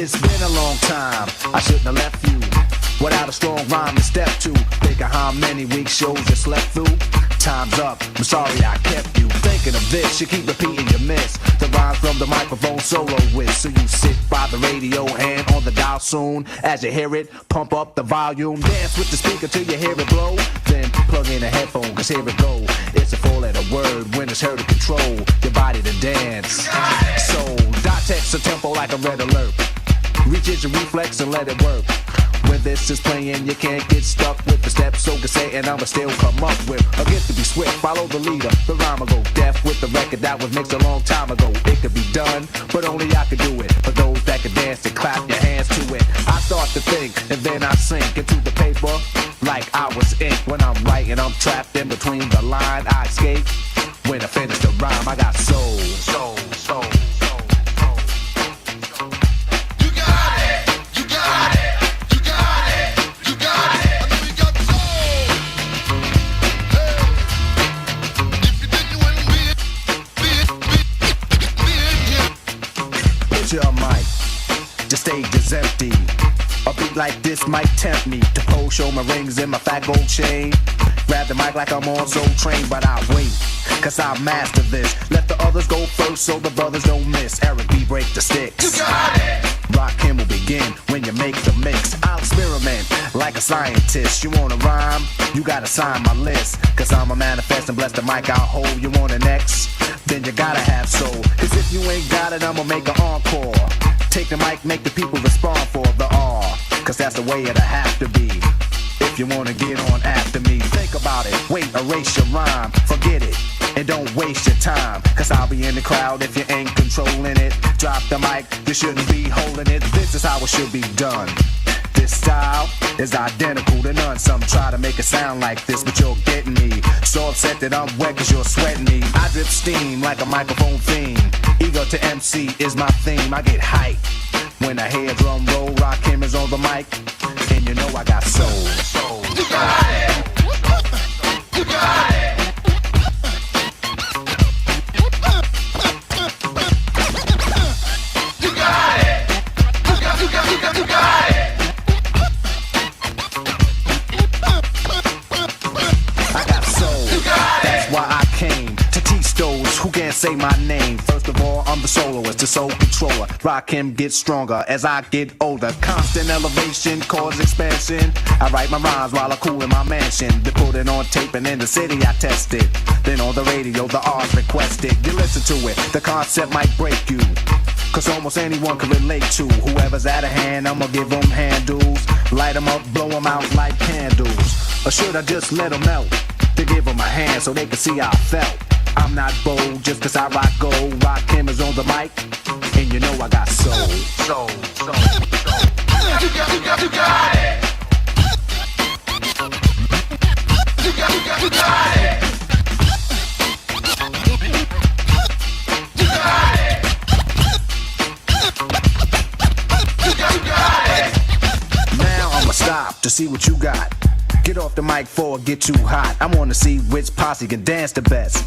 It's been a long time, I shouldn't have left you without a strong rhyme to step to. Think of how many weeks shows you slept through. Time's up, I'm sorry I kept you thinking of this. You keep repeating your miss the rhymes from the microphone solo with. So you sit by the radio, hand on the dial soon. As you hear it, pump up the volume. Dance with the speaker till you hear it blow. Then plug in a headphone, cause here it go. It's a four-letter word when it's heard to control your body to dance. So dot text a tempo like a red alert. Reach your reflex and let it work. When this is playing, you can't get stuck with the steps. So can say, and I'ma still come up with a gift to be swift. Follow the leader, the rhyme will go deaf with the record that was mixed a long time ago. It could be done, but only I could do it. For those that can dance and clap your hands to it. I start to think, and then I sink into the paper like I was ink. When I'm writing, I'm trapped in between the line. I escape when I finish the rhyme. I got soul, soul, soul. Your mic, the stage is empty. A beat like this might tempt me to pose, show my rings and my fat gold chain. Grab the mic like I'm on Soul Train, but I wait, cause I master this. Let the others go first so the brothers don't miss. Eric B, break the sticks. You got it! Rock him will begin when you make the mix. I'll experiment like a scientist. You wanna rhyme? You gotta sign my list. Cause I'm a manifest and bless the mic I'll hold. You want an X? Then you gotta have soul. Cause if you ain't got it, I'ma make an encore. Take the mic, make the people respond for the R. Cause that's the way it'll have to be. If you wanna get on after me, think about it. Wait, erase your rhyme, forget it. And don't waste your time. Cause I'll be in the crowd if you ain't controlling it. Drop the mic, you shouldn't be holding it. This is how it should be done. This style is identical to none. Some try to make it sound like this, but you're getting me. So upset that I'm wet cause you're sweating me. I drip steam like a microphone theme. Ego to MC is my theme. I get hype when I hear drum roll. Rock him is on the mic, and you know I got soul. Soul. You got it. You got it. You got it. You got it. I got soul. That's why I came to teach those who can't say my name. First of all, I'm the soloist, the soul controller. Rock him, get stronger as I get older. Constant elevation, cause expansion. I write my rhymes while I cool in my mansion. They put it on tape and in the city I test it. Then on the radio, the R's requested. You listen to it, the concept might break you. Cause almost anyone can relate to whoever's out of hand. I'ma give them handles, light them up, blow them out like candles. Or should I just let them melt? To give them a hand so they can see how I felt. I'm not bold just cause I rock gold. Rock him is on the mic, and you know I got soul. Soul, soul, soul. You got it. You got it. You got it. You got it. Now I'ma stop to see what you got. Get off the mic before it get too hot. I wanna see which posse can dance the best.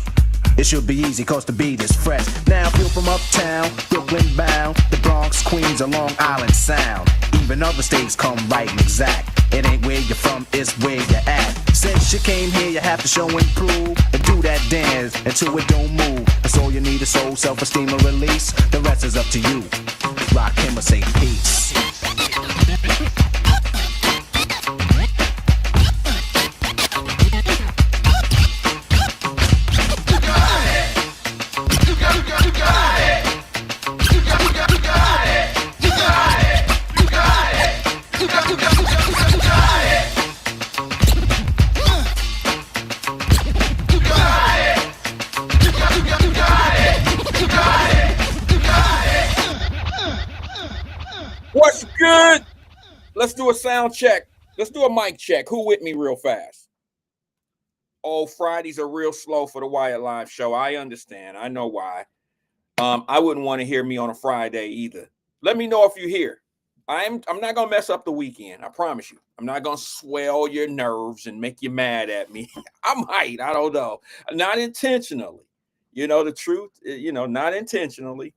It should be easy cause the beat is fresh. Now if you're from uptown, Brooklyn bound, the Bronx, Queens, or Long Island Sound. Even other states come right and exact. It ain't where you're from, it's where you're at. Since you came here, you have to show and prove. And do that dance until it don't move. That's all you need is soul, self-esteem, and release. The rest is up to you. Rock him or say peace. What's good? Let's do a sound check. Let's do a mic check. Who with me real fast? Oh, Fridays are real slow for the Wyatt Live show. I understand. I know why. I wouldn't want to hear me on a Friday either. Let me know if you're here. I'm not gonna mess up the weekend. I promise you. I'm not gonna swell your nerves and make you mad at me. I might. I don't know. Not intentionally. You know the truth. You know, not intentionally.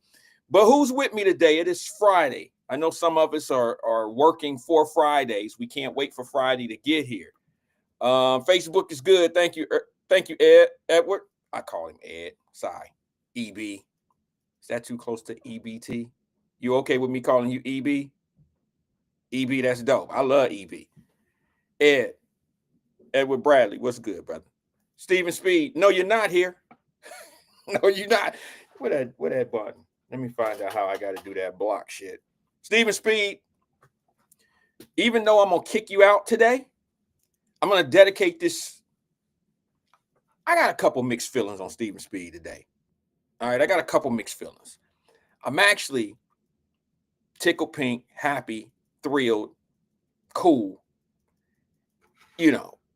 But who's with me today? It is Friday. I know some of us are working for Fridays. We can't wait for Friday to get here. Facebook is good. Thank you. Thank you, Edward. I call him Ed. Sorry. EB. Is that too close to EBT? You okay with me calling you EB? EB, that's dope. I love EB. Edward Bradley, what's good, brother? Stephen Speed, no, you're not here. No, you're not. What that button? Let me find out how I got to do that block shit. Stephen Speed, even though I'm going to kick you out today, I'm going to dedicate this. I got a couple mixed feelings on Stephen Speed today. All right, I got a couple mixed feelings. I'm actually tickled pink, happy, thrilled, cool,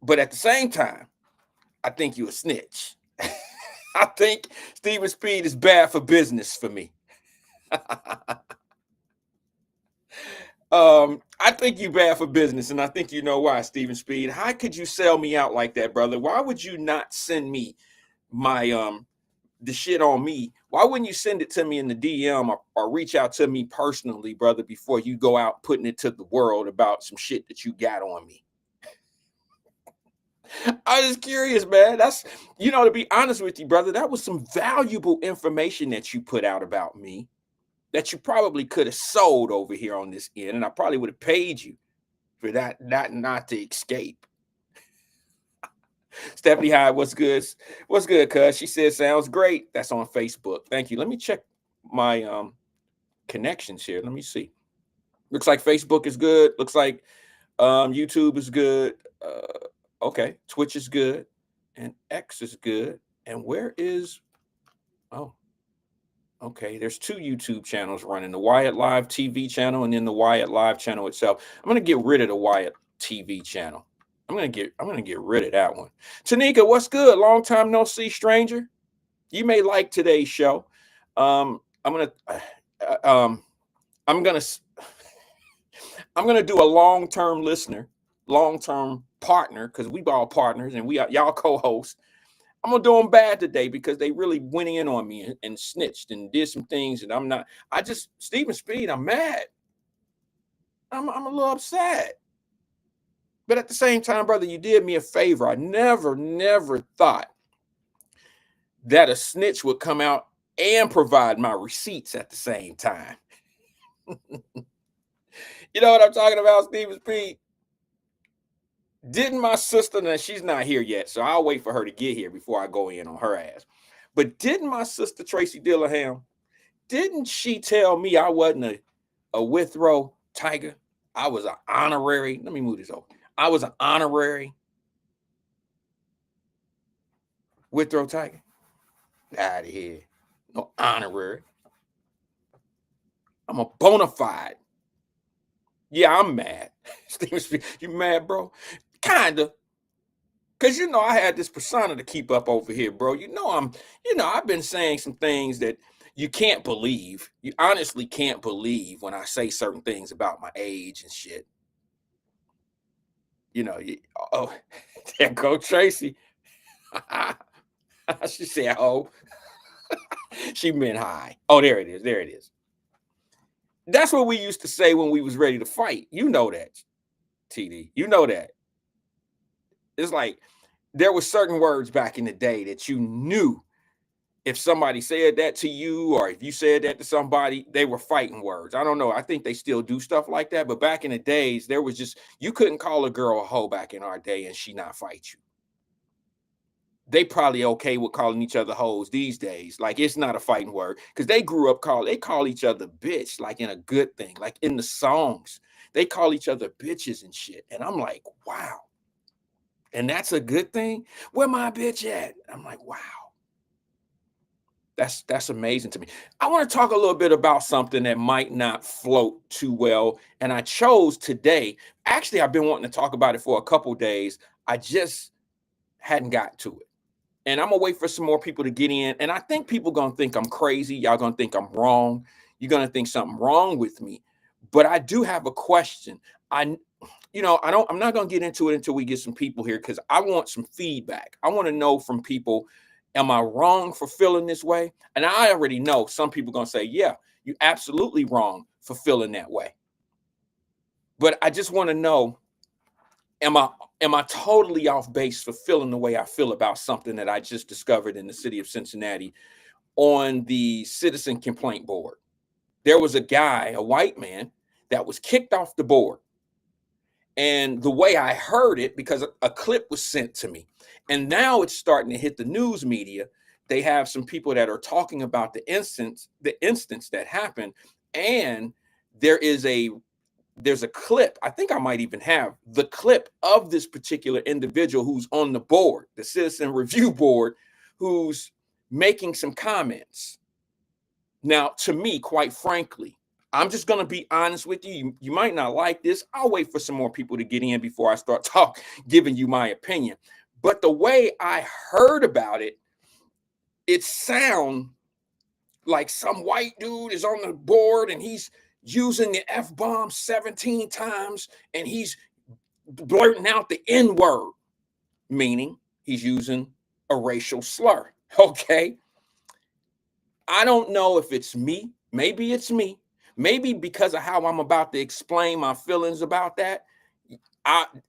but at the same time, I think you a snitch. I think Stephen Speed is bad for business for me. I think you bad for business, and I think you know why, Stephen Speed. How could you sell me out like that, brother? Why would you not send me my the shit on me? Why wouldn't you send it to me in the DM or reach out to me personally, brother, before you go out putting it to the world about some shit that you got on me? I was curious, man. That's, to be honest with you, brother, that was some valuable information that you put out about me that you probably could have sold over here on this end, and I probably would have paid you for that, not to escape. Stephanie Hyde, what's good? What's good, cuz? She said, sounds great. That's on Facebook. Thank you. Let me check my connections here. Let me see. Looks like Facebook is good. Looks like YouTube is good. Okay, Twitch is good, and X is good. And where is, okay, there's two YouTube channels running, the Wyatt Live TV channel and then the Wyatt Live channel itself. I'm going to get rid of the Wyatt TV channel. I'm going to get rid of that one. Tanika, what's good? Long time no see, stranger. You may like today's show. I'm going to do a long-term listener, long-term partner, because we all partners and y'all co-hosts. I'm gonna do them bad today because they really went in on me and snitched and did some things, and Stephen Speed, I'm mad. I'm a little upset. But at the same time, brother, you did me a favor. I never thought that a snitch would come out and provide my receipts at the same time. You know what I'm talking about, Stephen Speed? Didn't my sister, now she's not here yet, so I'll wait for her to get here before I go in on her ass. But didn't my sister Tracy Dillingham, didn't she tell me I wasn't a Withrow Tiger? I was an honorary. Let me move this over. I was an honorary Withrow Tiger. Out of here. No honorary. I'm a bona fide. Yeah, I'm mad. Stephen Speed, you mad, bro? Kinda. Because I had this persona to keep up over here, bro. I've been saying some things that you can't believe. You honestly can't believe when I say certain things about my age and shit. There go Tracy. She said, oh. She meant hi. Oh, there it is. There it is. That's what we used to say when we was ready to fight. You know that, TD. You know that. It's like there were certain words back in the day that you knew if somebody said that to you or if you said that to somebody, they were fighting words. I don't know. I think they still do stuff like that. But back in the days, there was just, you couldn't call a girl a hoe back in our day and she not fight you. They probably okay with calling each other hoes these days. Like, it's not a fighting word because they grew up they call each other bitch, like in a good thing, like in the songs. They call each other bitches and shit. And I'm like, wow. And that's a good thing. Where my bitch at? I'm like, wow. That's amazing to me. I want to talk a little bit about something that might not float too well. And I chose today. Actually, I've been wanting to talk about it for a couple days. I just hadn't got to it. And I'm going to wait for some more people to get in. And I think people going to think I'm crazy. Y'all going to think I'm wrong. You're going to think something wrong with me. But I do have a question. I'm not going to get into it until we get some people here because I want some feedback. I want to know from people, am I wrong for feeling this way? And I already know some people are going to say, yeah, You're absolutely wrong for feeling that way. But I just want to know, am I totally off base for feeling the way I feel about something that I just discovered in the city of Cincinnati on the citizen complaint board? There was a guy, a white man, that was kicked off the board. And the way I heard it, because a clip was sent to me, and now it's starting to hit the news media. They have some people that are talking about the instance that happened, and there's a clip. I think I might even have the clip of this particular individual who's on the board, the citizen review board, who's making some comments. Now, to me, quite frankly, I'm just going to be honest with you. You might not like this. I'll wait for some more people to get in before I start giving you my opinion. But the way I heard about it, it sounds like some white dude is on the board and he's using the F-bomb 17 times and he's blurting out the N-word, meaning he's using a racial slur. Okay. I don't know if it's me. Maybe it's me. Maybe because of how I'm about to explain my feelings about that,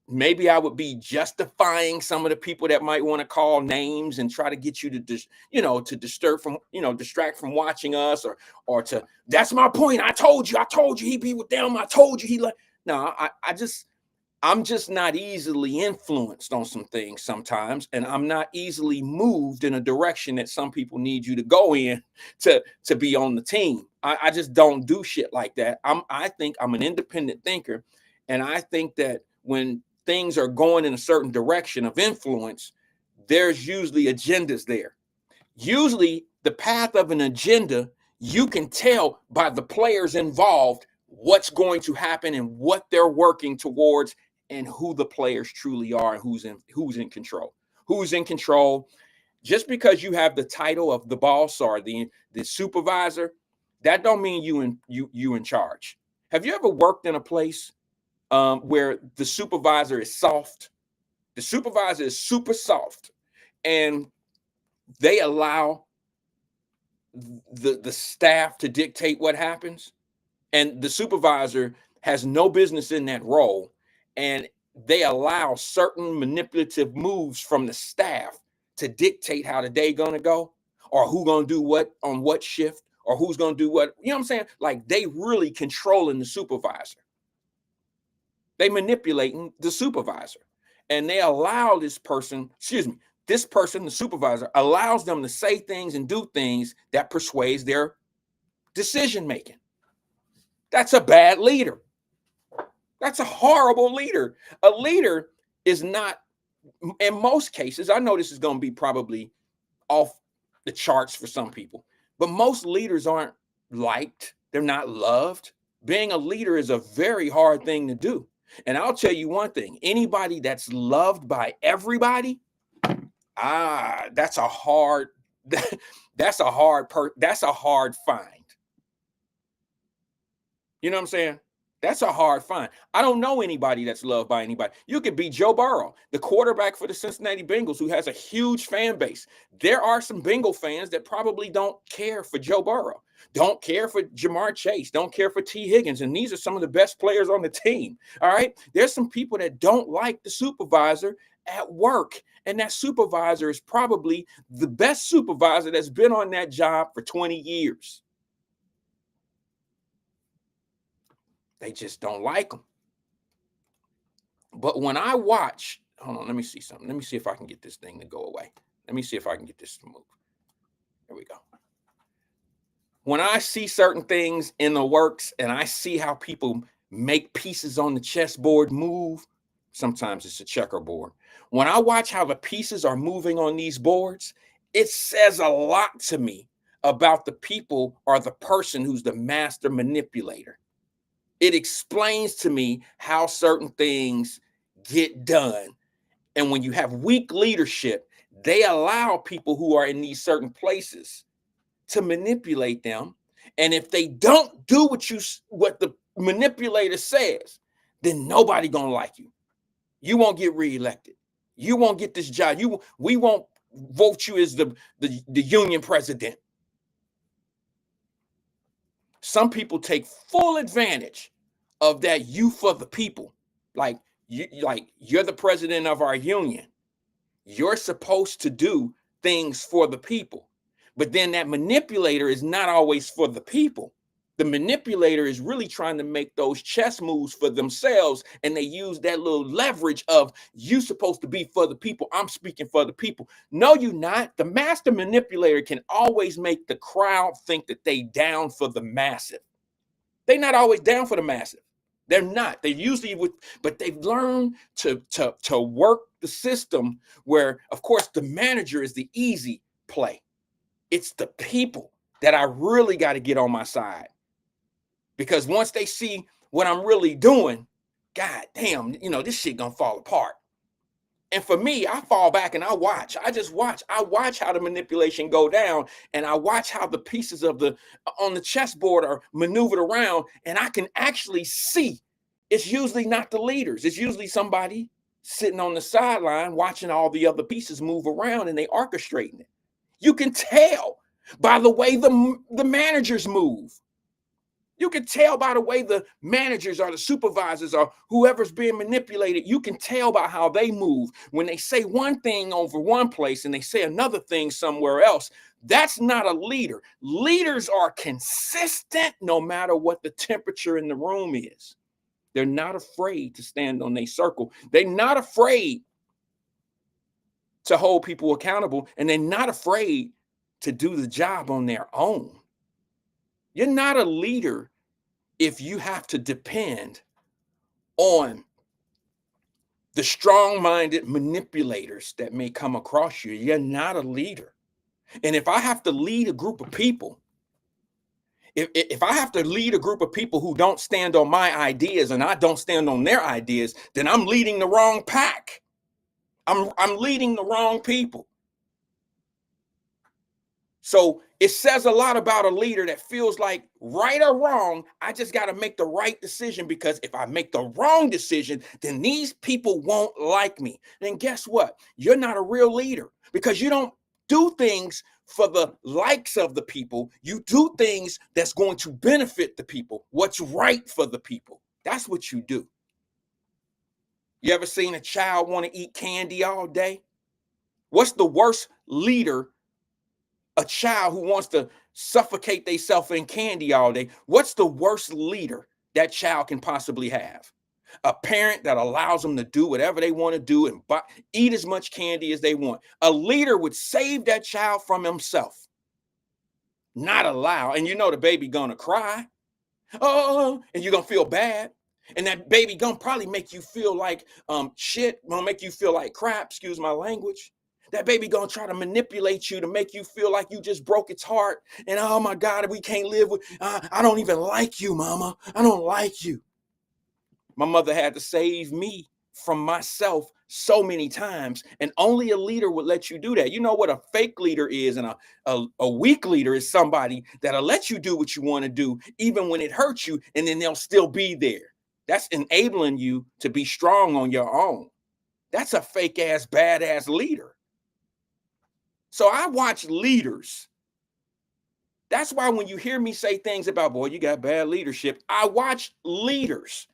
maybe I would be justifying some of the people that might want to call names and try to get you to distract from watching us, or to, that's my point. I told you he be with them. I told you he like. No, I'm just not easily influenced on some things sometimes, and I'm not easily moved in a direction that some people need you to go in to be on the team. I just don't do shit like that. I think I'm an independent thinker, and I think that when things are going in a certain direction of influence, there's usually agendas there. Usually the path of an agenda, you can tell by the players involved what's going to happen and what they're working towards, and who the players truly are, and who's in control. Who's in control? Just because you have the title of the boss or the supervisor, that don't mean you in charge. Have you ever worked in a place where the supervisor is soft? The supervisor is super soft, and they allow the staff to dictate what happens, and the supervisor has no business in that role, and they allow certain manipulative moves from the staff to dictate how the day gonna go, or who gonna do what on what shift, or who's gonna do what. You know what I'm saying? Like, they really controlling the supervisor. They manipulating the supervisor, and they allow this person, the supervisor, allows them to say things and do things that persuades their decision making. That's a bad leader. That's a horrible leader. A leader is not, in most cases, I know this is going to be probably off the charts for some people, but most leaders aren't liked. They're not loved. Being a leader is a very hard thing to do. And I'll tell you one thing, anybody that's loved by everybody, that's a hard find. You know what I'm saying? That's a hard find. I don't know anybody that's loved by anybody. You could be Joe Burrow, the quarterback for the Cincinnati Bengals, who has a huge fan base. There are some Bengal fans that probably don't care for Joe Burrow, don't care for Jamar Chase, don't care for T. Higgins, and these are some of the best players on the team. All right? There's some people that don't like the supervisor at work, and that supervisor is probably the best supervisor that's been on that job for 20 years. They just don't like them. But when I watch, hold on, let me see something. Let me see if I can get this thing to go away. Let me see if I can get this to move. There we go. When I see certain things in the works and I see how people make pieces on the chessboard move, sometimes it's a checkerboard. When I watch how the pieces are moving on these boards, it says a lot to me about the people or the person who's the master manipulator. It explains to me how certain things get done. And when you have weak leadership, they allow people who are in these certain places to manipulate them. And if they don't do what the manipulator says, then nobody gonna like you. You won't get reelected. You won't get this job. We won't vote you as the union president. Some people take full advantage of that you for the people. Like you're the president of our union. You're supposed to do things for the people. But then that manipulator is not always for the people. The manipulator is really trying to make those chess moves for themselves, and they use that little leverage of you supposed to be for the people. I'm speaking for the people. No, you're not. The master manipulator can always make the crowd think that they down for the massive. They're not always down for the massive. They're not. They're usually with, but they've learned to work the system where, of course, the manager is the easy play. It's the people that I really got to get on my side. Because once they see what I'm really doing, God damn, this shit gonna fall apart. And for me, I fall back and I watch. I just watch. I watch how the manipulation go down, and I watch how the pieces of on the chessboard are maneuvered around, and I can actually see it's usually not the leaders. It's usually somebody sitting on the sideline watching all the other pieces move around, and they orchestrating it. You can tell by the way the managers move. You can tell by the way the managers or the supervisors or whoever's being manipulated. You can tell by how they move. When they say one thing over one place and they say another thing somewhere else, that's not a leader. Leaders are consistent no matter what the temperature in the room is. They're not afraid to stand on their circle. They're not afraid to hold people accountable, and they're not afraid to do the job on their own. You're not a leader if you have to depend on the strong-minded manipulators that may come across you. You're not a leader. And if I have to lead a group of people, if I have to lead a group of people who don't stand on my ideas and I don't stand on their ideas, then I'm leading the wrong pack. I'm leading the wrong people. So it says a lot about a leader that feels like, right or wrong, I just got to make the right decision, because if I make the wrong decision, then these people won't like me. Then guess what? You're not a real leader, because you don't do things for the likes of the people. You do things that's going to benefit the people, what's right for the people. That's what you do. You ever seen a child want to eat candy all day? What's the worst leader? A child who wants to suffocate themselves in candy all day. What's the worst leader that child can possibly have? A parent that allows them to do whatever they want to do and eat as much candy as they want. A leader would save that child from himself. Not allow. And the baby gonna cry. Oh, and you're gonna feel bad. And that baby gonna probably make you feel like shit, gonna make you feel like crap, excuse my language. That baby gonna try to manipulate you to make you feel like you just broke its heart. And oh my God, we can't live with, I don't even like you, mama. I don't like you. My mother had to save me from myself so many times. And only a leader would let you do that. You know what a fake leader is, and a weak leader is somebody that'll let you do what you want to do, even when it hurts you, and then they'll still be there. That's enabling you to be strong on your own. That's a fake ass, badass leader. So I watch leaders. That's why when you hear me say things about, boy, you got bad leadership, I watch leaders.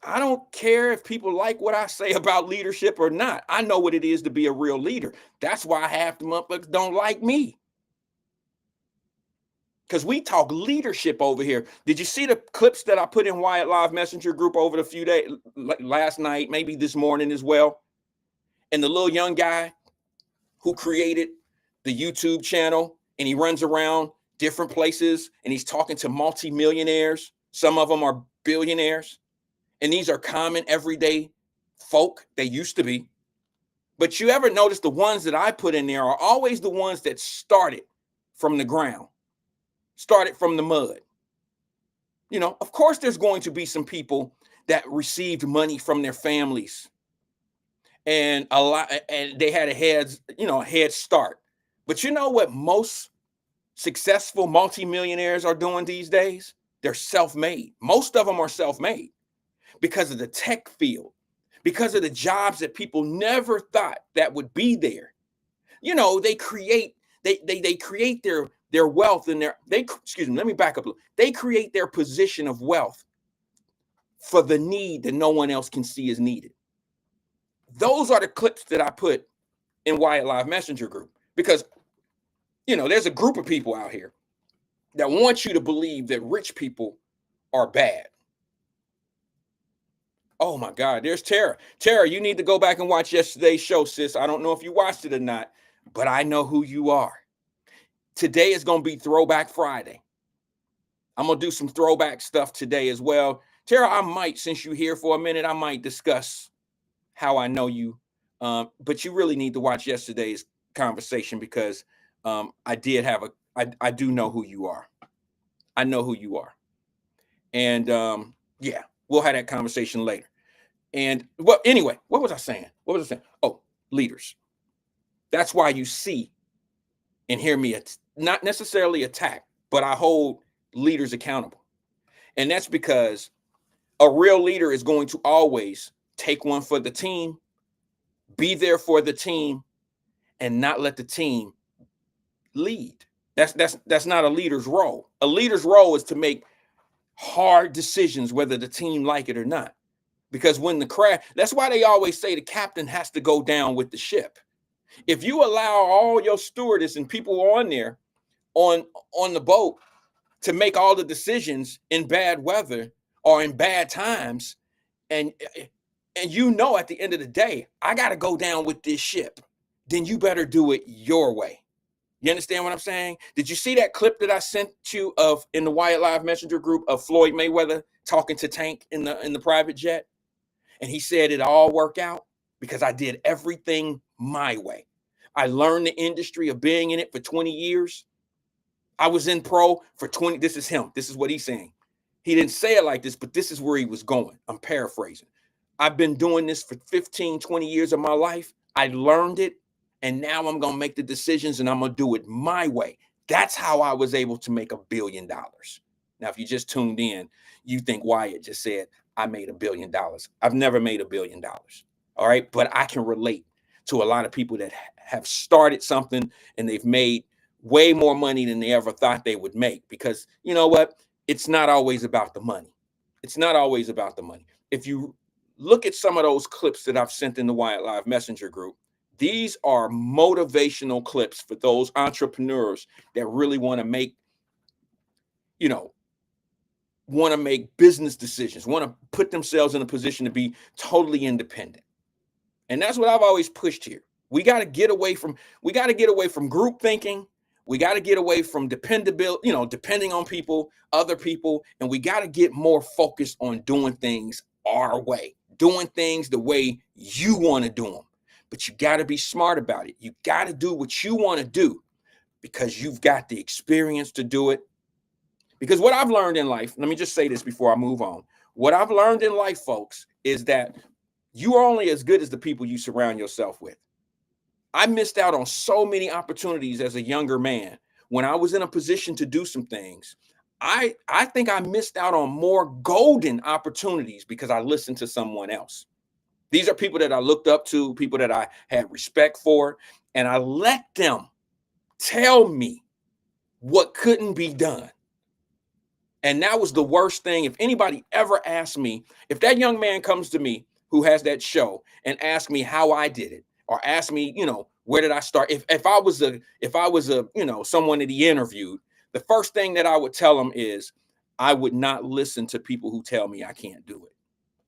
I don't care if people like what I say about leadership or not. I know what it is to be a real leader. That's why half the motherfuckers don't like me. Because we talk leadership over here. Did you see the clips that I put in Wyatt Live Messenger group over the few days, last night, maybe this morning as well? And the little young guy who created the YouTube channel, and he runs around different places and he's talking to multimillionaires. Some of them are billionaires. And these are common everyday folk. They used to be. But you ever notice the ones that I put in there are always the ones that started from the ground, started from the mud. Of course, there's going to be some people that received money from their families, and a lot, and they had a head start. But you know what most successful multimillionaires are doing these days? They're self-made. Most of them are self-made because of the tech field, because of the jobs that people never thought that would be there. they create their wealth and let me back up. They create their position of wealth for the need that no one else can see is needed. Those are the clips that I put in Wyatt Live Messenger group, because there's a group of people out here that want you to believe that rich people are bad. Oh my God, there's Tara. Tara, you need to go back and watch yesterday's show, sis. I don't know if you watched it or not, but I know who you are. Today is going to be Throwback Friday. I'm going to do some throwback stuff today as well. Tara, I might, since you're here for a minute, I might discuss how I know you. But you really need to watch yesterday's conversation, because I do know who you are. I know who you are. And yeah, we'll have that conversation later. And anyway, what was I saying? Oh, leaders. That's why you see and hear me not necessarily attack, but I hold leaders accountable. And that's because a real leader is going to always take one for the team, be there for the team, and not let the team lead. That's not a leader's role. A leader's role is to make hard decisions, whether the team like it or not. Because when that's why they always say the captain has to go down with the ship. If you allow all your stewardess and people on there on the boat to make all the decisions in bad weather or in bad times, and at the end of the day, I got to go down with this ship, then you better do it your way. You understand what I'm saying? Did you see that clip that I sent you in the Wyatt Live Messenger group of Floyd Mayweather talking to Tank in the private jet? And he said it all worked out because I did everything my way. I learned the industry of being in it for 20 years. I was in pro for 20. This is him. This is what he's saying. He didn't say it like this, but this is where he was going. I'm paraphrasing. I've been doing this for 15, 20 years of my life. I learned it. And now I'm going to make the decisions and I'm going to do it my way. That's how I was able to make $1 billion. Now, if you just tuned in, you think Wyatt just said, I made $1 billion. I've never made $1 billion. All right. But I can relate to a lot of people that have started something and they've made way more money than they ever thought they would make, because you know what? It's not always about the money. It's not always about the money. If you look at some of those clips that I've sent in the Wyatt Live Messenger group, these are motivational clips for those entrepreneurs that really want to make, business decisions, want to put themselves in a position to be totally independent. And that's what I've always pushed here. We got to get away from group thinking. We got to get away from dependability, depending on other people, and we got to get more focused on doing things our way, doing things the way you want to do them. But you got to be smart about it. You got to do what you want to do because you've got the experience to do it. Because what I've learned in life, let me just say this before I move on. What I've learned in life, folks, is that you are only as good as the people you surround yourself with. I missed out on so many opportunities as a younger man when I was in a position to do some things. I think I missed out on more golden opportunities because I listened to someone else. These are people that I looked up to, people that I had respect for, and I let them tell me what couldn't be done. And that was the worst thing. If anybody ever asked me, if that young man comes to me who has that show and asks me how I did it, or ask me, where did I start? If I was someone that he interviewed, the first thing that I would tell him is I would not listen to people who tell me I can't do it.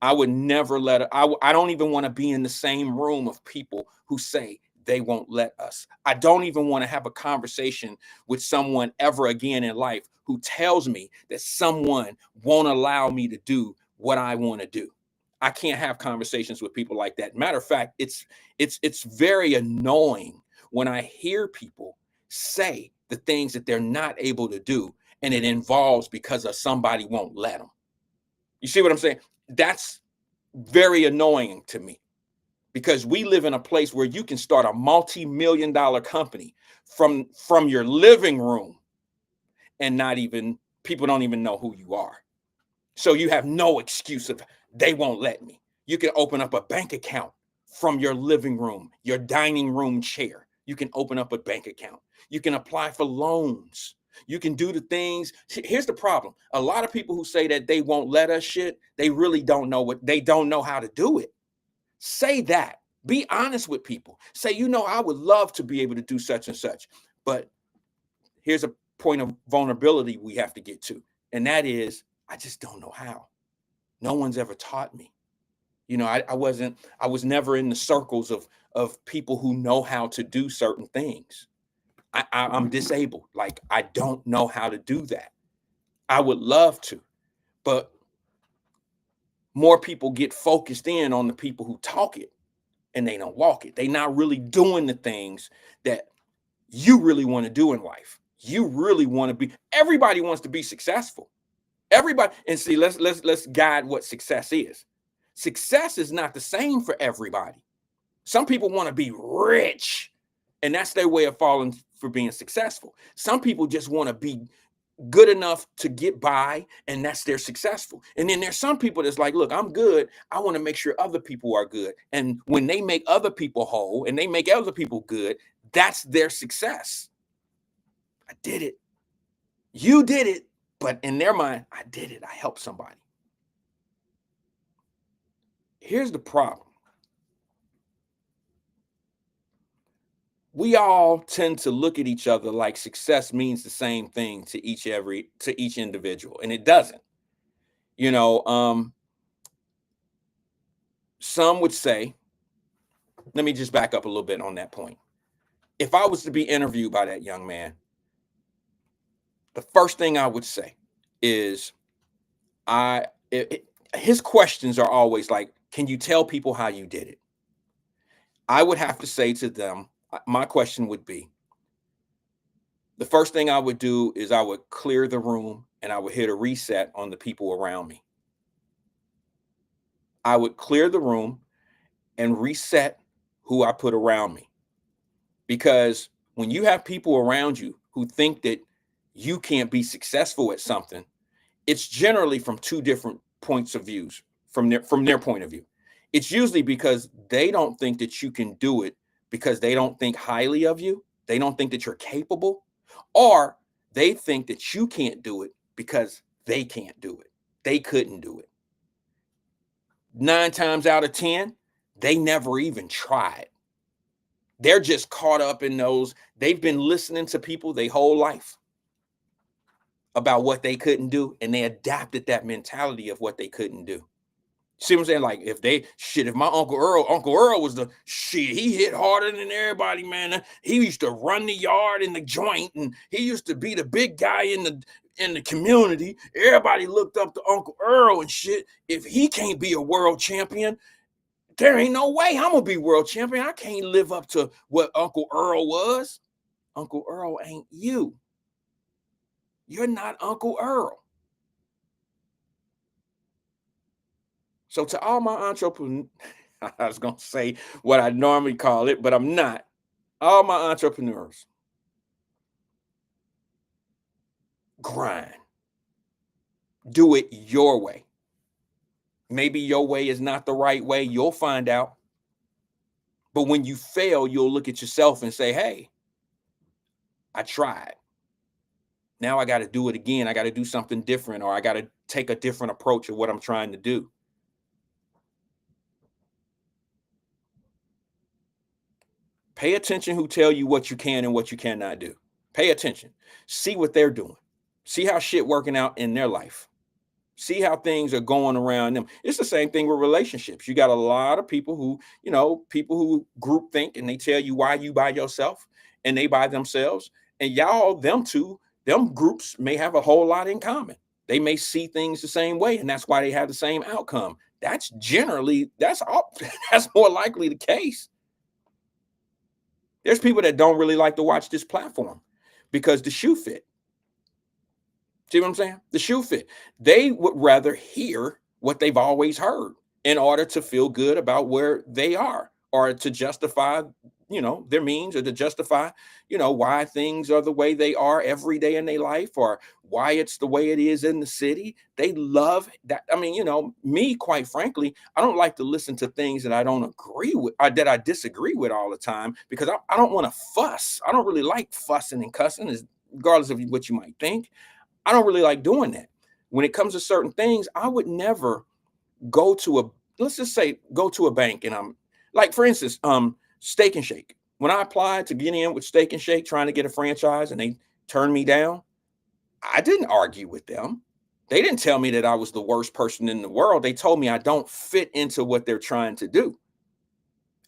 I would never I don't even want to be in the same room of people who say they won't let us. I don't even want to have a conversation with someone ever again in life who tells me that someone won't allow me to do what I want to do. I can't have conversations with people like that. Matter of fact, it's very annoying when I hear people say the things that they're not able to do, and it involves because of somebody won't let them. You see what I'm saying? That's very annoying to me, because we live in a place where you can start a multi-million-dollar company from your living room and people don't even know who you are. So you have no excuse of they won't let me. You can open up a bank account from your living room, your dining room chair. You can open up a bank account. You can apply for loans. You can do the things. Here's the problem. A lot of people who say that they won't let us shit, they really don't know they don't know how to do it. Say that. Be honest with people. Say, I would love to be able to do such and such, but here's a point of vulnerability we have to get to. And that is, I just don't know how. No one's ever taught me. I was never in the circles of people who know how to do certain things. I'm disabled. Like, I don't know how to do that. I would love to, but more people get focused in on the people who talk it and they don't walk it. They're not really doing the things that you really want to do in life. You really want to be, everybody wants to be successful. Everybody, and see, let's guide what success is. Success is not the same for everybody. Some people want to be rich, and that's their way of falling for being successful. Some people just want to be good enough to get by, and that's their successful. And then there's some people that's like, look, I'm good. I want to make sure other people are good. And when they make other people whole and they make other people good, that's their success. I did it. You did it. But in their mind, I did it. I helped somebody. Here's the problem. We all tend to look at each other like success means the same thing to each individual, and it doesn't. Some would say, let me just back up a little bit on that point. If I was to be interviewed by that young man, the first thing I would say is, his questions are always like, can you tell people how you did it? I would have to say to them, my question would be, the first thing I would do is I would clear the room and I would hit a reset on the people around me. I would clear the room and reset who I put around me. Because when you have people around you who think that you can't be successful at something, it's generally from two different points of views, from their point of view. It's usually because they don't think that you can do it, because they don't think highly of you. They don't think that you're capable, or they think that you can't do it because they can't do it. They couldn't do it. 9 times out of 10, they never even tried. They're just caught up in those. They've been listening to people their whole life about what they couldn't do, and they adapted that mentality of what they couldn't do. See what I'm saying? Like, if my Uncle Earl was the shit, he hit harder than everybody, man. He used to run the yard in the joint, and he used to be the big guy in the community. Everybody looked up to Uncle Earl and shit. If he can't be a world champion, there ain't no way I'm gonna be world champion. I can't live up to what Uncle Earl was. Uncle Earl ain't you. You're not Uncle Earl. So to all my entrepreneurs, I was going to say what I normally call it, but I'm not. All my entrepreneurs, grind. Do it your way. Maybe your way is not the right way. You'll find out. But when you fail, you'll look at yourself and say, hey, I tried. Now I got to do it again. I got to do something different, or I got to take a different approach of what I'm trying to do. Pay attention who tell you what you can and what you cannot do. Pay attention. See what they're doing. See how shit working out in their life. See how things are going around them. It's the same thing with relationships. You got a lot of people who group think, and they tell you why you by yourself and they by themselves. And them groups may have a whole lot in common. They may see things the same way, and that's why they have the same outcome. That's more likely the case. There's people that don't really like to watch this platform because the shoe fit. See what I'm saying? The shoe fit. They would rather hear what they've always heard in order to feel good about where they are, or to justify their means, or to justify, why things are the way they are every day in their life, or why it's the way it is in the city. They love that. I mean, me, quite frankly, I don't like to listen to things that I don't agree with, or that I disagree with all the time, because I don't want to fuss. I don't really like fussing and cussing, regardless of what you might think. I don't really like doing that. When it comes to certain things, I would never let's just say, go to a bank, and I'm like, for instance, Steak and Shake. When I applied to get in with Steak and Shake, trying to get a franchise, and they turned me down, I didn't argue with them. They didn't tell me that I was the worst person in the world. They told me I don't fit into what they're trying to do.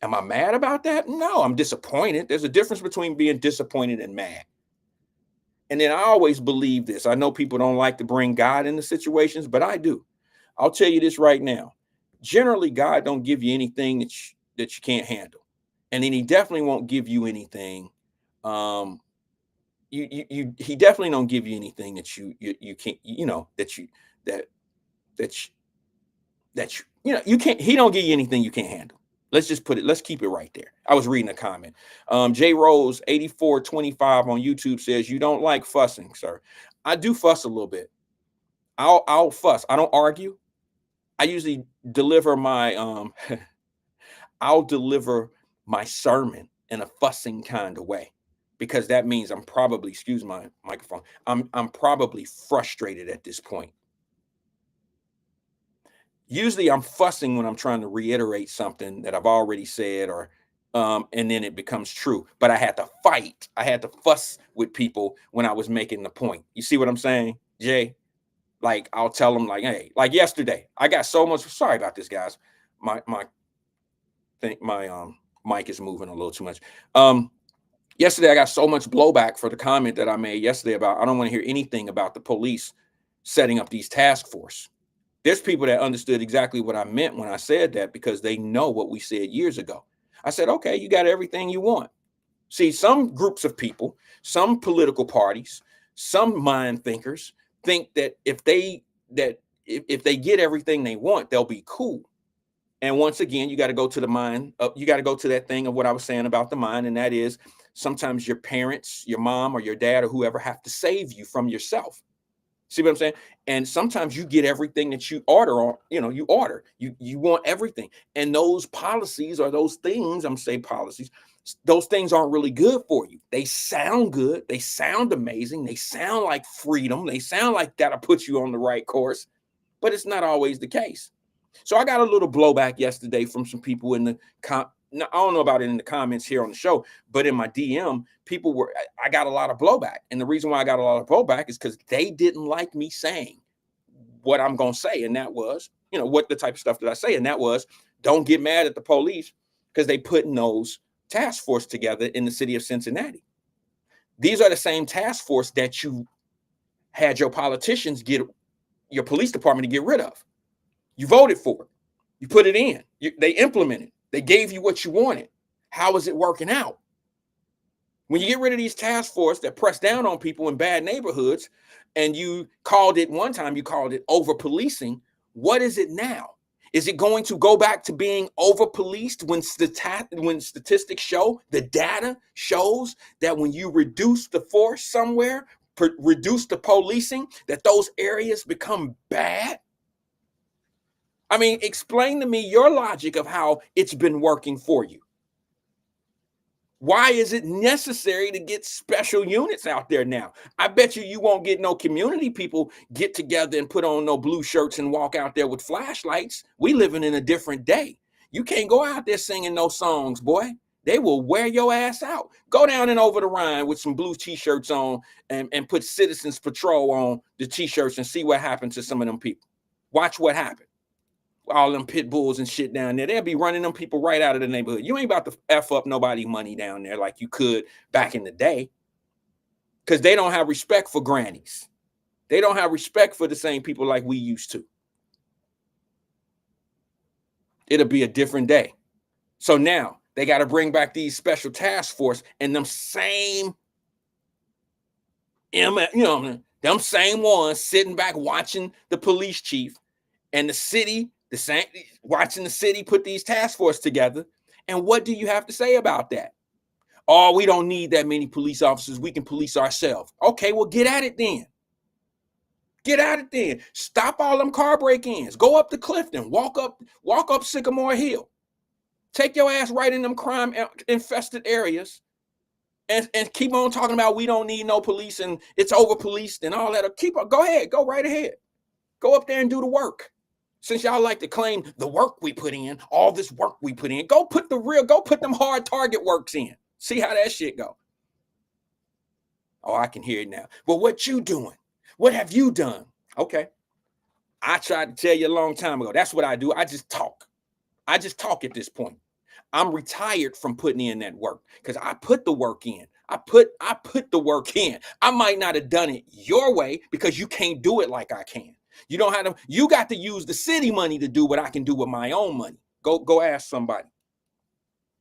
Am I mad about that? No, I'm disappointed. There's a difference between being disappointed and mad. And then I always believe this. I know people don't like to bring God into situations, but I do. I'll tell you this right now. Generally, God don't give you anything that you can't handle. And then he definitely won't give you anything. He definitely don't give you anything that you can't, you can't, he don't give you anything you can't handle. Let's keep it right there. I was reading a comment. J Rose 8425 on YouTube says, you don't like fussing, sir. I do fuss a little bit. I'll fuss. I don't argue. I usually deliver my I'll deliver my sermon in a fussing kind of way, because that means I'm probably, excuse my microphone, I'm probably frustrated at this point. Usually I'm fussing when I'm trying to reiterate something that I've already said, or and then it becomes true. But I had to fight. I had to fuss with people when I was making the point. You see what I'm saying, Jay? Like, I'll tell them, like, hey, like yesterday, I got so much. Sorry about this, guys. My mic is moving a little too much. Yesterday, I got so much blowback for the comment that I made yesterday about, I don't want to hear anything about the police setting up these task force. There's people that understood exactly what I meant when I said that, because they know what we said years ago. I said, okay, you got everything you want. See, some groups of people, some political parties, some mind thinkers think that if they get everything they want, they'll be cool. And once again, you got to go to the mind. You got to go to that thing of what I was saying about the mind, and that is, sometimes your parents, your mom or your dad or whoever, have to save you from yourself. See what I'm saying? And sometimes you get everything that you order on, you order, you want everything. And those policies, or those things, I'm saying policies, those things aren't really good for you. They sound good. They sound amazing. They sound like freedom. They sound like that'll put you on the right course, but it's not always the case. So I got a little blowback yesterday from some people in the I don't know about it in the comments here on the show, but in my DM, I got a lot of blowback. And the reason why I got a lot of blowback is because they didn't like me saying what I'm going to say. And that was, what the type of stuff that I say. And that was, don't get mad at the police because they putting those task force together in the city of Cincinnati. These are the same task force that you had your politicians get your police department to get rid of. You voted for it. You put it in. They implemented. They gave you what you wanted. How is it working out? When you get rid of these task force that press down on people in bad neighborhoods, and you called it one time, you called it over policing. What is it now? Is it going to go back to being over policed when statistics show, the data shows that when you reduce the force somewhere, reduce the policing, that those areas become bad? I mean, explain to me your logic of how it's been working for you. Why is it necessary to get special units out there now? I bet you won't get no community people get together and put on no blue shirts and walk out there with flashlights. We living in a different day. You can't go out there singing no songs, boy. They will wear your ass out. Go down and over the Rhine with some blue t-shirts on and put Citizens Patrol on the t-shirts and see what happened to some of them people. Watch what happened. All them pit bulls and shit down there. They'll be running them people right out of the neighborhood. You ain't about to F up nobody money down there like you could back in the day, because they don't have respect for grannies. They don't have respect for the same people like we used to. It'll be a different day. So now they got to bring back these special task force and them same, them same ones sitting back watching the police chief and the city, the same, watching the city put these task force together. And what do you have to say about that? Oh, we don't need that many police officers. We can police ourselves. Okay, well, get at it then. Get at it then. Stop all them car break-ins. Go up to Clifton. Walk up Sycamore Hill. Take your ass right in them crime-infested areas and keep on talking about we don't need no police and it's over-policed and all that. Go ahead. Go right ahead. Go up there and do the work. Since y'all like to claim the work we put in, all this work we put in, go put them hard target works in. See how that shit go. Oh, I can hear it now. Well, what you doing? What have you done? Okay. I tried to tell you a long time ago. That's what I do. I just talk. At this point. I'm retired from putting in that work because I put the work in. I put the work in. I might not have done it your way because you can't do it like I can. You don't have to. You got to use the city money to do what I can do with my own money. Go ask somebody.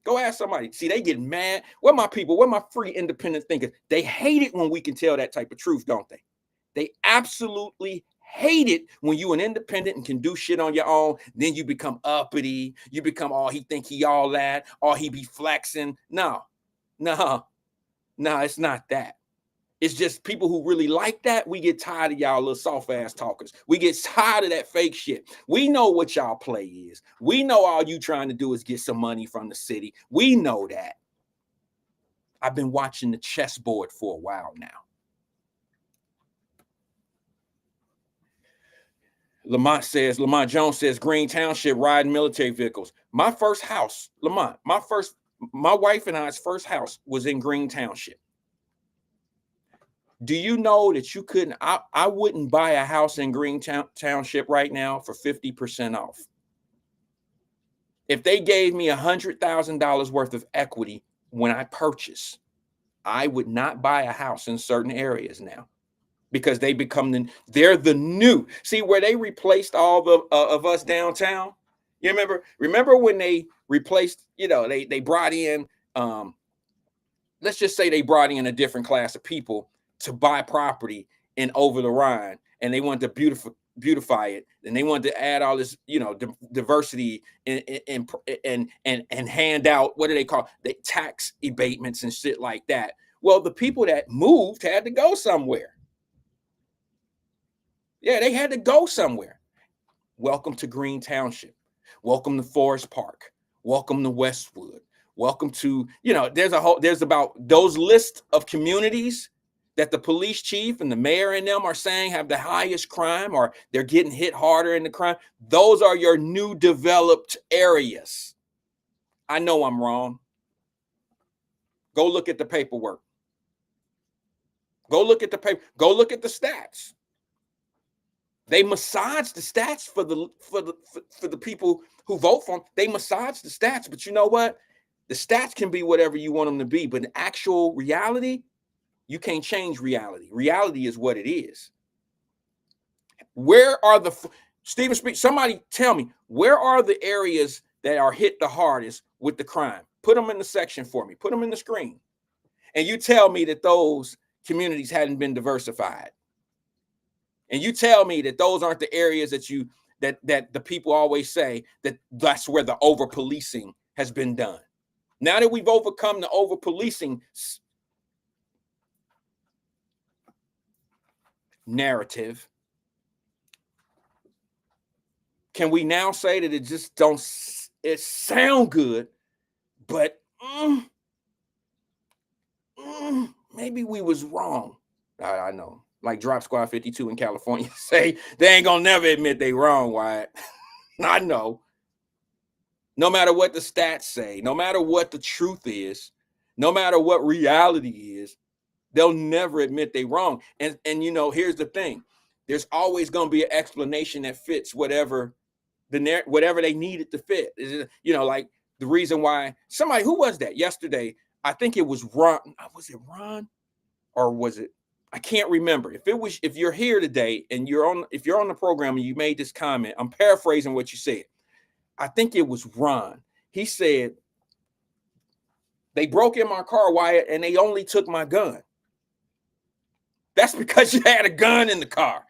Go ask somebody. See, they get mad. Where my people? Where my free independent thinkers? They hate it when we can tell that type of truth, don't they? They absolutely hate it when you an independent and can do shit on your own. Then you become uppity. You become, oh, he think he all that. Or he be flexing. No, it's not that. It's just people who really like that. We get tired of y'all little soft ass talkers. We get tired of that fake shit. We know what y'all play is. We know all you trying to do is get some money from the city. We know that. I've been watching the chessboard for a while now. Lamont Jones says, Green Township riding military vehicles. My first house, Lamont, my wife and I's first house was in Green Township. Do you know that you couldn't, I wouldn't buy a house in Green Township right now for 50% off. If they gave me $100,000 worth of equity when I purchase, I would not buy a house in certain areas now because they're the new, see where they replaced all of us downtown. You remember when they replaced, they brought in, let's just say they brought in a different class of people to buy property in Over the Rhine, and they wanted to beautify it, and they wanted to add all this, diversity and hand out, what do they call the tax abatements and shit like that. Well, the people that moved had to go somewhere. Yeah, they had to go somewhere. Welcome to Green Township. Welcome to Forest Park. Welcome to Westwood. Welcome to, there's about those list of communities that the police chief and the mayor and them are saying have the highest crime or they're getting hit harder in the crime. Those are your new developed areas. I know I'm wrong. Go look at the paperwork. Go look at the paper. Go look at the stats. They massage the stats for the people who vote for them. They massage the stats, but you know what? The stats can be whatever you want them to be, but in actual reality, you can't change reality. Reality is what it is. Where are Stephen Speak? Somebody tell me, where are the areas that are hit the hardest with the crime? Put them in the section for me. Put them in the screen. And you tell me that those communities hadn't been diversified. And you tell me that those aren't the areas that the people always say that's where the over-policing has been done. Now that we've overcome the over-policing narrative, can we now say that it sound good, but maybe we was wrong? I know. Like Drop Squad 52 in California say, they ain't gonna never admit they wrong, Wyatt. I know. No matter what the stats say, no matter what the truth is, no matter what reality is, they'll never admit they wrong. And here's the thing. There's always gonna be an explanation that fits whatever they need it to fit. Like the reason why somebody, who was that yesterday? I think it was Ron. Was it Ron? Or was it? I can't remember. If you're here today and if you're on the program and you made this comment, I'm paraphrasing what you said. I think it was Ron. He said, they broke in my car, Wyatt, and they only took my gun. That's because you had a gun in the car.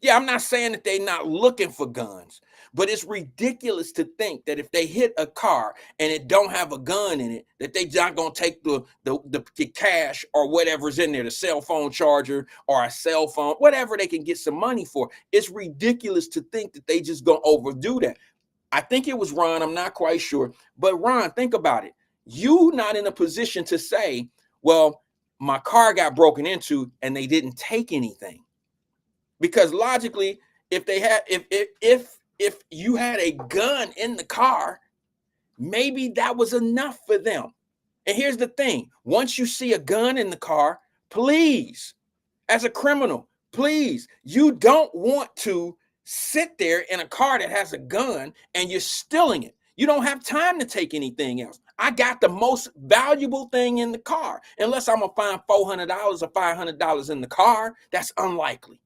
Yeah, I'm not saying that they're not looking for guns, but it's ridiculous to think that if they hit a car and it don't have a gun in it, that they not gonna take the cash or whatever's in there, the cell phone charger or a cell phone, whatever they can get some money for. It's ridiculous to think that they just gonna overdo that. I think it was Ron, I'm not quite sure, but Ron, think about it. You not in a position to say, well, my car got broken into and they didn't take anything. Because logically, if they had if you had a gun in the car, maybe that was enough for them. And here's the thing, once you see a gun in the car, please, as a criminal, please, you don't want to sit there in a car that has a gun and you're stealing it. You don't have time to take anything else. I got the most valuable thing in the car. Unless I'm gonna find $400 or $500 in the car, that's unlikely.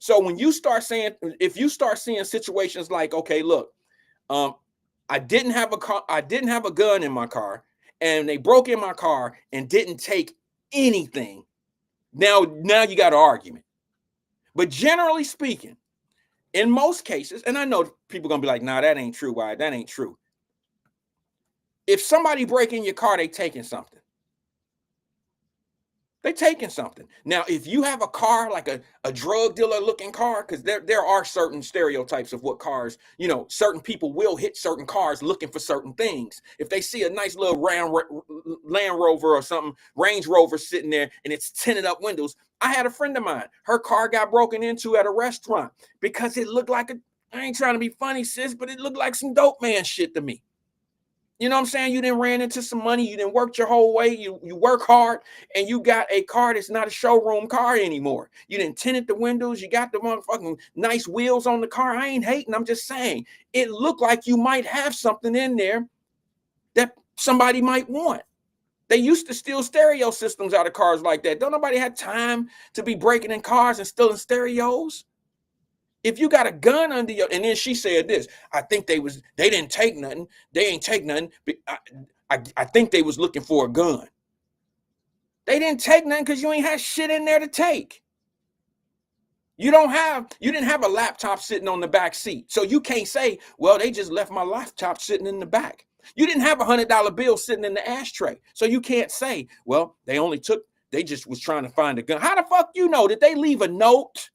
So when you start saying, if you start seeing situations like, okay, look, I didn't have a gun in my car, and they broke in my car and didn't take anything. Now you got an argument. But generally speaking, in most cases, and I know people are gonna be like, nah, that ain't true, Wyatt, that ain't true. If somebody break in your car, they taking something. They're taking something. Now, if you have a car, like a drug dealer looking car, because there are certain stereotypes of what cars, certain people will hit certain cars looking for certain things. If they see a nice little Land Rover or something, Range Rover sitting there and it's tinted up windows. I had a friend of mine, her car got broken into at a restaurant because it looked like I ain't trying to be funny, sis, but it looked like some dope man shit to me. You know what I'm saying? You didn't ran into some money. You didn't work your whole way. You work hard, and you got a car that's not a showroom car anymore. You didn't tinted the windows. You got the motherfucking nice wheels on the car. I ain't hating. I'm just saying it looked like you might have something in there that somebody might want. They used to steal stereo systems out of cars like that. Don't nobody have time to be breaking in cars and stealing stereos. If you got a gun under your, and then she said this, I think they didn't take nothing. They ain't take nothing. I think they was looking for a gun. They didn't take nothing because you ain't had shit in there to take. You didn't have a laptop sitting on the back seat. So you can't say, well, they just left my laptop sitting in the back. You didn't have $100 bill sitting in the ashtray. So you can't say, well, they just was trying to find a gun. How the fuck you know? Did they leave a note?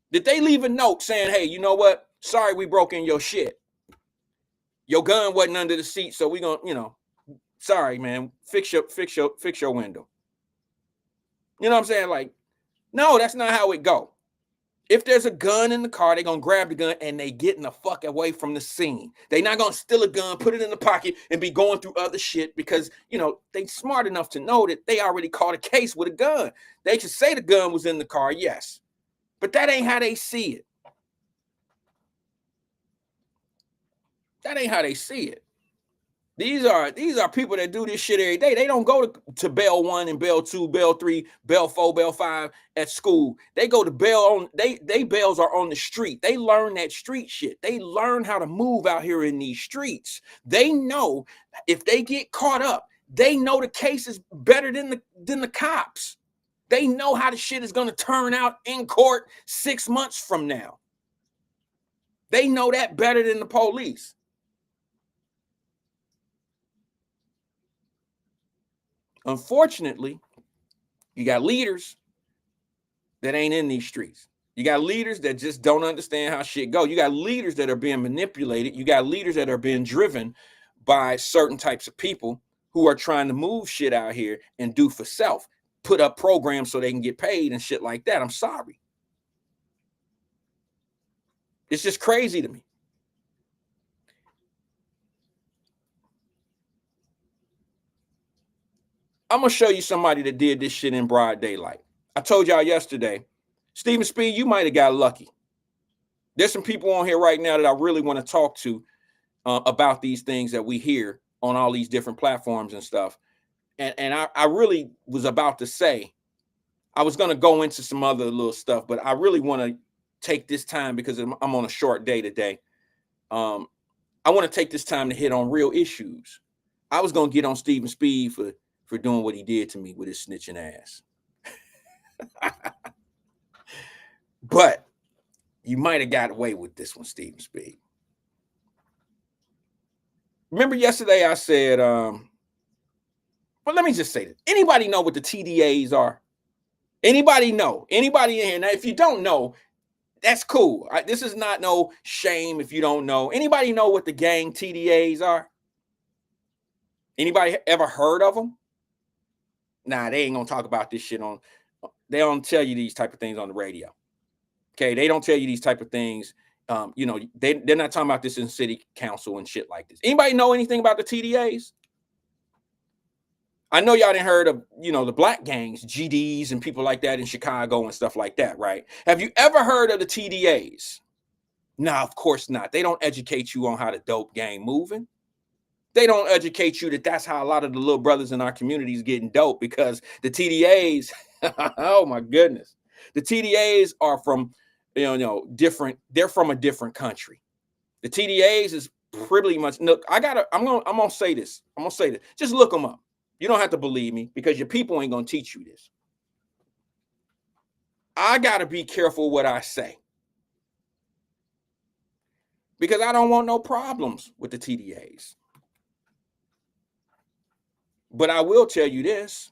Did they leave a note saying, hey, you know what? Sorry, we broke in your shit. Your gun wasn't under the seat, so we gonna, sorry, man. Fix your window. You know what I'm saying? Like, no, that's not how it go. If there's a gun in the car, they're gonna grab the gun and they getting the fuck away from the scene. They're not gonna steal a gun, put it in the pocket, and be going through other shit because they smart enough to know that they already caught a case with a gun. They should say the gun was in the car, yes. But that ain't how they see it. That ain't how they see it. These are people that do this shit every day. They don't go to Bell 1 and Bell 2, Bell 3, Bell 4, Bell 5 at school. They go to Bell on they bells are on the street. They learn that street shit. They learn how to move out here in these streets. They know if they get caught up, they know the case is better than the cops. They know how the shit is going to turn out in court 6 months from now. They know that better than the police. Unfortunately, you got leaders that ain't in these streets. You got leaders that just don't understand how shit go. You got leaders that are being manipulated. You got leaders that are being driven by certain types of people who are trying to move shit out here and do for self. Put up programs so they can get paid and shit like that. I'm sorry. It's just crazy to me. I'm going to show you somebody that did this shit in broad daylight. I told y'all yesterday, Stephen Speed, you might have got lucky. There's some people on here right now that I really want to talk to about these things that we hear on all these different platforms and stuff. And I really was about to say, I was going to go into some other little stuff, but I really want to take this time because I'm on a short day today. I want to take this time to hit on real issues. I was going to get on Stephen Speed for doing what he did to me with his snitching ass. But you might have got away with this one, Steven Speed. Remember yesterday I said, well, let me just say this. Anybody know what the TDAs are? Anybody know? Anybody in here? Now, if you don't know, that's cool. This is not no shame if you don't know. Anybody know what the gang TDAs are? Anybody ever heard of them? Nah, they ain't gonna talk about this shit on. They don't tell you these type of things on the radio. Okay, they don't tell you these type of things. They're not talking about this in city council and shit like this. Anybody know anything about the TDAs? I know y'all didn't heard of, the black gangs, GDs and people like that in Chicago and stuff like that, right? Have you ever heard of the TDAs? No, of course not. They don't educate you on how the dope gang moving. They don't educate you that that's how a lot of the little brothers in our communities getting dope, because the TDAs, oh my goodness, the TDAs are from, different. They're from a different country. The TDAs is pretty much. Look, I'm gonna say this. Just look them up. You don't have to believe me, because your people ain't gonna teach you this. I gotta be careful what I say, because I don't want no problems with the TDAs. But I will tell you this.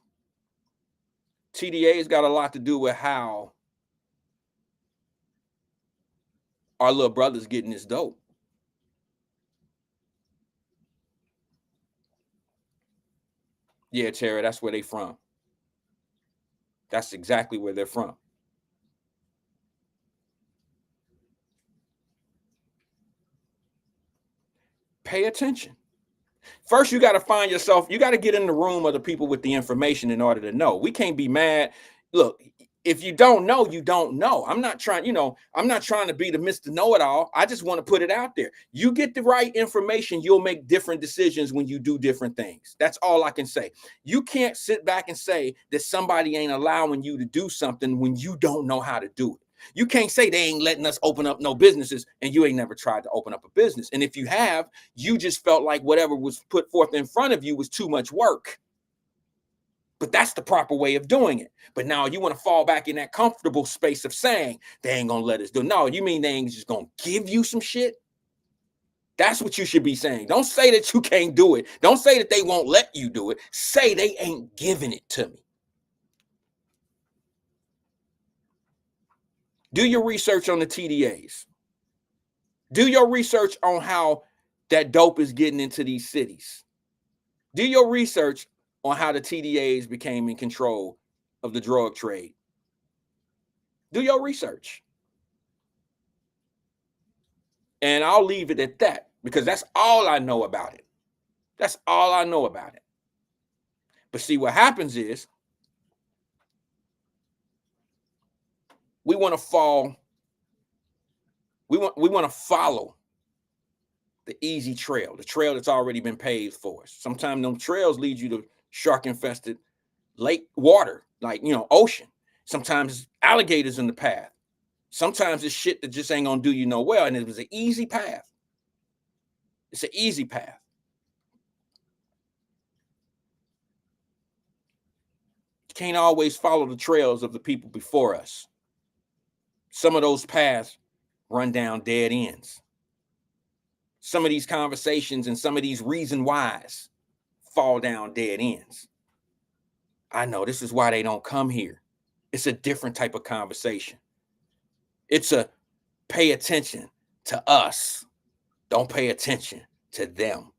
TDA's got a lot to do with how our little brothers getting this dope. Yeah, Tara, that's where they from. That's exactly where they're from. Pay attention. First, you got to find yourself. You got to get in the room of the people with the information in order to know. We can't be mad. Look, if you don't know, you don't know. I'm not trying to be the Mr. Know-it-all. I just want to put it out there. You get the right information, you'll make different decisions when you do different things. That's all I can say. You can't sit back and say that somebody ain't allowing you to do something when you don't know how to do it. You can't say they ain't letting us open up no businesses and you ain't never tried to open up a business. And if you have, you just felt like whatever was put forth in front of you was too much work. But that's the proper way of doing it. But now you want to fall back in that comfortable space of saying they ain't going to let us do it. No, you mean they ain't just going to give you some shit? That's what you should be saying. Don't say that you can't do it. Don't say that they won't let you do it. Say they ain't giving it to me. Do your research on the TDAs. Do your research on how that dope is getting into these cities. Do your research on how the TDAs became in control of the drug trade. Do your research. And I'll leave it at that, because that's all I know about it. That's all I know about it. But see, what happens is we want to follow the easy trail, the trail that's already been paved for us. Sometimes them trails lead you to shark-infested lake water, like, ocean. Sometimes alligators in the path. Sometimes it's shit that just ain't gonna do you no well. And it was an easy path. It's an easy path. You can't always follow the trails of the people before us. Some of those paths run down dead ends. Some of these conversations and some of these reason whys fall down dead ends. I know this is why they don't come here. It's a different type of conversation. It's a pay attention to us. Don't pay attention to them.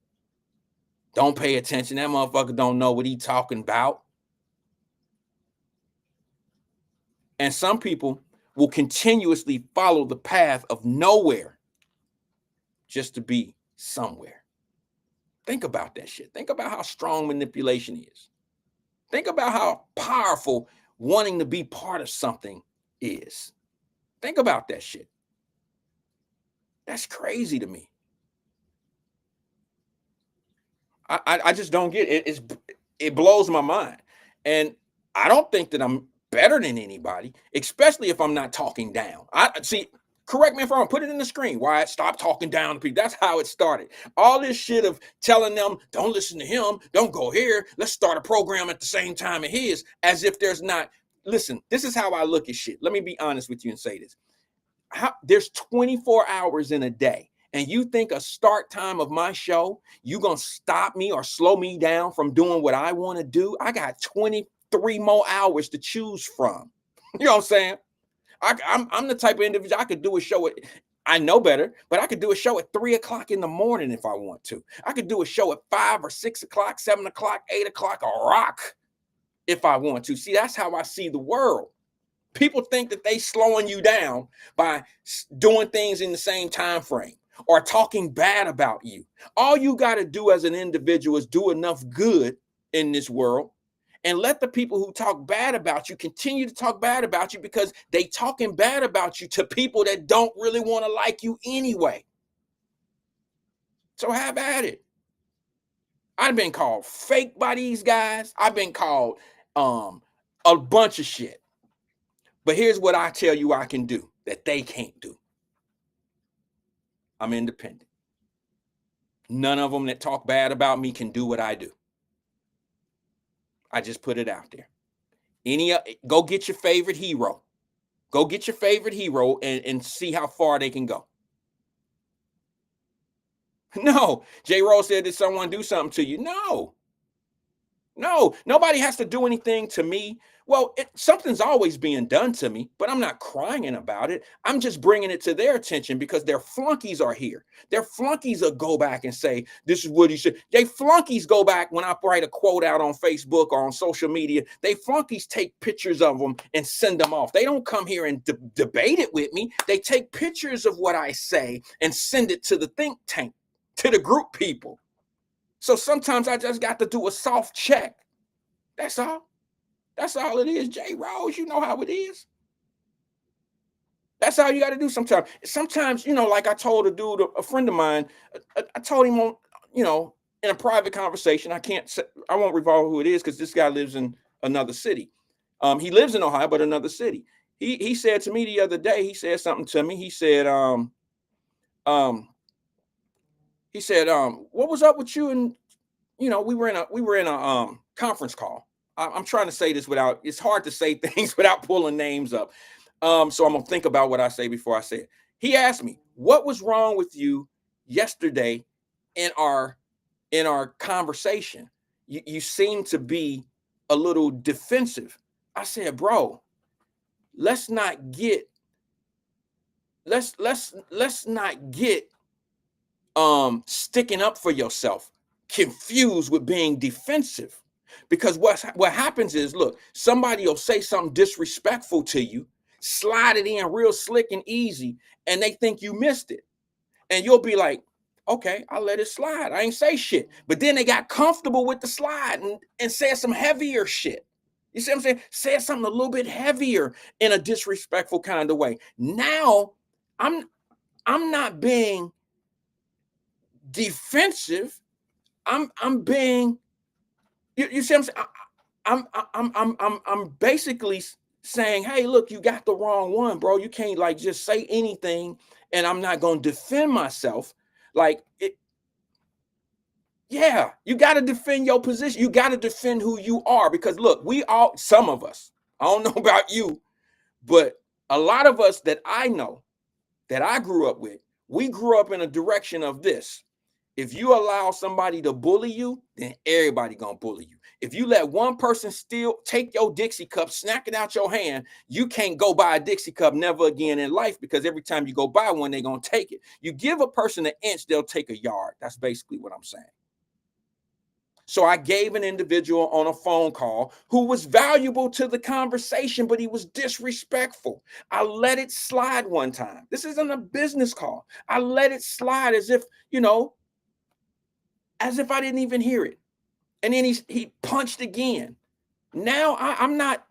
Don't pay attention. That motherfucker don't know what he talking about. And some people will continuously follow the path of nowhere just to be somewhere. Think about that shit. Think about how strong manipulation is. Think about how powerful wanting to be part of something is. Think about that shit. That's crazy to me. I just don't get it. It blows my mind. And I don't think that I'm better than anybody, especially if I'm not talking down. Correct me if I'm wrong, put it in the screen. Wyatt, stop talking down to people. That's how it started. All this shit of telling them, don't listen to him, don't go here, let's start a program at the same time as his, as if there's not listen, this is how I look at shit. Let me be honest with you and say this. There's 24 hours in a day. And you think a start time of my show, you gonna stop me or slow me down from doing what I want to do? I got 23 more hours to choose from. You know what I'm saying? I'm the type of individual, I could do a show at, I know better, but I could do a show at 3 o'clock in the morning if I want to. I could do a show at 5 or 6 o'clock, 7 o'clock, 8 o'clock, a rock if I want to. See, that's how I see the world. People think that they slowing you down by doing things in the same time frame or talking bad about you. All you got to do as an individual is do enough good in this world and let the people who talk bad about you continue to talk bad about you, because they talking bad about you to people that don't really want to like you anyway. So have at it. I've been called fake by these guys. I've been called a bunch of shit. But here's what I tell you I can do that they can't do. I'm independent. None of them that talk bad about me can do what I do. I just put it out there. Go get your favorite hero. Go get your favorite hero and see how far they can go. No, J. Rose said, did someone do something to you? No, nobody has to do anything to me. Well, something's always being done to me, but I'm not crying about it. I'm just bringing it to their attention because their flunkies are here. Their flunkies will go back and say, this is what he should. They flunkies go back when I write a quote out on Facebook or on social media. They flunkies take pictures of them and send them off. They don't come here and debate it with me. They take pictures of what I say and send it to the think tank, to the group people. So sometimes I just got to do a soft check. That's all. That's all it is, J. Rose. You know how it is. That's all you got to do sometimes. Sometimes, like I told a dude, a friend of mine, I told him on, in a private conversation, I won't reveal who it is because this guy lives in another city. He lives in Ohio, but another city. He said to me the other day, he said something to me. He said, what was up with you? And, we were in a conference call. I'm trying to say this it's hard to say things without pulling names up. So I'm going to think about what I say before I say it. He asked me, what was wrong with you yesterday in our conversation? You seem to be a little defensive. I said, bro, let's not get sticking up for yourself confused with being defensive. Because what happens is, look, somebody will say something disrespectful to you, slide it in real slick and easy, and they think you missed it. And you'll be like, okay, I'll let it slide. I ain't say shit. But then they got comfortable with the slide and said some heavier shit. You see what I'm saying? Said something a little bit heavier in a disrespectful kind of way. Now, I'm not being defensive. I'm being, you see what I'm saying? I'm basically saying, hey, look, you got the wrong one, bro. You can't just say anything and I'm not going to defend myself. Yeah, you got to defend your position. You got to defend who you are, because look, some of us, I don't know about you, but a lot of us that I know, that I grew up with, we grew up in a direction of this. If you allow somebody to bully you, then everybody gonna bully you. If you let one person take your Dixie cup, snack it out your hand, you can't go buy a Dixie cup never again in life, because every time you go buy one, they're gonna take it. You give a person an inch, they'll take a yard. That's basically what I'm saying. So I gave an individual on a phone call who was valuable to the conversation, but he was disrespectful. I let it slide one time. This isn't a business call. I let it slide as if I didn't even hear it. And then he punched again. Now I am not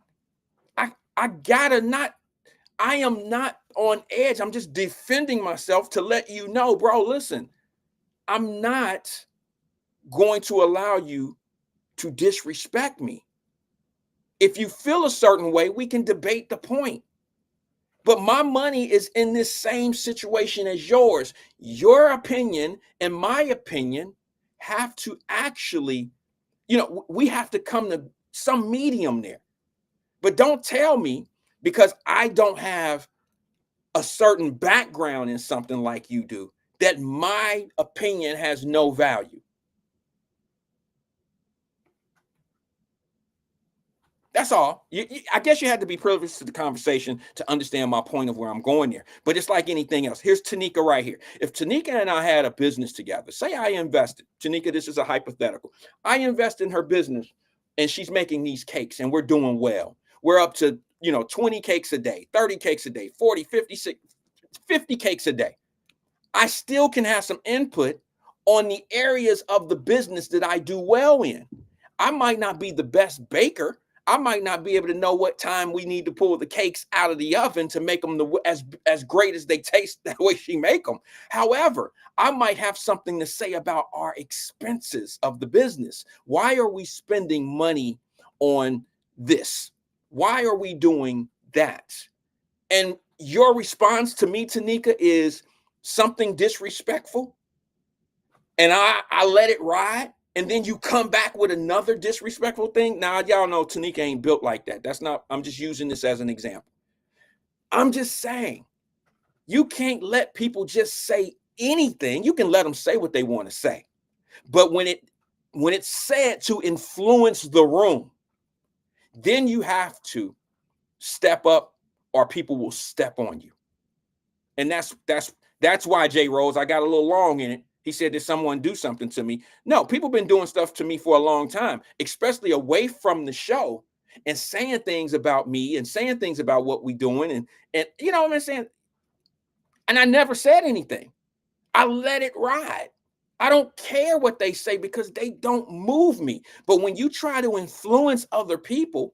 on edge. I'm just defending myself to let you know, bro, listen, I'm not going to allow you to disrespect me. If you feel a certain way, we can debate the point. But my money is in this same situation as yours. Your opinion and my opinion have to actually, we have to come to some medium there. But don't tell me because I don't have a certain background in something like you do that my opinion has no value. That's all. I guess you had to be privileged to the conversation to understand my point of where I'm going there. But it's like anything else. Here's Tanika right here. If Tanika and I had a business together, say I invested, Tanika, this is a hypothetical. I invest in her business and she's making these cakes and we're doing well. We're up to, 20 cakes a day, 30 cakes a day, 40, 50, 50 cakes a day. I still can have some input on the areas of the business that I do well in. I might not be the best baker. I might not be able to know what time we need to pull the cakes out of the oven to make them as great as they taste that way she make them. However, I might have something to say about our expenses of the business. Why are we spending money on this? Why are we doing that? And your response to me, Tanika, is something disrespectful. And I let it ride. And then you come back with another disrespectful thing. Now, y'all know Tanika ain't built like that. That's not, I'm just using this as an example. I'm just saying, you can't let people just say anything. You can let them say what they want to say. But when it's said to influence the room, then you have to step up or people will step on you. And that's why, J. Rose, I got a little long in it. He said, did someone do something to me? No, people been doing stuff to me for a long time, especially away from the show and saying things about me and saying things about what we doing. And you know what I'm saying? And I never said anything. I let it ride. I don't care what they say because they don't move me. But when you try to influence other people,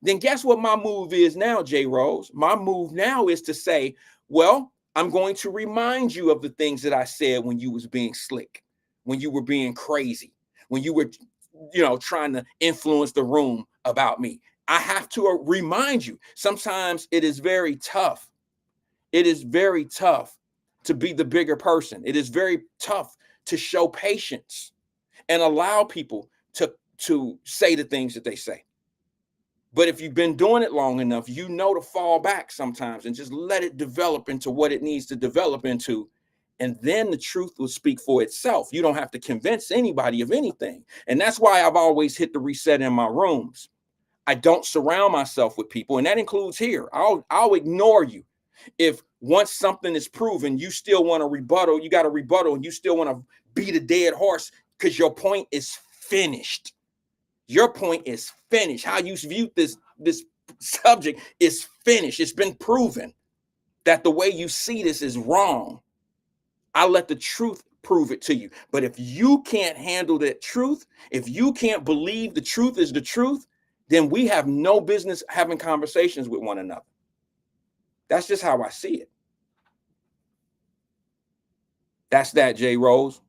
then guess what my move is now, J. Rose? My move now is to say, well, I'm going to remind you of the things that I said when you was being slick, when you were being crazy, when you were, trying to influence the room about me. I have to remind you. Sometimes it is very tough. It is very tough to be the bigger person. It is very tough to show patience and allow people to say the things that they say. But if you've been doing it long enough, you know to fall back sometimes and just let it develop into what it needs to develop into. And then the truth will speak for itself. You don't have to convince anybody of anything. And that's why I've always hit the reset in my rooms. I don't surround myself with people, and that includes here. I'll ignore you. If once something is proven, you still want to rebuttal, you got a rebuttal, and you still want to beat a dead horse because your point is finished. Your point is finished. How you view this subject is finished. It's been proven that the way you see this is wrong. I let the truth prove it to you. But if you can't handle that truth, if you can't believe the truth is the truth, then we have no business having conversations with one another. That's just how I see it. That's that, J. Rose.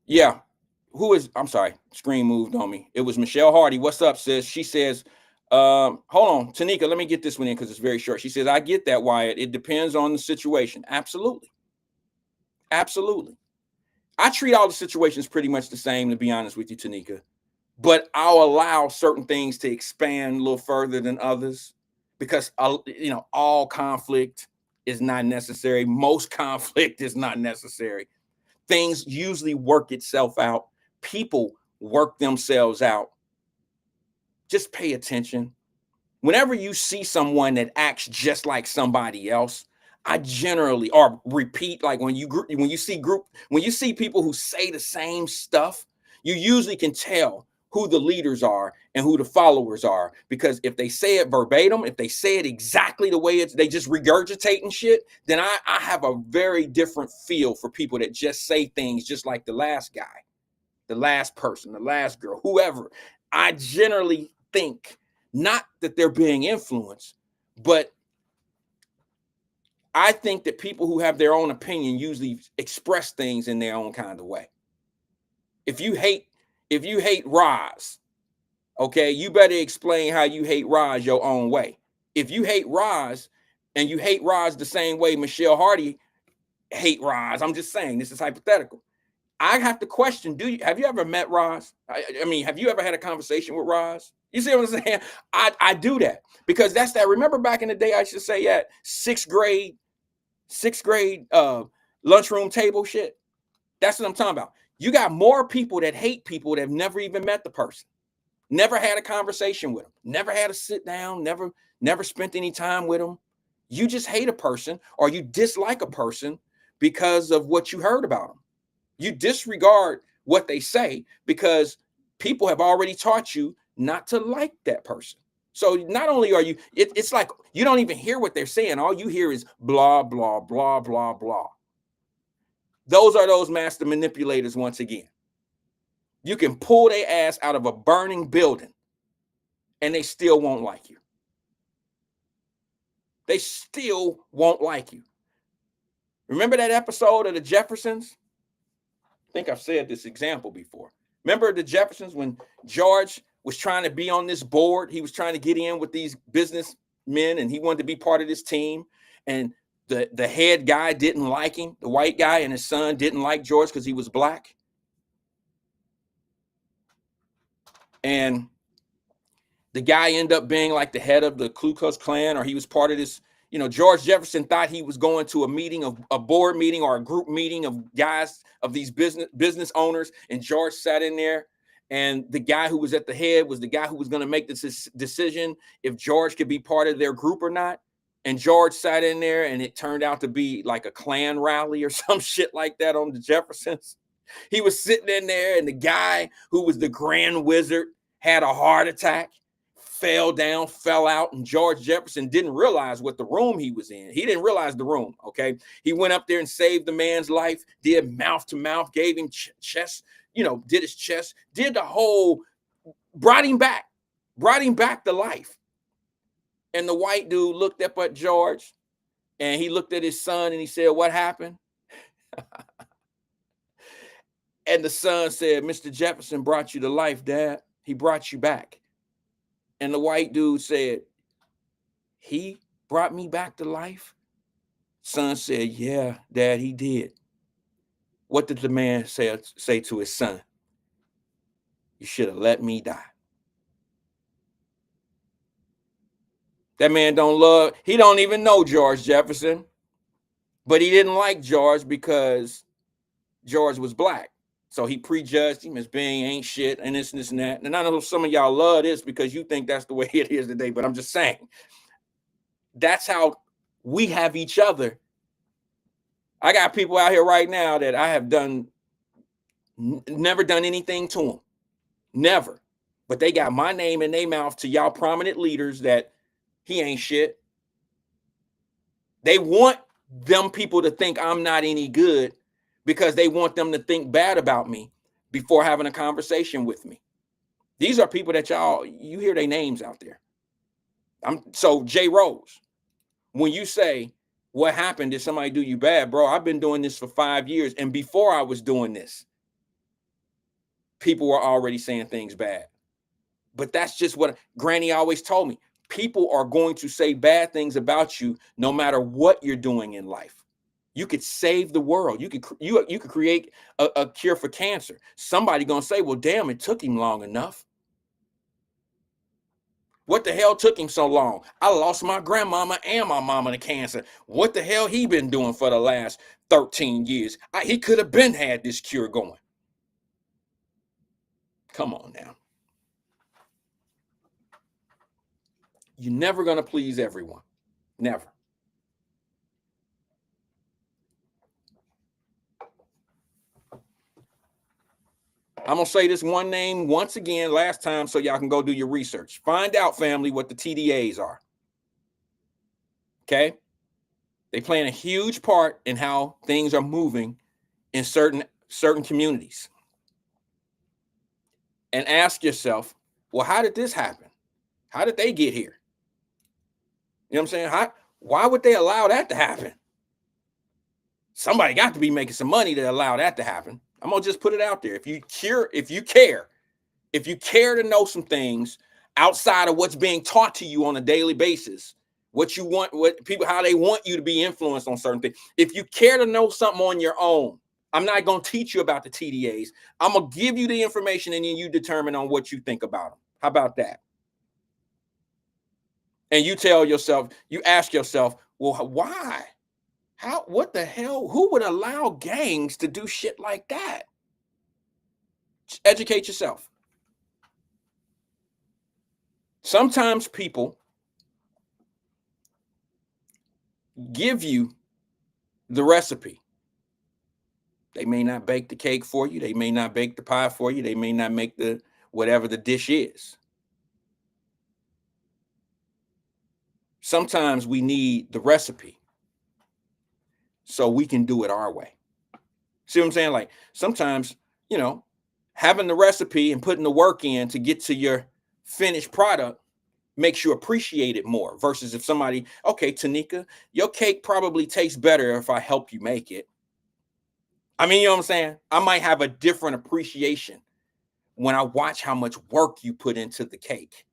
Yeah. I'm sorry, screen moved on me. It was Michelle Hardy. What's up, sis? She says, hold on, Tanika, let me get this one in because it's very short. She says, I get that, Wyatt. It depends on the situation. Absolutely. Absolutely. I treat all the situations pretty much the same, to be honest with you, Tanika. But I'll allow certain things to expand a little further than others because, all conflict is not necessary. Most conflict is not necessary. Things usually work itself out. People work themselves out. Just pay attention. Whenever you see someone that acts just like somebody else, I generally or repeat, like when you see people who say the same stuff, you usually can tell who the leaders are and who the followers are, because if they say it verbatim, if they say it exactly the way they just regurgitating shit, then I have a very different feel for people that just say things just like the last guy, the last person, the last girl, whoever. I generally think not that they're being influenced, but I think that people who have their own opinion usually express things in their own kind of way. If you hate Roz, okay, you better explain how you hate Roz your own way. If you hate Roz and you hate Roz the same way Michelle Hardy hate Roz, I'm just saying, this is hypothetical. I have to question, have you ever met Roz? I mean, have you ever had a conversation with Roz? You see what I'm saying? I do that because that's that. Remember back in the day, I used to say at sixth grade lunchroom table shit. That's what I'm talking about. You got more people that hate people that have never even met the person, never had a conversation with them, never had a sit down, never spent any time with them. You just hate a person or you dislike a person because of what you heard about them. You disregard what they say because people have already taught you not to like that person. So not only are you, it's like you don't even hear what they're saying. All you hear is blah, blah, blah, blah, blah. Those are those master manipulators once again. You can pull their ass out of a burning building and they still won't like you. They still won't like you. Remember that episode of the Jeffersons? I think I've said this example before. Remember the Jeffersons when George was trying to be on this board? He was trying to get in with these businessmen and he wanted to be part of this team. And the head guy didn't like him. The white guy and his son didn't like George because he was black. And the guy ended up being like the head of the Ku Klux Klan, or he was part of this. You know, George Jefferson thought he was going to a board meeting or a group meeting of guys, of these business owners. And George sat in there. And the guy who was at the head was the guy who was going to make this decision if George could be part of their group or not. And George sat in there and it turned out to be like a Klan rally or some shit like that on the Jeffersons. He was sitting in there and the guy who was the grand wizard had a heart attack, fell down, fell out, and George Jefferson didn't realize what the room he was in. He didn't realize the room, okay? He went up there and saved the man's life, did mouth to mouth, gave him chest, did his chest, did the whole, brought him back to life. And the white dude looked up at George and he looked at his son and he said, "What happened?" And the son said, "Mr. Jefferson brought you to life, Dad. He brought you back." And the white dude said, "He brought me back to life?" Son said, "Yeah, Dad, he did." What did the man say to his son? "You should have let me die." That man he don't even know George Jefferson, but he didn't like George because George was black. So he prejudged him as being ain't shit and this and that. And I know some of y'all love this because you think that's the way it is today, but I'm just saying, that's how we have each other. I got people out here right now that I have never done anything to them. Never. But they got my name in their mouth to y'all prominent leaders that he ain't shit. They want them people to think I'm not any good because they want them to think bad about me before having a conversation with me. These are people that you hear their names out there. So Jay Rose, when you say, "What happened? Did somebody do you bad?" Bro, I've been doing this for 5 years. And before I was doing this, people were already saying things bad. But that's just what Granny always told me. People are going to say bad things about you no matter what you're doing in life. You could save the world. You could create a cure for cancer. Somebody gonna say, "Well, damn, it took him long enough. What the hell took him so long? I lost my grandmama and my mama to cancer. What the hell he been doing for the last 13 years? He could have been had this cure going." Come on now. You're never gonna please everyone. Never. I'm going to say this one name once again, last time, so y'all can go do your research. Find out, family, what the TDAs are. Okay? They play a huge part in how things are moving in certain communities. And ask yourself, well, how did this happen? How did they get here? You know what I'm saying? Why would they allow that to happen? Somebody got to be making some money to allow that to happen. I'm gonna just put it out there. If you care to know some things outside of what's being taught to you on a daily basis, what you want, what people, how they want you to be influenced on certain things. If you care to know something on your own, I'm not going to teach you about the TDAs. I'm going to give you the information and then you determine on what you think about them. How about that? And you tell yourself, you ask yourself, well, why? How, what the hell? Who would allow gangs to do shit like that? Educate yourself. Sometimes people give you the recipe. They may not bake the cake for you. They may not bake the pie for you. They may not make the whatever the dish is. Sometimes we need the recipe so we can do it our way. See what I'm saying? Like sometimes, you know, having the recipe and putting the work in to get to your finished product makes you appreciate it more versus if somebody, okay, Tanika, your cake probably tastes better if I help you make it. I mean, you know what I'm saying? I might have a different appreciation when I watch how much work you put into the cake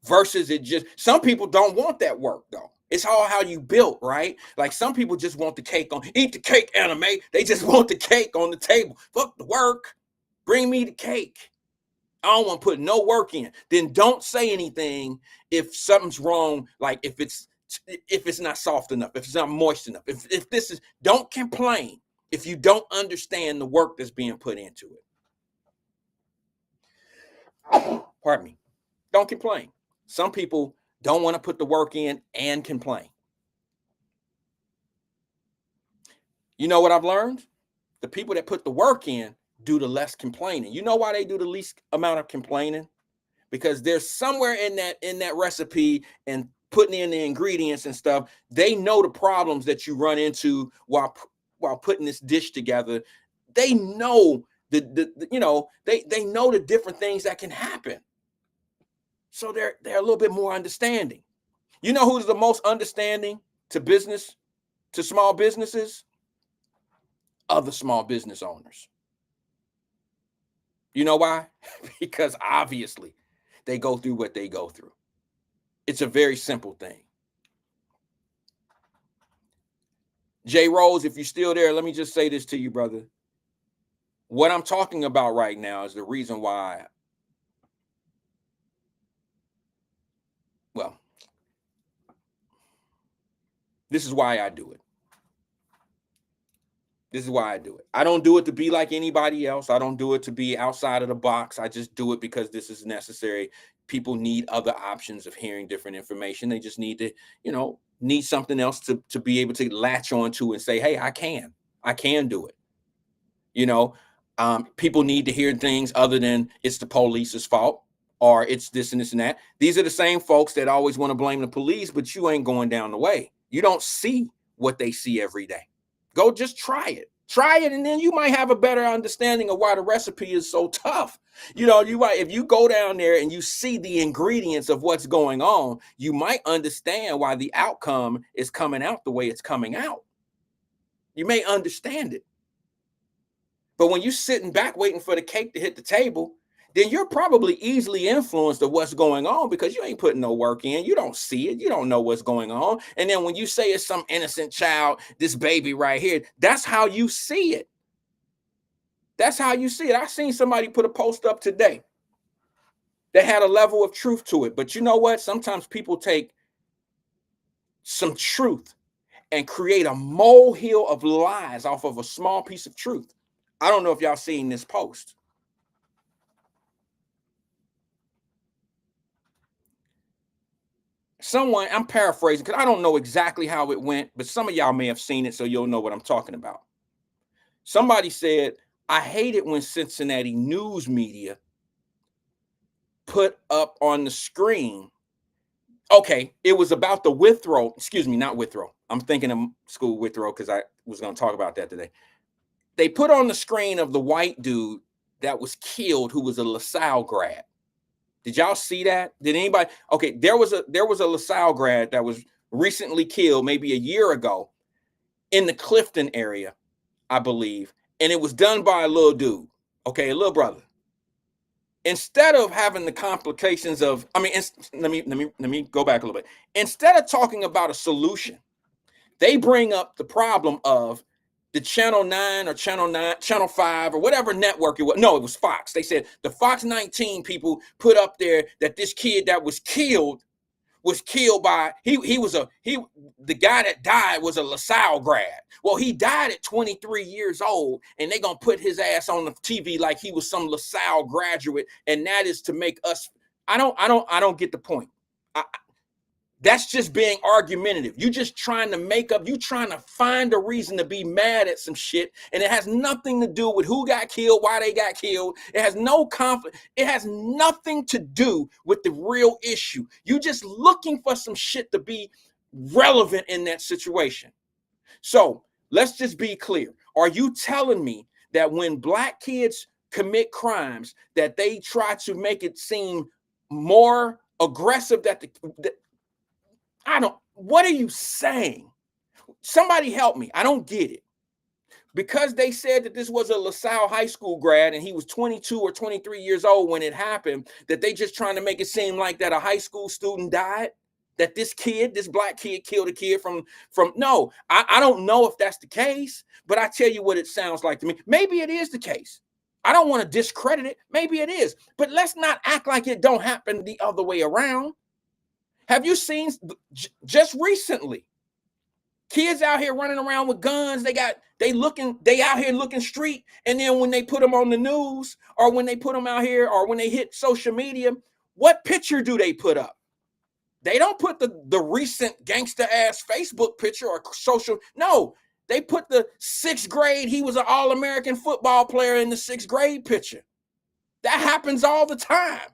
versus it just, some people don't want that work though. It's all how you built, right? Like some people just want the cake on, eat the cake, anime. They just want the cake on the table. Fuck the work. Bring me the cake. I don't want to put no work in. Then don't say anything if something's wrong. Like if it's not soft enough, if it's not moist enough, if this is, don't complain if you don't understand the work that's being put into it. Pardon me. Don't complain. Some people don't want to put the work in and complain. You know what I've learned? The people that put the work in do the less complaining. You know why they do the least amount of complaining? Because there's somewhere in that recipe and putting in the ingredients and stuff, they know the problems that you run into while putting this dish together. They know the you know, they know the different things that can happen. So they're a little bit more understanding. You know who's the most understanding to business, to small businesses? Other small business owners. You know why? Because obviously they go through what they go through. It's a very simple thing. Jay Rose, if you're still there, let me just say this to you, brother. What I'm talking about right now is the reason why, well, this is why I do it. This is why I do it. I don't do it to be like anybody else. I don't do it to be outside of the box. I just do it because this is necessary. People need other options of hearing different information. They just need to, you know, need something else to be able to latch onto and say, hey, I can do it. You know, people need to hear things other than it's the police's fault or it's this and this and that. These are the same folks that always want to blame the police, but you ain't going down the way. You don't see what they see every day. Go just try it. Try it, and then you might have a better understanding of why the recipe is so tough. You know, you might, if you go down there and you see the ingredients of what's going on, you might understand why the outcome is coming out the way it's coming out. You may understand it. But when you're sitting back waiting for the cake to hit the table, then you're probably easily influenced of what's going on because you ain't putting no work in. You don't see it. You don't know what's going on. And then when you say it's some innocent child, this baby right here, that's how you see it. That's how you see it. I seen somebody put a post up today that had a level of truth to it. But you know what? Sometimes people take some truth and create a molehill of lies off of a small piece of truth. I don't know if y'all seen this post. Someone, I'm paraphrasing because I don't know exactly how it went, but some of y'all may have seen it, so you'll know what I'm talking about. Somebody said, I hate it when Cincinnati news media put up on the screen. Okay, it was about the Withrow, excuse me, not Withrow. I'm thinking of school Withrow because I was going to talk about that today. They put on the screen of the white dude that was killed who was a LaSalle grad. Did y'all see that? Did anybody? Okay, there was a LaSalle grad that was recently killed maybe a year ago in the Clifton area, I believe. And it was done by a little dude, okay, a little brother. Instead of having the complications of, I mean, let me go back a little bit. Instead of talking about a solution, they bring up the problem of the Channel 9 or Channel 5 or whatever network it was. No, it was Fox. They said the Fox 19 people put up there that this kid that was killed by the guy that died was a LaSalle grad. Well, he died at 23 years old, and they're gonna put his ass on the TV like he was some LaSalle graduate, and that is to make us. I don't get the point. That's just being argumentative. You just trying to make up, you trying to find a reason to be mad at some shit, and it has nothing to do with who got killed, why they got killed. It has no conflict. It has nothing to do with the real issue. You just looking for some shit to be relevant in that situation. So let's just be clear. Are you telling me that when black kids commit crimes, that they try to make it seem more aggressive, what are you saying? Somebody help me. I don't get it. Because they said that this was a LaSalle high school grad and he was 22 or 23 years old when it happened, that they just trying to make it seem like that a high school student died, that this black kid killed a kid from no, I don't know if that's the case, but I tell you what it sounds like to me. Maybe it is the case. I don't want to discredit it. Maybe it is, but let's not act like it don't happen the other way around. Have you seen just recently kids out here running around with guns? They out here looking street, and then when they put them on the news, or when they put them out here, or when they hit social media, what picture do they put up? They don't put the recent gangster ass Facebook picture or social. No, they put the 6th grade. He was an All-American football player in the 6th grade picture. That happens all the time.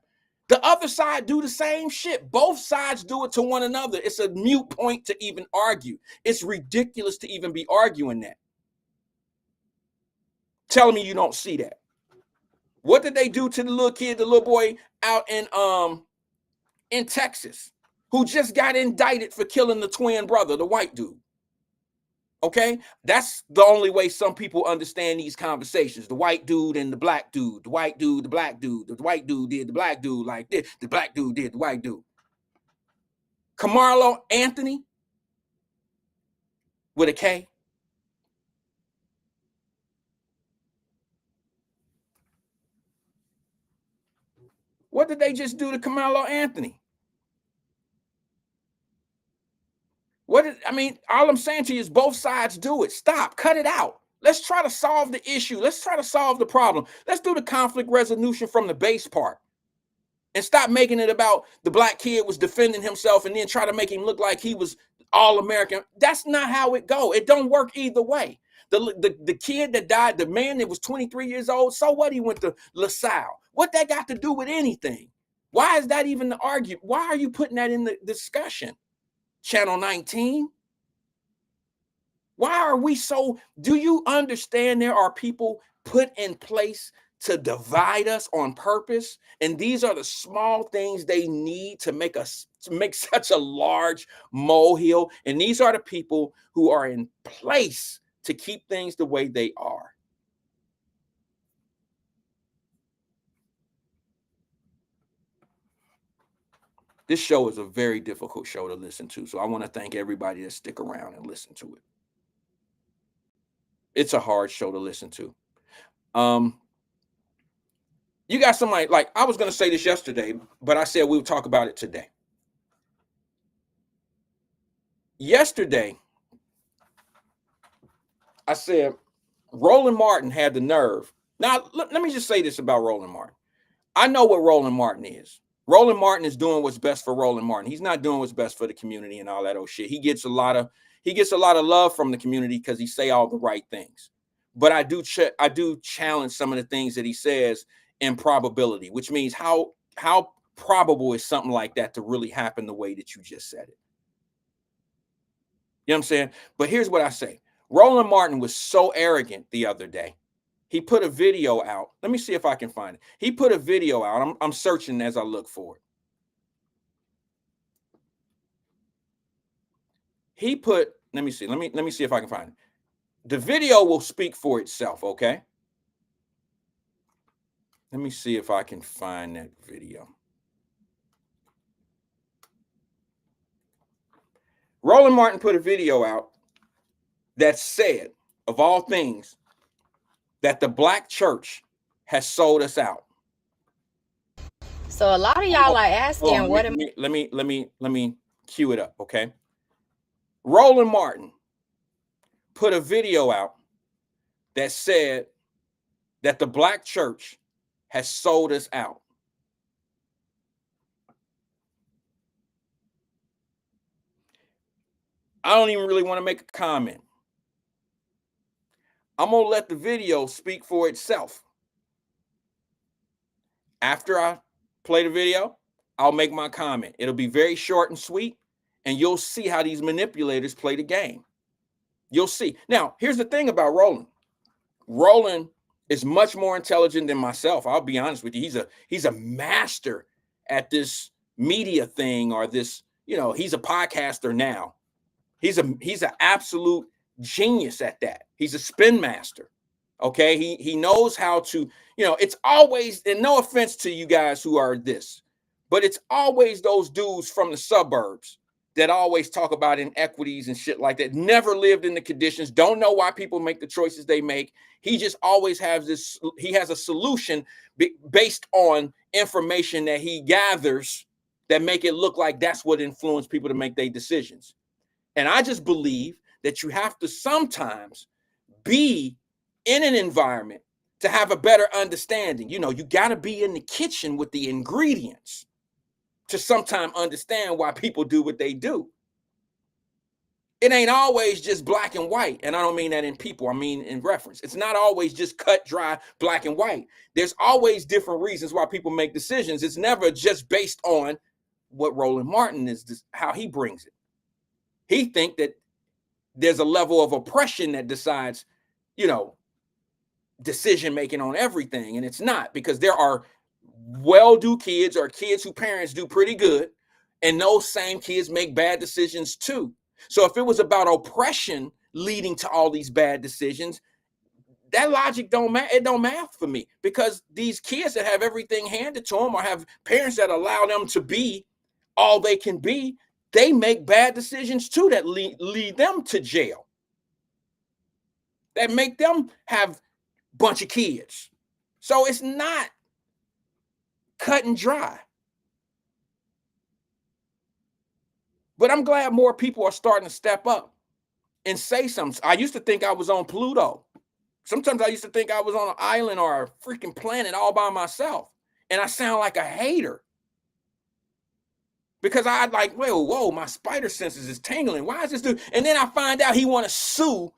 The other side do the same shit. Both sides do it to one another. It's a moot point to even argue. It's ridiculous to even be arguing that. Telling me you don't see that. What did they do to the little kid, the little boy out in Texas, who just got indicted for killing the twin brother, the white dude? Okay, that's the only way some people understand these conversations. The white dude and the black dude, the white dude, the black dude, the white dude did the black dude like this, the black dude did the white dude. Carmelo Anthony with a K. What did they just do to Carmelo Anthony? All I'm saying to you is both sides do it. Stop, cut it out. Let's try to solve the issue. Let's try to solve the problem. Let's do the conflict resolution from the base part. And stop making it about the black kid was defending himself and then try to make him look like he was all-American. That's not how it go. It don't work either way. The kid that died, the man that was 23 years old, so what? He went to LaSalle. What that got to do with anything? Why is that even the argument? Why are you putting that in the discussion? Channel 19? Why are we so? Do you understand there are people put in place to divide us on purpose? And these are the small things they need to make such a large molehill. And these are the people who are in place to keep things the way they are. This show is a very difficult show to listen to. So I want to thank everybody that stick around and listen to it. It's a hard show to listen to. You got somebody, like, I was going to say this yesterday, but I said we would talk about it today. Yesterday, I said Roland Martin had the nerve. Now, let me just say this about Roland Martin. I know what Roland Martin is. Roland Martin is doing what's best for Roland Martin. He's not doing what's best for the community and all that old shit. He gets a lot of love from the community because he say all the right things. But I do challenge some of the things that he says in probability, which means how probable is something like that to really happen the way that you just said it. You know what I'm saying? But here's what I say. Roland Martin was so arrogant the other day. He put a video out. Let me see if I can find it. He put a video out. I'm searching as I look for it. He put, let me see. Let me see if I can find it. The video will speak for itself, okay? Let me see if I can find that video. Roland Martin put a video out that said, of all things, that the black church has sold us out. So a lot of y'all are Hold on, asking, what am let me cue it up, okay? Roland Martin put a video out that said that the black church has sold us out. I don't even really want to make a comment. I'm going to let the video speak for itself. After I play the video, I'll make my comment. It'll be very short and sweet, and you'll see how these manipulators play the game. You'll see. Now, here's the thing about Roland. Roland is much more intelligent than myself. I'll be honest with you. He's a master at this media thing, or this, he's a podcaster now. He's an absolute genius at that. He's a spin master. Okay. He knows how to, it's always, and no offense to you guys who are this, but it's always those dudes from the suburbs that always talk about inequities and shit like that. Never lived in the conditions, don't know why people make the choices they make. He just always has this, he has a solution based on information that he gathers that make it look like that's what influenced people to make their decisions. And I just believe that you have to sometimes be in an environment to have a better understanding. You got to be in the kitchen with the ingredients to sometimes understand why people do what they do. It ain't always just black and white. And I don't mean that in people, I mean in reference. It's not always just cut, dry, black and white. There's always different reasons why people make decisions. It's never just based on what Roland Martin is, how he brings it. He think that there's a level of oppression that decides, decision making on everything. And it's not, because there are well-do kids or kids whose parents do pretty good, and those same kids make bad decisions too. So if it was about oppression leading to all these bad decisions, that logic don't matter. It don't math for me, because these kids that have everything handed to them, or have parents that allow them to be all they can be, they make bad decisions too that lead them to jail, that make them have a bunch of kids. So it's not cut and dry. But I'm glad more people are starting to step up and say something. I used to think I was on Pluto. Sometimes I used to think I was on an island or a freaking planet all by myself. And I sound like a hater, because I'd like, whoa, my spider senses is tingling. Why is this dude? And then I find out he want to sue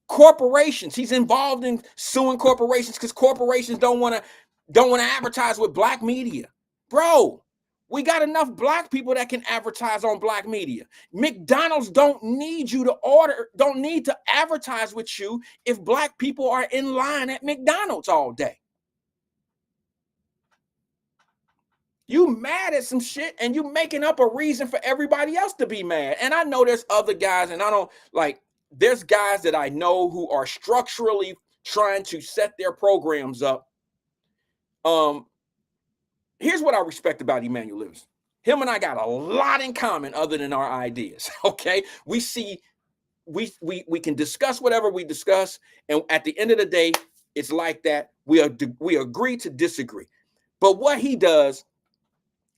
corporations. He's involved in suing corporations because corporations don't want to advertise with black media. Bro, we got enough black people that can advertise on black media. McDonald's don't need to advertise with you if black people are in line at McDonald's all day. You mad at some shit and you making up a reason for everybody else to be mad. And I know there's other guys, and there's guys that I know who are structurally trying to set their programs up. Here's what I respect about Emmanuel Livingston. Him and I got a lot in common other than our ideas. Okay. We can discuss whatever we discuss. And at the end of the day, it's like that. We agree to disagree. But what he does,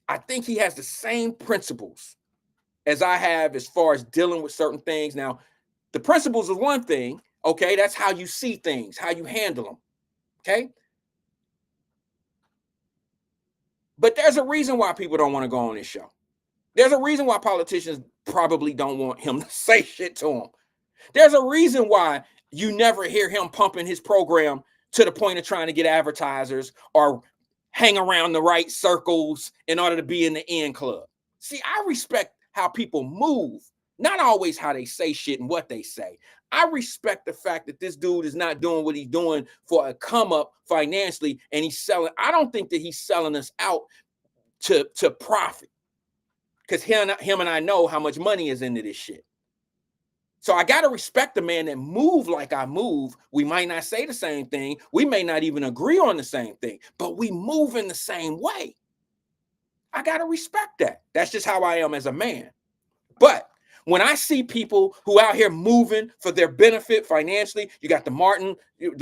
I think he has the same principles as I have as far as dealing with certain things. Now, the principles is one thing, okay? That's how you see things, how you handle them, okay? But there's a reason why people don't want to go on this show. There's a reason why politicians probably don't want him to say shit to them. There's a reason why you never hear him pumping his program to the point of trying to get advertisers or hang around the right circles in order to be in the in club. See, I respect how people move, not always how they say shit and what they say. I respect the fact that this dude is not doing what he's doing for a come up financially, and he's selling. I don't think that he's selling us out to profit, because him and I know how much money is into this shit. So I got to respect the man that move like I move. We might not say the same thing. We may not even agree on the same thing, but we move in the same way. I got to respect that. That's just how I am as a man. But When I see people who out here moving for their benefit financially, you got the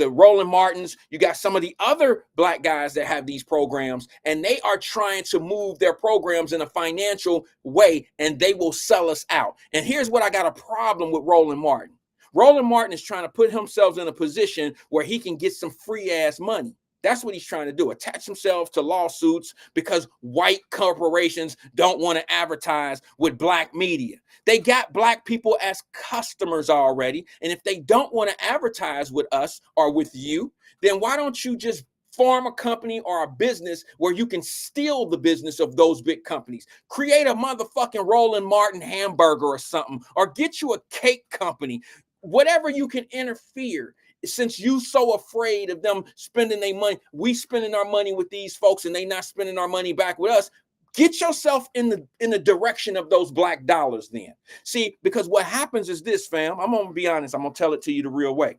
Roland Martins, you got some of the other black guys that have these programs, and they are trying to move their programs in a financial way, and they will sell us out. And here's what I got a problem with Roland Martin. Roland Martin is trying to put himself in a position where he can get some free ass money. That's what he's trying to do, attach himself to lawsuits because white corporations don't want to advertise with black media. They got black people as customers already. And if they don't want to advertise with us or with you, then why don't you just form a company or a business where you can steal the business of those big companies? Create a motherfucking Roland Martin hamburger or something, or get you a cake company, whatever you can interfere. Since you so afraid of them spending their money, we spending our money with these folks and they not spending our money back with us, get yourself in the direction of those black dollars then. See, because what happens is this, fam, I'm going to be honest, I'm going to tell it to you the real way.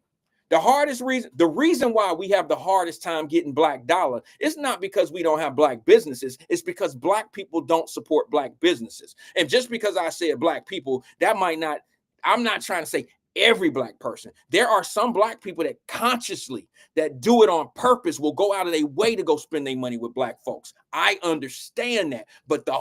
The reason why we have the hardest time getting black dollar is not because we don't have black businesses. It's because black people don't support black businesses. And just because I said black people, I'm not trying to say every black person. There are some black people that consciously, that do it on purpose, will go out of their way to go spend their money with black folks. I understand that. But the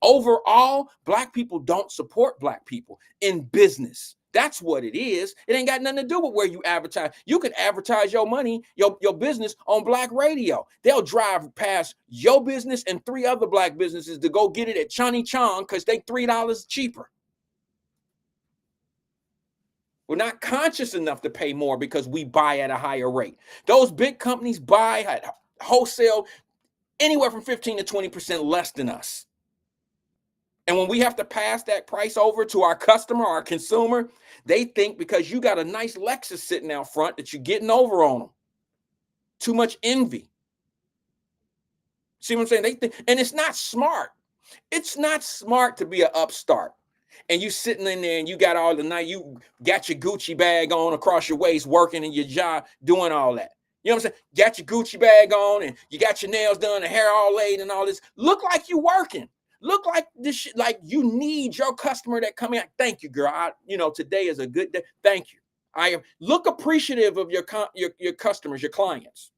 overall, black people don't support black people in business. That's what it is. It ain't got nothing to do with where you advertise. You can advertise your money, your business on black radio. They'll drive past your business and 3 other black businesses to go get it at Chunny Chong because they $3 cheaper. We're not conscious enough to pay more because we buy at a higher rate. Those big companies buy at wholesale anywhere from 15 to 20% less than us. And when we have to pass that price over to our customer, our consumer, they think because you got a nice Lexus sitting out front that you're getting over on them. Too much envy. See what I'm saying? They think, and it's not smart. It's not smart to be an upstart. And you sitting in there and you got all the night, you got your Gucci bag on across your waist, working in your job, doing all that. You know what I'm saying? Got your Gucci bag on and you got your nails done, the hair all laid and all this. Look like you working. Look like this shit, like you need your customer that come in. Thank you, girl. Today is a good day. Thank you. Look appreciative of your customers, your clients.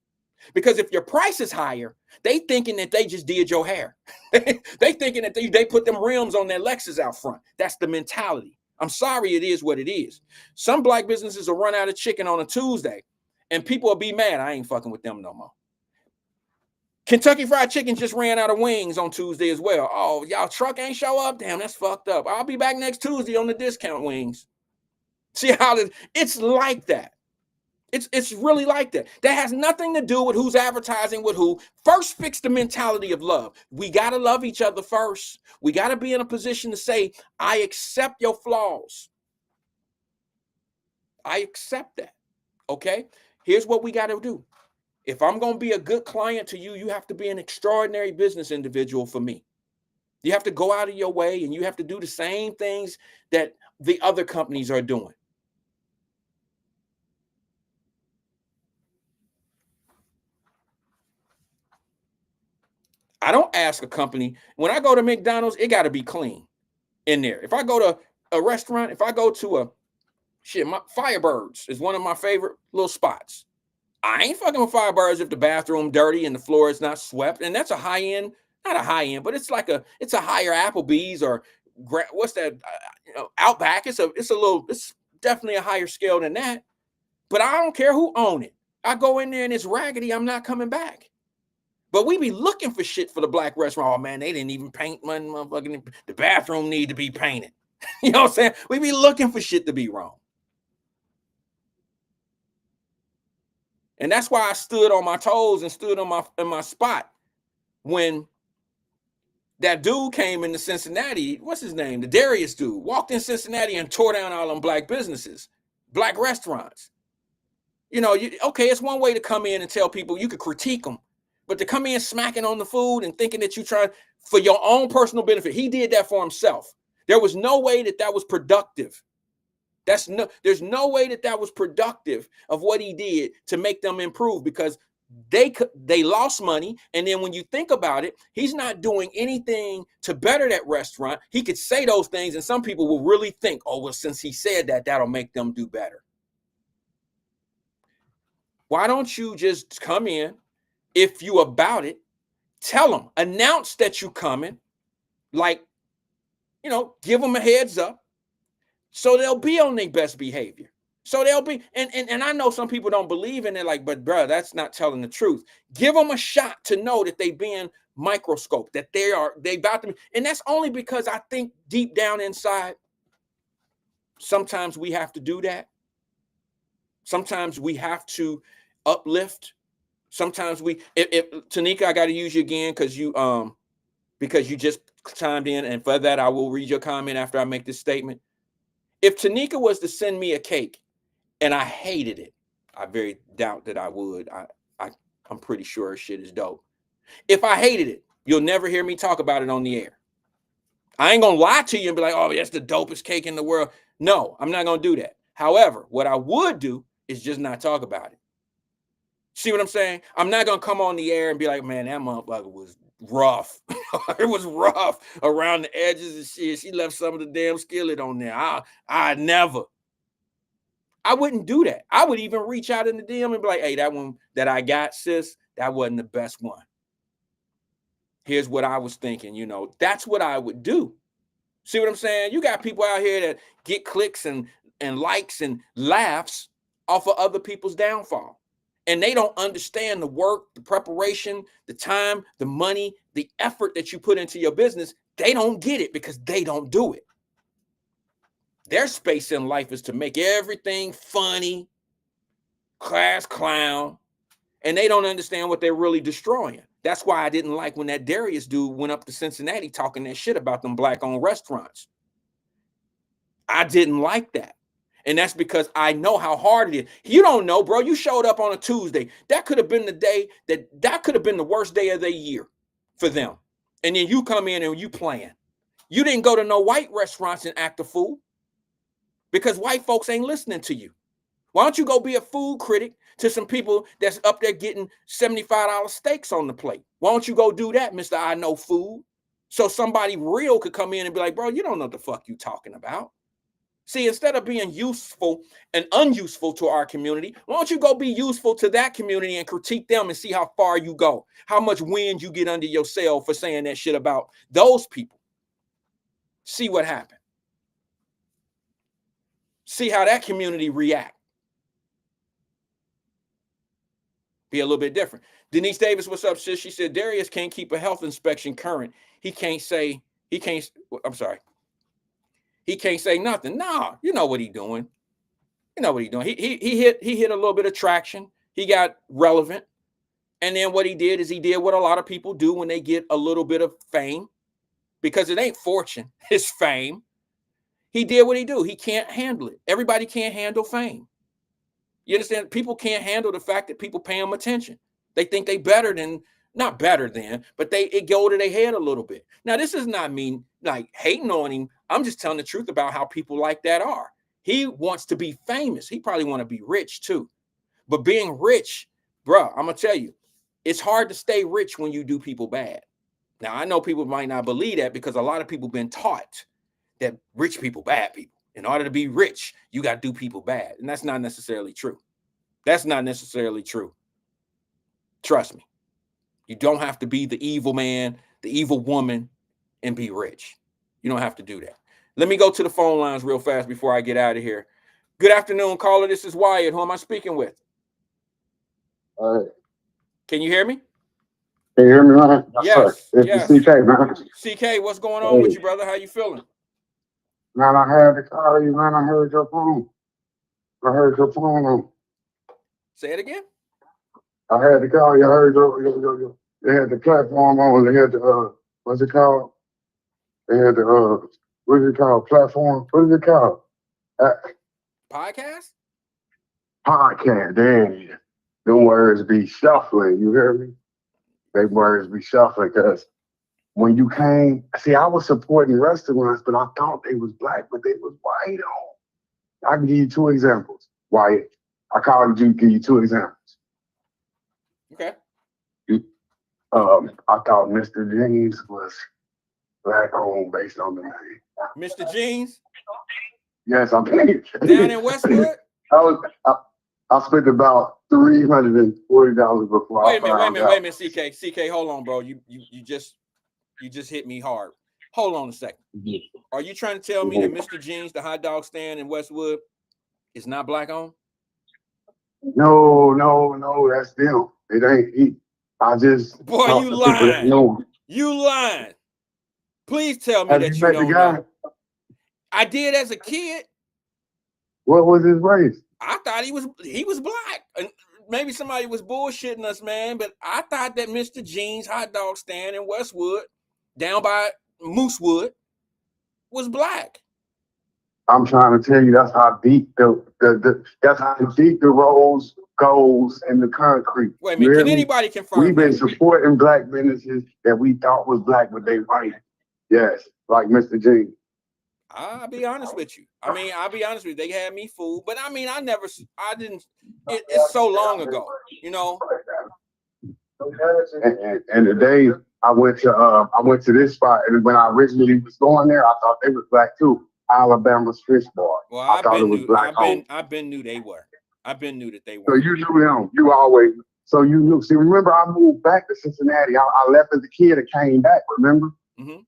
Because if your price is higher, they thinking that they just did your hair. They thinking that they put them rims on their Lexus out front. That's the mentality. I'm sorry, it is what it is. Some black businesses will run out of chicken on a Tuesday and people will be mad. I ain't fucking with them no more. Kentucky Fried Chicken just ran out of wings on Tuesday as well. Oh, y'all truck ain't show up? Damn, that's fucked up. I'll be back next Tuesday on the discount wings. See how it's like that. It's really like that. That has nothing to do with who's advertising with who. First, fix the mentality of love. We got to love each other first. We got to be in a position to say, I accept your flaws. I accept that. Okay? Here's what we got to do. If I'm going to be a good client to you, you have to be an extraordinary business individual for me. You have to go out of your way and you have to do the same things that the other companies are doing. I don't ask a company, when I go to McDonald's, it got to be clean in there. If I go to a restaurant, if I go to my Firebirds is one of my favorite little spots. I ain't fucking with Firebirds if the bathroom dirty and the floor is not swept. And that's a high end, not a high end, but it's a higher Applebee's or what's that? Outback. It's definitely a higher scale than that. But I don't care who own it. I go in there and it's raggedy. I'm not coming back. But we be looking for shit for the black restaurant. Oh, man, they didn't even paint my motherfucking, the bathroom need to be painted. You know what I'm saying? We be looking for shit to be wrong. And that's why I stood on my toes and stood in my spot when that dude came into Cincinnati. What's his name? The Darius dude walked in Cincinnati and tore down all them black businesses, black restaurants. Okay, it's one way to come in and tell people you could critique them. But to come in smacking on the food and thinking that you try for your own personal benefit, he did that for himself. There was no way that was productive. There's no way that was productive of what he did to make them improve, because they lost money. And then when you think about it, he's not doing anything to better that restaurant. He could say those things, and some people will really think, oh, well, since he said that, that'll make them do better. Why don't you just come in, if you about it, tell them, announce that you coming, like, you know, give them a heads up so they'll be on their best behavior. So they'll be, and I know some people don't believe in it, like, but bro, that's not telling the truth. Give them a shot to know that they being microscoped, that they about to, and that's only because I think deep down inside, sometimes we have to do that. Sometimes we have to uplift. Sometimes if Tanika, I got to use you again because you just chimed in, and for that I will read your comment after I make this statement. If Tanika was to send me a cake and I hated it, I very doubt that I would. I'm pretty sure her shit is dope. If I hated it, you'll never hear me talk about it on the air. I ain't gonna lie to you and be like, oh, that's the dopest cake in the world. No, I'm not gonna do that. However, what I would do is just not talk about it. See what I'm saying? I'm not gonna come on the air and be like, man, that motherfucker was rough. It was rough around the edges and shit. She left some of the damn skillet on there. I never. I wouldn't do that. I would even reach out in the DM and be like, hey, that one that I got, sis, that wasn't the best one. Here's what I was thinking, you know, that's what I would do. See what I'm saying? You got people out here that get clicks and likes and laughs off of other people's downfall. And they don't understand the work, the preparation, the time, the money, the effort that you put into your business. They don't get it because they don't do it. Their space in life is to make everything funny, class clown, and they don't understand what they're really destroying. That's why I didn't like when that Darius dude went up to Cincinnati talking that shit about them black-owned restaurants. I didn't like that. And that's because I know how hard it is. You don't know, bro. You showed up on a Tuesday. That could have been the day that could have been the worst day of the year for them. And then you come in and you playing. You didn't go to no white restaurants and act a fool because white folks ain't listening to you. Why don't you go be a food critic to some people that's up there getting $75 steaks on the plate? Why don't you go do that, Mr. I Know Food? So somebody real could come in and be like, bro, you don't know what the fuck you talking about. See, instead of being useful and unuseful to our community, why don't you go be useful to that community and critique them and see how far you go, how much wind you get under your sail for saying that shit about those people. See what happened. See how that community react. Be a little bit different. Denise Davis, what's up, sis? She said, Darius can't keep a health inspection current. He can't say nothing. Nah, you know what he doing. You know what he doing. He hit a little bit of traction. He got relevant. And then what he did is he did what a lot of people do when they get a little bit of fame, because it ain't fortune, it's fame. He did what he do. He can't handle it. Everybody can't handle fame. You understand? People can't handle the fact that people pay them attention. They think they better than, not better than, but it go to their head a little bit. Now, this is not me like hating on him. I'm just telling the truth about how people like that are. He wants to be famous. He probably want to be rich too. But being rich, bro, I'm going to tell you, it's hard to stay rich when you do people bad. Now, I know people might not believe that because a lot of people been taught that rich people, bad people. In order to be rich, you got to do people bad. And that's not necessarily true. That's not necessarily true. Trust me. You don't have to be the evil man, the evil woman, and be rich. You don't have to do that. Let me go to the phone lines real fast before I get out of here. Good afternoon, caller. This is Wyatt. Who am I speaking with? All right. Can you hear me? Can you hear me, man? Yes. It's Yes. the CK, man. CK, what's going on with you, brother? How you feeling? Man, I had to call you, man. I heard your phone. I heard your phone on. Say it again. I had to call you. I heard your they had the platform on. They had the, what's it called? They had the, what is it called? Platform? What is it called? Podcast? Podcast. There it is. Them words be shuffling. You hear me? They words be shuffling because when you came, see, I was supporting restaurants, but I thought they was black, but they was white on. I can give you two examples. Wyatt, I called you to give you two examples. Okay. I thought Mr. Jeans was black owned based on the name. Mr. Jeans Yes, I'm thinking. down in Westwood. I spent about $340 before Wait I a minute, found out. CK, hold on, bro. You just hit me hard. Hold on a second. Are you trying to tell me that Mr. Jeans, the hot dog stand in Westwood, is not black owned? No, that's them. It ain't he. I just Boy, talked you to people that lying. know him. You lying. Please tell me Have that you you met the don't guy? know. I did as a kid. What was his race? I thought he was black. And maybe somebody was bullshitting us, man. But I thought that Mr. Jeans hot dog stand in Westwood, down by Moosewood, was black. I'm trying to tell you that's how deep that's how deep the roads goes in the concrete. Wait a You minute. hear Can me? anybody confirm We've been that? supporting black businesses that we thought was black, but they white. Yes, like Mr. G. I'll be honest with you. I'll be honest with you. They had me fooled, but I didn't. It's so long ago, you know. And the day I went to this spot, and when I originally was going there, I thought they was black too. Alabama's Fish Bar. Well, I thought it was black owned. I've been knew they were. I've been knew that they were. So you knew him. You always. So you knew. See, remember I moved back to Cincinnati. I left as a kid and came back. Remember? Mm-hmm.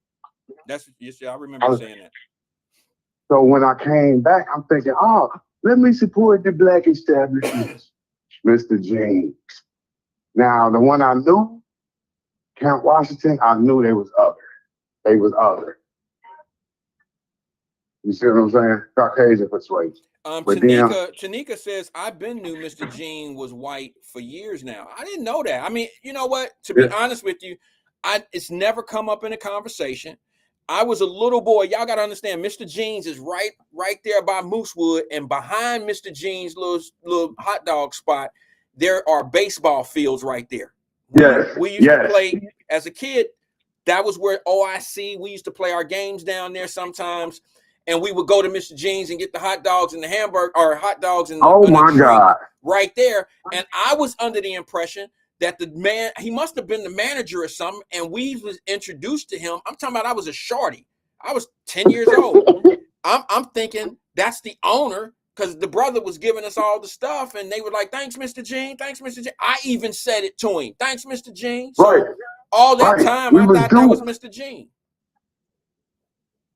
Yes, I remember saying that. So when I came back, I'm thinking, oh, let me support the black establishments, Mr. James. Now the one I knew, Camp Washington, I knew they was other. They was other. You see what I'm saying? Caucasian persuasion. Tanika says, I've been knew Mr. Jean was white for years now. I didn't know that. I mean, you know what? To be honest with you, it's never come up in a conversation. I was a little boy. Y'all got to understand, Mr. Jeans is right there by Moosewood, and behind Mr. Jeans' little hot dog spot, there are baseball fields right there. We used to play as a kid. That was where OIC, we used to play our games down there sometimes. And we would go to Mr. Jeans and get the hot dogs and the hamburger or hot dogs and the drink right there. And I was under the impression that the man, he must have been the manager or something. And we was introduced to him. I'm talking about, I was a shorty. I was 10 years old. I'm thinking that's the owner, because the brother was giving us all the stuff. And they were like, thanks, Mr. Jean. Thanks, Mr. Jean. I even said it to him. Thanks, Mr. Jean. So all that time, I thought that was Mr. Jean.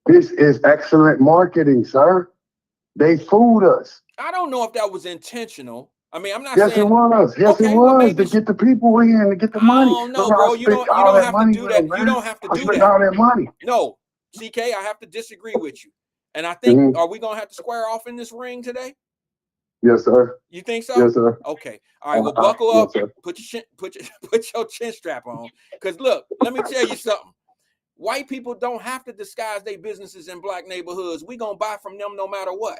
This is excellent marketing, sir. They fooled us. I don't know if that was intentional. I mean, I'm not saying. Yes, it was. Yes, it was. To get the people in, to get the money. Oh, no, bro. You don't have to do that. You don't have to do that. All that money. No, CK, I have to disagree with you. And I think, are we going to have to square off in this ring today? Yes, sir. You think so? Yes, sir. Okay. All right. Well, buckle up. Yes, put your chin strap on. Because look, let me tell you something. White people don't have to disguise their businesses in black neighborhoods. We gonna buy from them no matter what.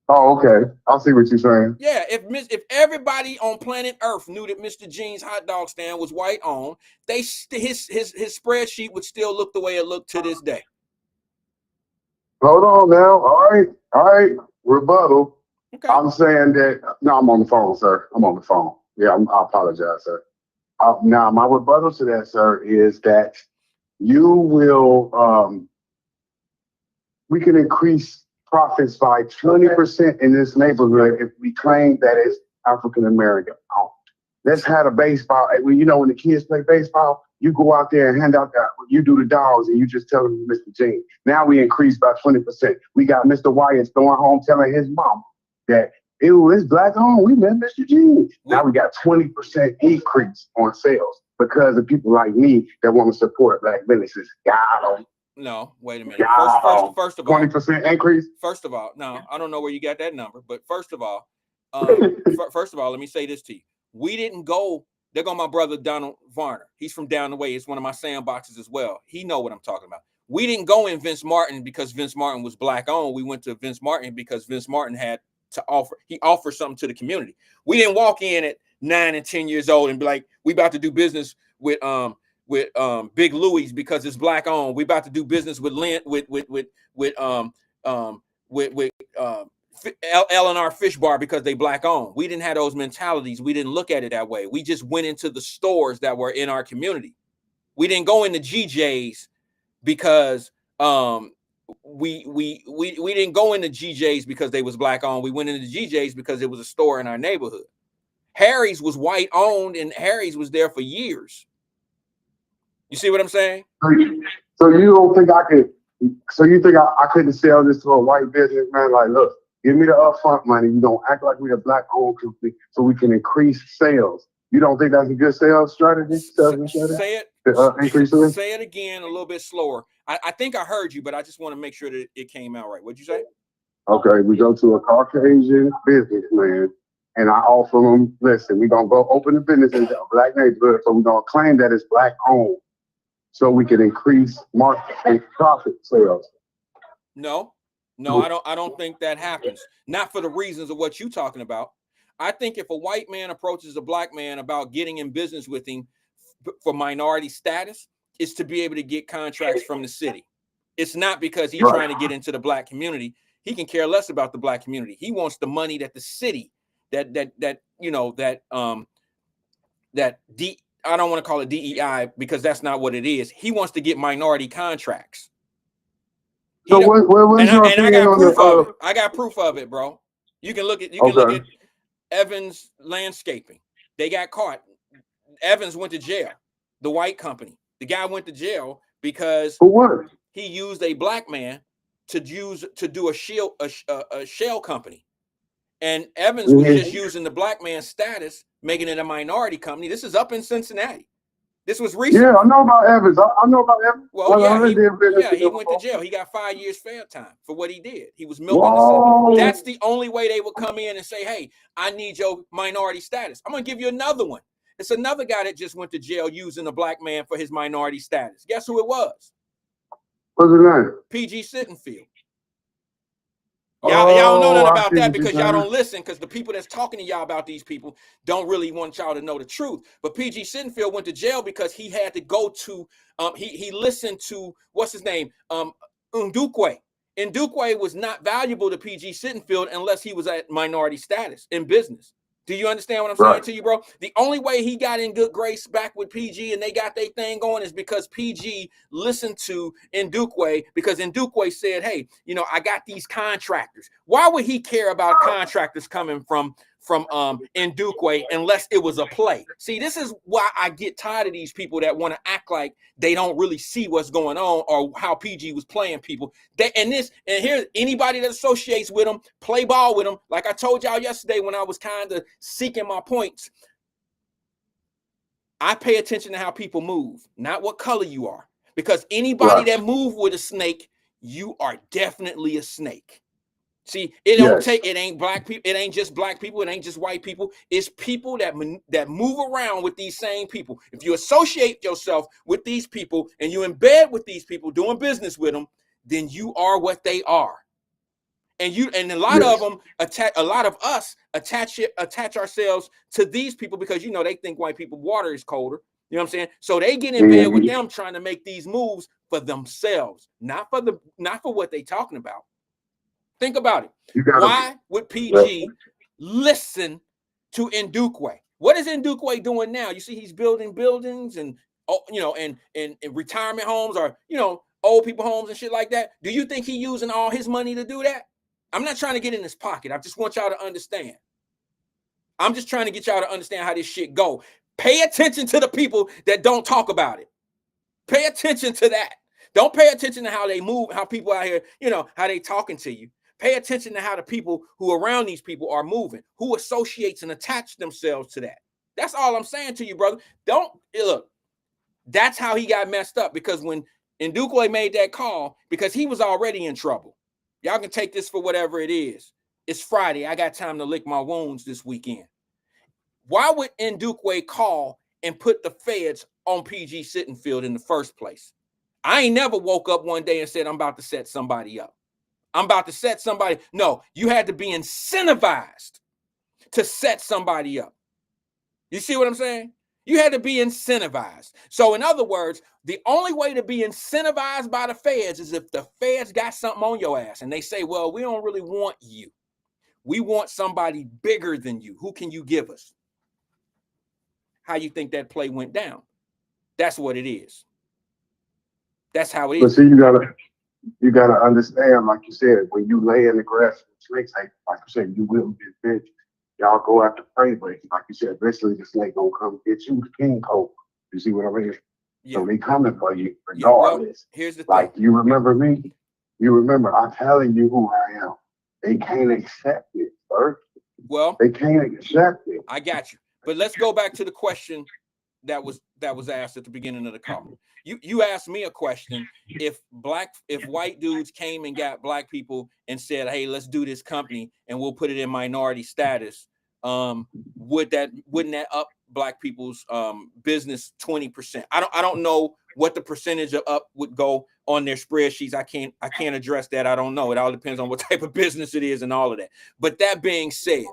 Oh, okay. I see what you're saying. Yeah, if everybody on planet Earth knew that Mr. Jean's hot dog stand was white owned, his spreadsheet would still look the way it looked to this day. Hold on now. All right. Rebuttal. Okay. I'm saying that. No, I'm on the phone, sir. I'm on the phone. Yeah, I apologize, sir. Now, my rebuttal to that, sir, is that you will, we can increase profits by 20% in this neighborhood if we claim that it's African American. Let's have a baseball. When the kids play baseball, you go out there and hand out you do the dogs and you just tell them Mr. Jean. Now we increase by 20%. We got Mr. Wyatt going home telling his mom that it's black owned. We met Mr. Jean. Now we got 20% increase on sales because of people like me that want to support black businesses. No, wait a minute. First of all, 20% increase. First of all, no, I don't know where you got that number, but first of all, let me say this to you. We didn't go. There go my brother Donald Varner. He's from down the way. It's one of my sandboxes as well. He know what I'm talking about. We didn't go in Vince Martin because Vince Martin was black owned. We went to Vince Martin because Vince Martin had to offer. He offered something to the community. We didn't walk in at 9 and 10 years old and be like, we about to do business with Big Louie's because it's black owned. We about to do business with L&R Fish Bar because they black owned. We didn't have those mentalities. We didn't look at it that way. We just went into the stores that were in our community. We didn't go into GJ's because we didn't go into GJ's because they was black owned. We went into GJ's because it was a store in our neighborhood. Harry's was white owned, and Harry's was there for years. You see what I'm saying? So you don't think I could? So you think I couldn't sell this to a white businessman? Like, look, give me the upfront money. You don't act like we're a black-owned company, so we can increase sales. You don't think that's a good sales strategy? Say it. Increase sales? Say it again a little bit slower. I think I heard you, but I just want to make sure that it came out right. What'd you say? Okay, we go to a Caucasian businessman, and I offer them, listen, we're going to go open a business in a black neighborhood, but we're going to claim that it's black-owned so we can increase market and profit sales. No, I don't think that happens. Not for the reasons of what you're talking about. I think if a white man approaches a black man about getting in business with him for minority status, it's to be able to get contracts from the city. It's not because he's trying to get into the black community. He can care less about the black community. He wants the money that the city, I don't want to call it DEI because that's not what it is. He wants to get minority contracts. So I got proof of it. I got proof of it, bro. You can look at Evans Landscaping. They got caught. Evans went to jail. The white company. The guy went to jail because he used a black man to do a shell company. And Evans was just using the black man's status, making it a minority company. This is up in Cincinnati. This was recent. Yeah, I know about Evans. I know about Evans. Well, he went to jail. He got 5 years fair time for what he did. He was milking the city. That's the only way they would come in and say, hey, I need your minority status. I'm going to give you another one. It's another guy that just went to jail using a black man for his minority status. Guess who it was? What's his name? PG Sittenfield. Y'all don't know nothing about that because y'all don't listen, because the people that's talking to y'all about these people don't really want y'all to know the truth. But PG Sittenfield went to jail because he had to go to he listened to what's his name? Ndukwe. Ndukwe was not valuable to PG Sittenfield unless he was at minority status in business. Do you understand what I'm saying to you, bro? The only way he got in good grace back with PG and they got their thing going is because PG listened to Ndukwe, because Ndukwe said, hey, I got these contractors. Why would he care about contractors coming from Ndukwe unless it was a play? See, this is why I get tired of these people that want to act like they don't really see what's going on or how PG was playing people. And here's anybody that associates with them, play ball with them. Like I told y'all yesterday when I was kind of seeking my points, I pay attention to how people move, not what color you are. Because anybody that move with a snake, you are definitely a snake. See, it ain't black people, it ain't just black people, it ain't just white people. It's people that move around with these same people. If you associate yourself with these people and you in bed with these people doing business with them, then you are what they are. And a lot of them attach ourselves to these people because they think white people water is colder. You know what I'm saying? So they get in bed with them trying to make these moves for themselves, not for what they talking about. Think about it. Why would PG listen to Ndukwe? What is Ndukwe doing now? You see, he's building buildings and retirement homes or old people homes and shit like that. Do you think he using all his money to do that? I'm not trying to get in his pocket. I just want y'all to understand. I'm just trying to get y'all to understand how this shit go. Pay attention to the people that don't talk about it. Pay attention to that. Don't pay attention to how they move, how people out here, how they talking to you. Pay attention to how the people who are around these people are moving, who associates and attach themselves to that. That's all I'm saying to you, brother. Look, that's how he got messed up, because when Ndukwe made that call, because he was already in trouble. Y'all can take this for whatever it is. It's Friday. I got time to lick my wounds this weekend. Why would Ndukwe call and put the feds on PG Sittenfield in the first place? I ain't never woke up one day and said, I'm about to set somebody up. I'm about to set somebody. No, you had to be incentivized to set somebody up. You see what I'm saying? You had to be incentivized. So in other words, the only way to be incentivized by the feds is if the feds got something on your ass and they say, well, we don't really want you. We want somebody bigger than you. Who can you give us? How you think that play went down? That's what it is. That's how it But is. see, you gotta understand, like you said, when you lay in the grass and snakes, like you said, you will get bit. Y'all go after prey, but like you said, eventually the snake gonna come get you, the king cobra. You see what I mean? Yeah. So they coming for you Yeah, well, regardless. here's the Like thing. you remember me? You remember I'm telling you who I am. They can't accept it, sir. Well, They can't accept it. I got you. But let's go back to the question that was asked at the beginning of the call. You asked me a question. If white dudes came and got black people and said, "Hey, let's do this company and we'll put it in minority status," wouldn't that up black people's business 20%? I don't know what the percentage of up would go on their spreadsheets. I can't address that. I don't know. It all depends on what type of business it is and all of that. But that being said,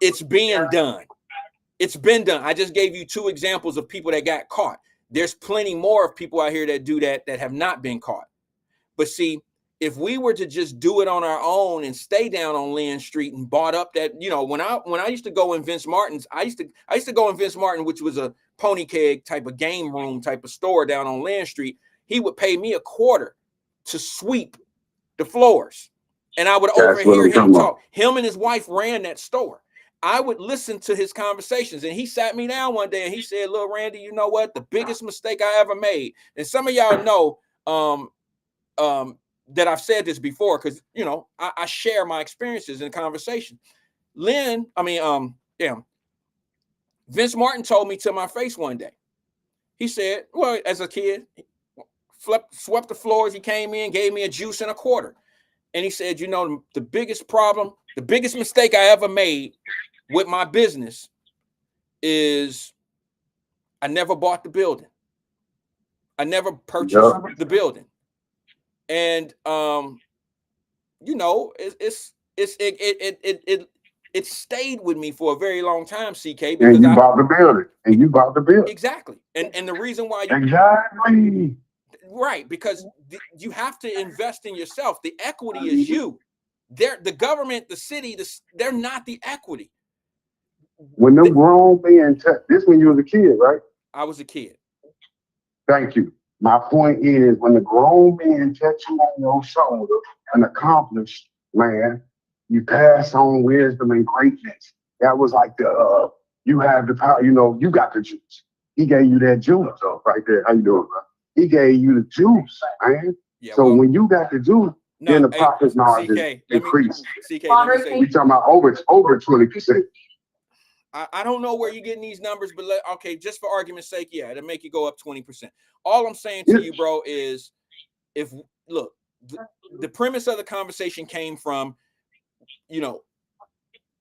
it's being done. It's been done. I just gave you 2 examples of people that got caught. There's plenty more of people out here that do that have not been caught. But see, if we were to just do it on our own and stay down on Lynn Street and bought up that, when I used to go in Vince Martin's, I used to go in Vince Martin, which was a pony keg type of game room type of store down on Lynn Street. He would pay me $25 to sweep the floors, and I would overhear him talk. Him and his wife ran that store. I would listen to his conversations, and he sat me down one day and he said, "Lil Randy, you know what? The biggest mistake I ever made," and some of y'all know that I've said this before because I share my experiences in conversation. Vince Martin told me to my face one day. He said, "Well, as a kid, swept the floors. He came in, gave me a juice and a quarter, and he said, the biggest problem, the biggest mistake I ever made with my business is I never bought the building. I never purchased the building." And it stayed with me for a very long time, CK. Because and you bought the building. And you bought the building. Exactly. And the reason why exactly. Right, because you have to invest in yourself. The equity is you. The government, the city, they're not the equity. When them grown men, this when you was a kid, right? I was a kid. Thank you. My point is, when the grown men touch you on your shoulder, an accomplished man, you pass on wisdom and greatness. That was like you have the power. You got the juice. He gave you that juice, right there. How you doing, bro? He gave you the juice, man. Yeah, so when you got the juice, then the profit margin increased. CK, let me say, we talking about over 20%. I don't know where you're getting these numbers, but okay, just for argument's sake, yeah, it'll make you go up 20%. All I'm saying to you, bro, is the premise of the conversation came from,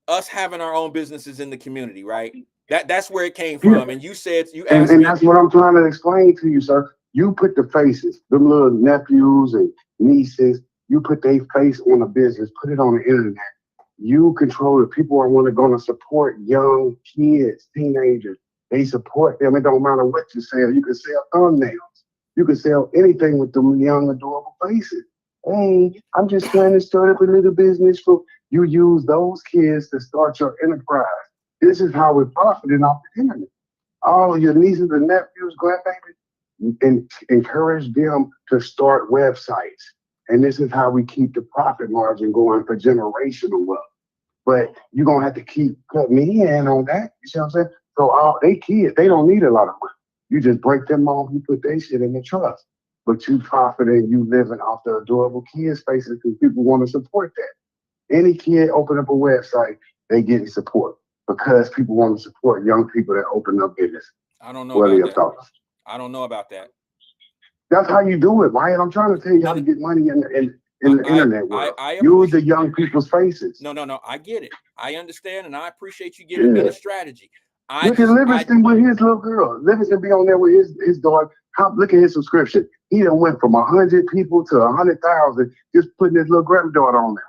us having our own businesses in the community, right? That's where it came from. And you said and that's what I'm trying to explain to you, sir. You put the faces, the little nephews and nieces, you put their face on a business, put it on the internet. You control it. People are going to support young kids, teenagers. They support them. It don't matter what you sell. You can sell thumbnails. You can sell anything with them young, adorable faces. Hey, I'm just trying to start up a little business for you. Use those kids to start your enterprise. This is how we're profiting off the internet. All of your nieces and nephews, grandbabies, and encourage them to start websites. And this is how we keep the profit margin going for generational wealth. But you're going to have to keep cutting me in on that. You see what I'm saying? So all they kids, they don't need a lot of money. You just break them off, you put their shit in the trust. But you profiting, you living off the adorable kids' faces because people want to support that. Any kid open up a website, they getting support because people want to support young people that open up business. I don't know what about your thoughts? I don't know about that. That's how you do it, Wyatt. I'm trying to tell you how to get money in the internet world. Use the young people's faces. No. I get it. I understand, and I appreciate you giving me the strategy. Look at Livingston with his little girl. Livingston be on there with his daughter. Look at his subscription. He done went from 100 people to 100,000 just putting his little granddaughter on there.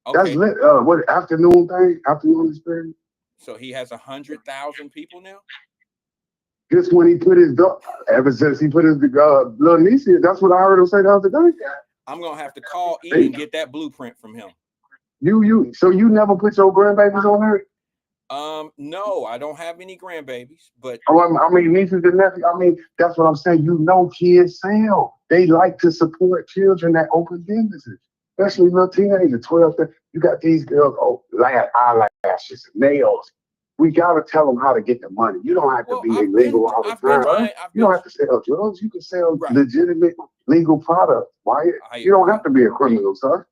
Okay. That's lit. What afternoon thing? Afternoon experience. So he has 100,000 people now. Just when he put his daughter, ever since he put his little niece in, that's what I heard him say the other day. I'm gonna have to call E and get that blueprint from him. So you never put your grandbabies on her? No, I don't have any grandbabies, but Oh, I mean, nieces and nephews. I mean, that's what I'm saying. You know, kids sell. They like to support children that open businesses, especially little teenagers, 12. You got these girls, oh, eyelashes, nails. We gotta tell them how to get the money. You don't have to well, be illegal all the time. Huh? I've You been don't have to sell drugs. You can sell right. legitimate legal products. Why? I You don't agree. have to be a criminal, sir.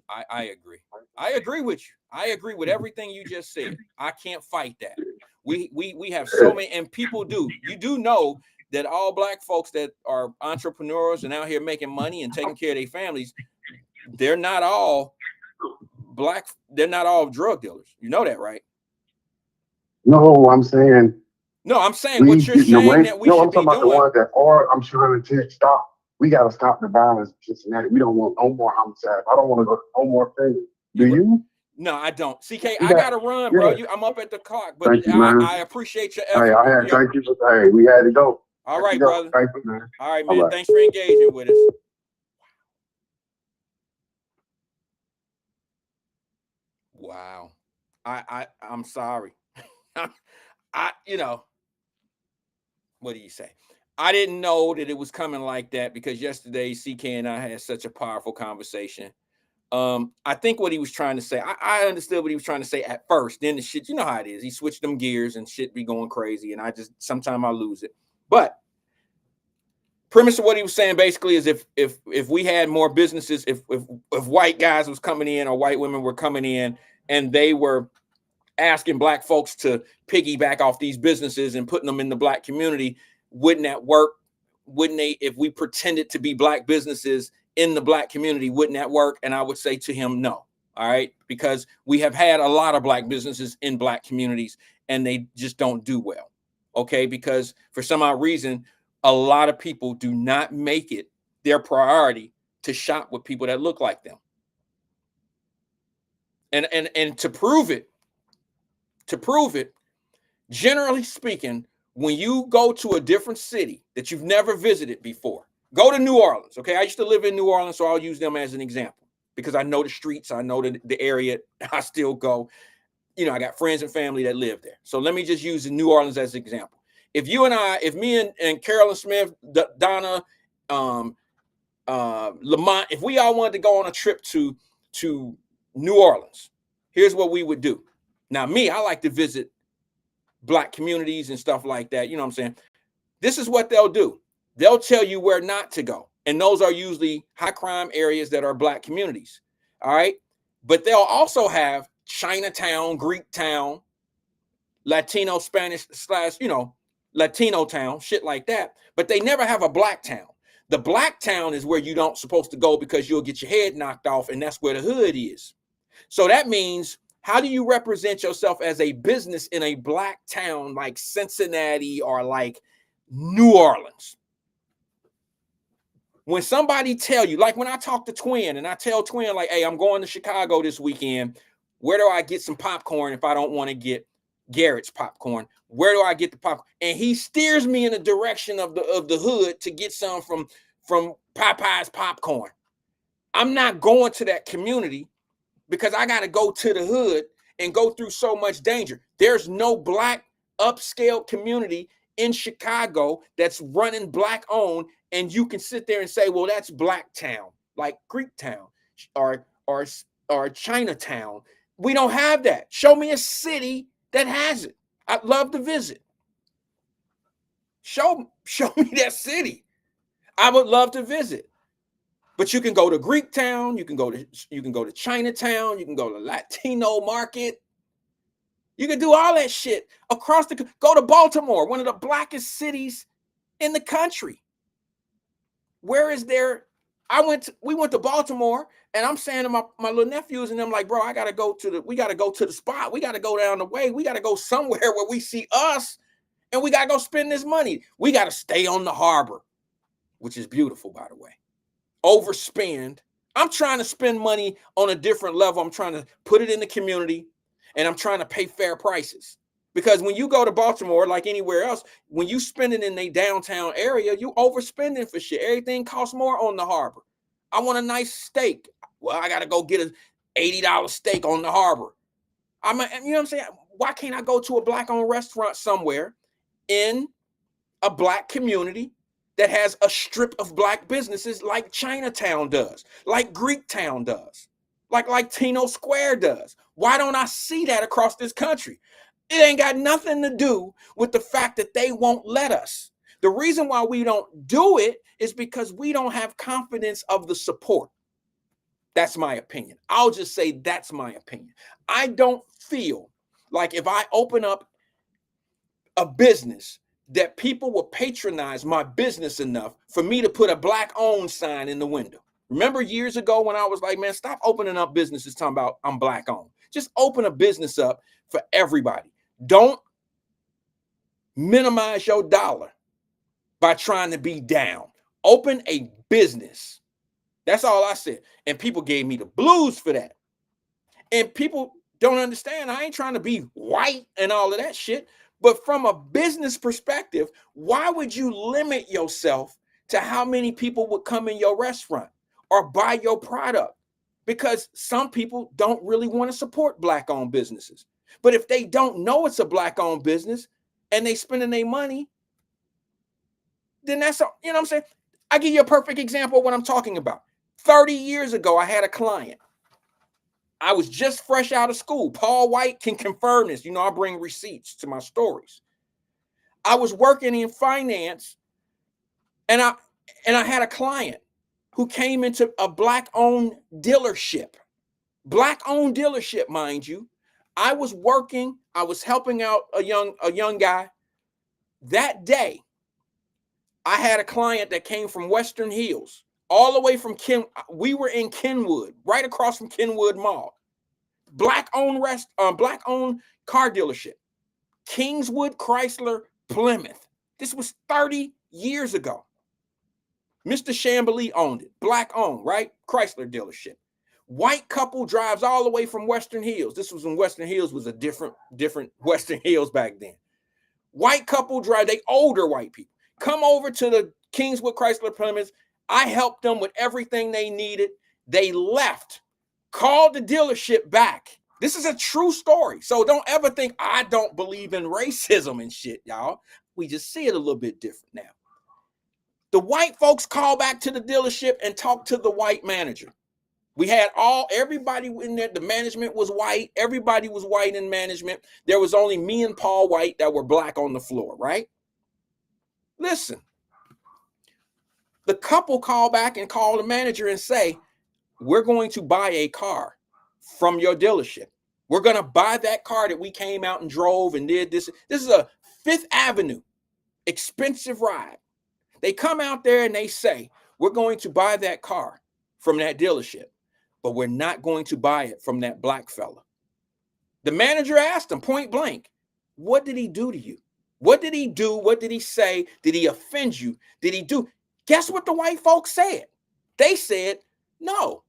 I agree. I agree with you. I agree with everything you just said. I can't fight that. We have so many, and people do. You do know that all black folks that are entrepreneurs and out here making money and taking care of their families, they're not all black. They're not all drug dealers. You know that, right? No, I'm saying No, I'm saying we what you're getting saying away. that we No, should I'm talking be about the doing. ones that are. I'm trying to stop. We got to stop the violence in Cincinnati. We don't want no more homicides. I don't want to go to no more things. Do you? No, I don't. CK, You I got, gotta run, bro. yeah. I'm up at the clock, but Thank you, man. I appreciate your Hey, effort. thank you. Hey, we had to go. All Had to right, go. brother. Thank you, man. All right, All man. right. Thanks for engaging with us. Wow. I'm sorry. I what do you say? I didn't know that it was coming like that because yesterday CK and I had such a powerful conversation. I think what he was trying to say, I understood what he was trying to say at first. Then the shit, you know how it is. He switched them gears and shit be going crazy, and I just sometimes I lose it. But premise of what he was saying basically is if we had more businesses, if white guys was coming in or white women were coming in and they were asking black folks to piggyback off these businesses and putting them in the black community, wouldn't that work? Wouldn't they, if we pretended to be black businesses in the black community, wouldn't that work? And I would say to him, no. All right, because we have had a lot of black businesses in black communities and they just don't do well. Okay, because for some odd reason, a lot of people do not make it their priority to shop with people that look like them. And to prove it, generally speaking, when you go to a different city that you've never visited before, go to New Orleans. Okay, I used to live in New Orleans, so I'll use them as an example because I know the streets, I know the area. I still go. I got friends and family that live there. So let me just use New Orleans as an example. If me and Carolyn Smith, Donna, Lamont, if we all wanted to go on a trip to New Orleans, here's what we would do. Now, I like to visit black communities and stuff like that. You know what I'm saying? This is what they'll do. They'll tell you where not to go. And those are usually high crime areas that are black communities. All right. But they'll also have Chinatown, Greek town, Latino, Spanish / Latino town, shit like that. But they never have a black town. The black town is where you don't supposed to go because you'll get your head knocked off. And that's where the hood is. So that means, how do you represent yourself as a business in a black town like Cincinnati or like New Orleans? When somebody tell you, like when I talk to Twin and I tell Twin, like, hey, I'm going to Chicago this weekend. Where do I get some popcorn if I don't want to get Garrett's popcorn? Where do I get the popcorn? And he steers me in the direction of the hood to get some from Popeye's popcorn. I'm not going to that community because I got to go to the hood and go through so much danger. There's no black upscale community in Chicago that's running black owned, and you can sit there and say, well, that's Black Town, like Greek Town or Chinatown. We don't have that. Show me a city that has it. I'd love to visit. Show me that city. I would love to visit. But you can go to Greek Town, you can go to Chinatown, you can go to Latino Market. You can do all that shit across go to Baltimore, one of the blackest cities in the country. Where is there? We went to Baltimore, and I'm saying to my little nephews and them, like, bro, we gotta go to the spot. We gotta go down the way. We gotta go somewhere where we see us, and we gotta go spend this money. We gotta stay on the harbor, which is beautiful, by the way. Overspend. I'm trying to spend money on a different level. I'm trying to put it in the community, and I'm trying to pay fair prices. Because when you go to Baltimore, like anywhere else, when you spend it in a downtown area, you overspending for shit. Everything costs more on the harbor. I want a nice steak. Well, I got to go get $80 steak on the harbor. You know what I'm saying? Why can't I go to a black-owned restaurant somewhere in a black community that has a strip of black businesses like Chinatown does, like Greektown does, like Latino Square does? Why don't I see that across this country? It ain't got nothing to do with the fact that they won't let us. The reason why we don't do it is because we don't have confidence of the support. That's my opinion. I'll just say that's my opinion. I don't feel like if I open up a business that people will patronize my business enough for me to put a black-owned sign in the window. Remember years ago when I was like, man, stop opening up businesses talking about I'm black-owned. Just open a business up for everybody. Don't minimize your dollar by trying to be down. Open a business. That's all I said. And people gave me the blues for that. And people don't understand. I ain't trying to be white and all of that shit. But from a business perspective, why would you limit yourself to how many people would come in your restaurant or buy your product? Because some people don't really want to support black-owned businesses. But if they don't know it's a black-owned business and they spending their money, then that's, you know what I'm saying? I give you a perfect example of what I'm talking about. 30 years ago, I had a client. I was just fresh out of school. Paul Wyatt can confirm this. You know, I bring receipts to my stories. I was working in finance, and I had a client who came into a black-owned dealership. Black-owned dealership, mind you. I was working. I was helping out a young guy. That day, I had a client that came from Western Hills, all the way from we were in Kenwood, right across from Kenwood Mall. Black-owned black-owned car dealership. Kingswood Chrysler Plymouth. This was 30 years ago. Mr. Chambly owned it. Black-owned, right? Chrysler dealership. White couple drives all the way from Western Hills. This was when Western Hills was a different Western Hills back then. White couple drive, they older white people. Come over to the Kingswood Chrysler Plymouth. I helped them with everything they needed. They left, called the dealership back. This is a true story. So don't ever think I don't believe in racism and shit, y'all. We just see it a little bit different now. The white folks call back to the dealership and talk to the white manager. We had everybody in there. The management was white. Everybody was white in management. There was only me and Paul White that were black on the floor, right? Listen, the couple call back and call the manager and say, we're going to buy a car from your dealership. We're going to buy that car that we came out and drove and did this. This is a Fifth Avenue, expensive ride. They come out there and they say, we're going to buy that car from that dealership, but we're not going to buy it from that black fella. The manager asked him point blank, what did he do to you? What did he do? What did he say? Did he offend you? Did he do? Guess what the white folks said? They said, no,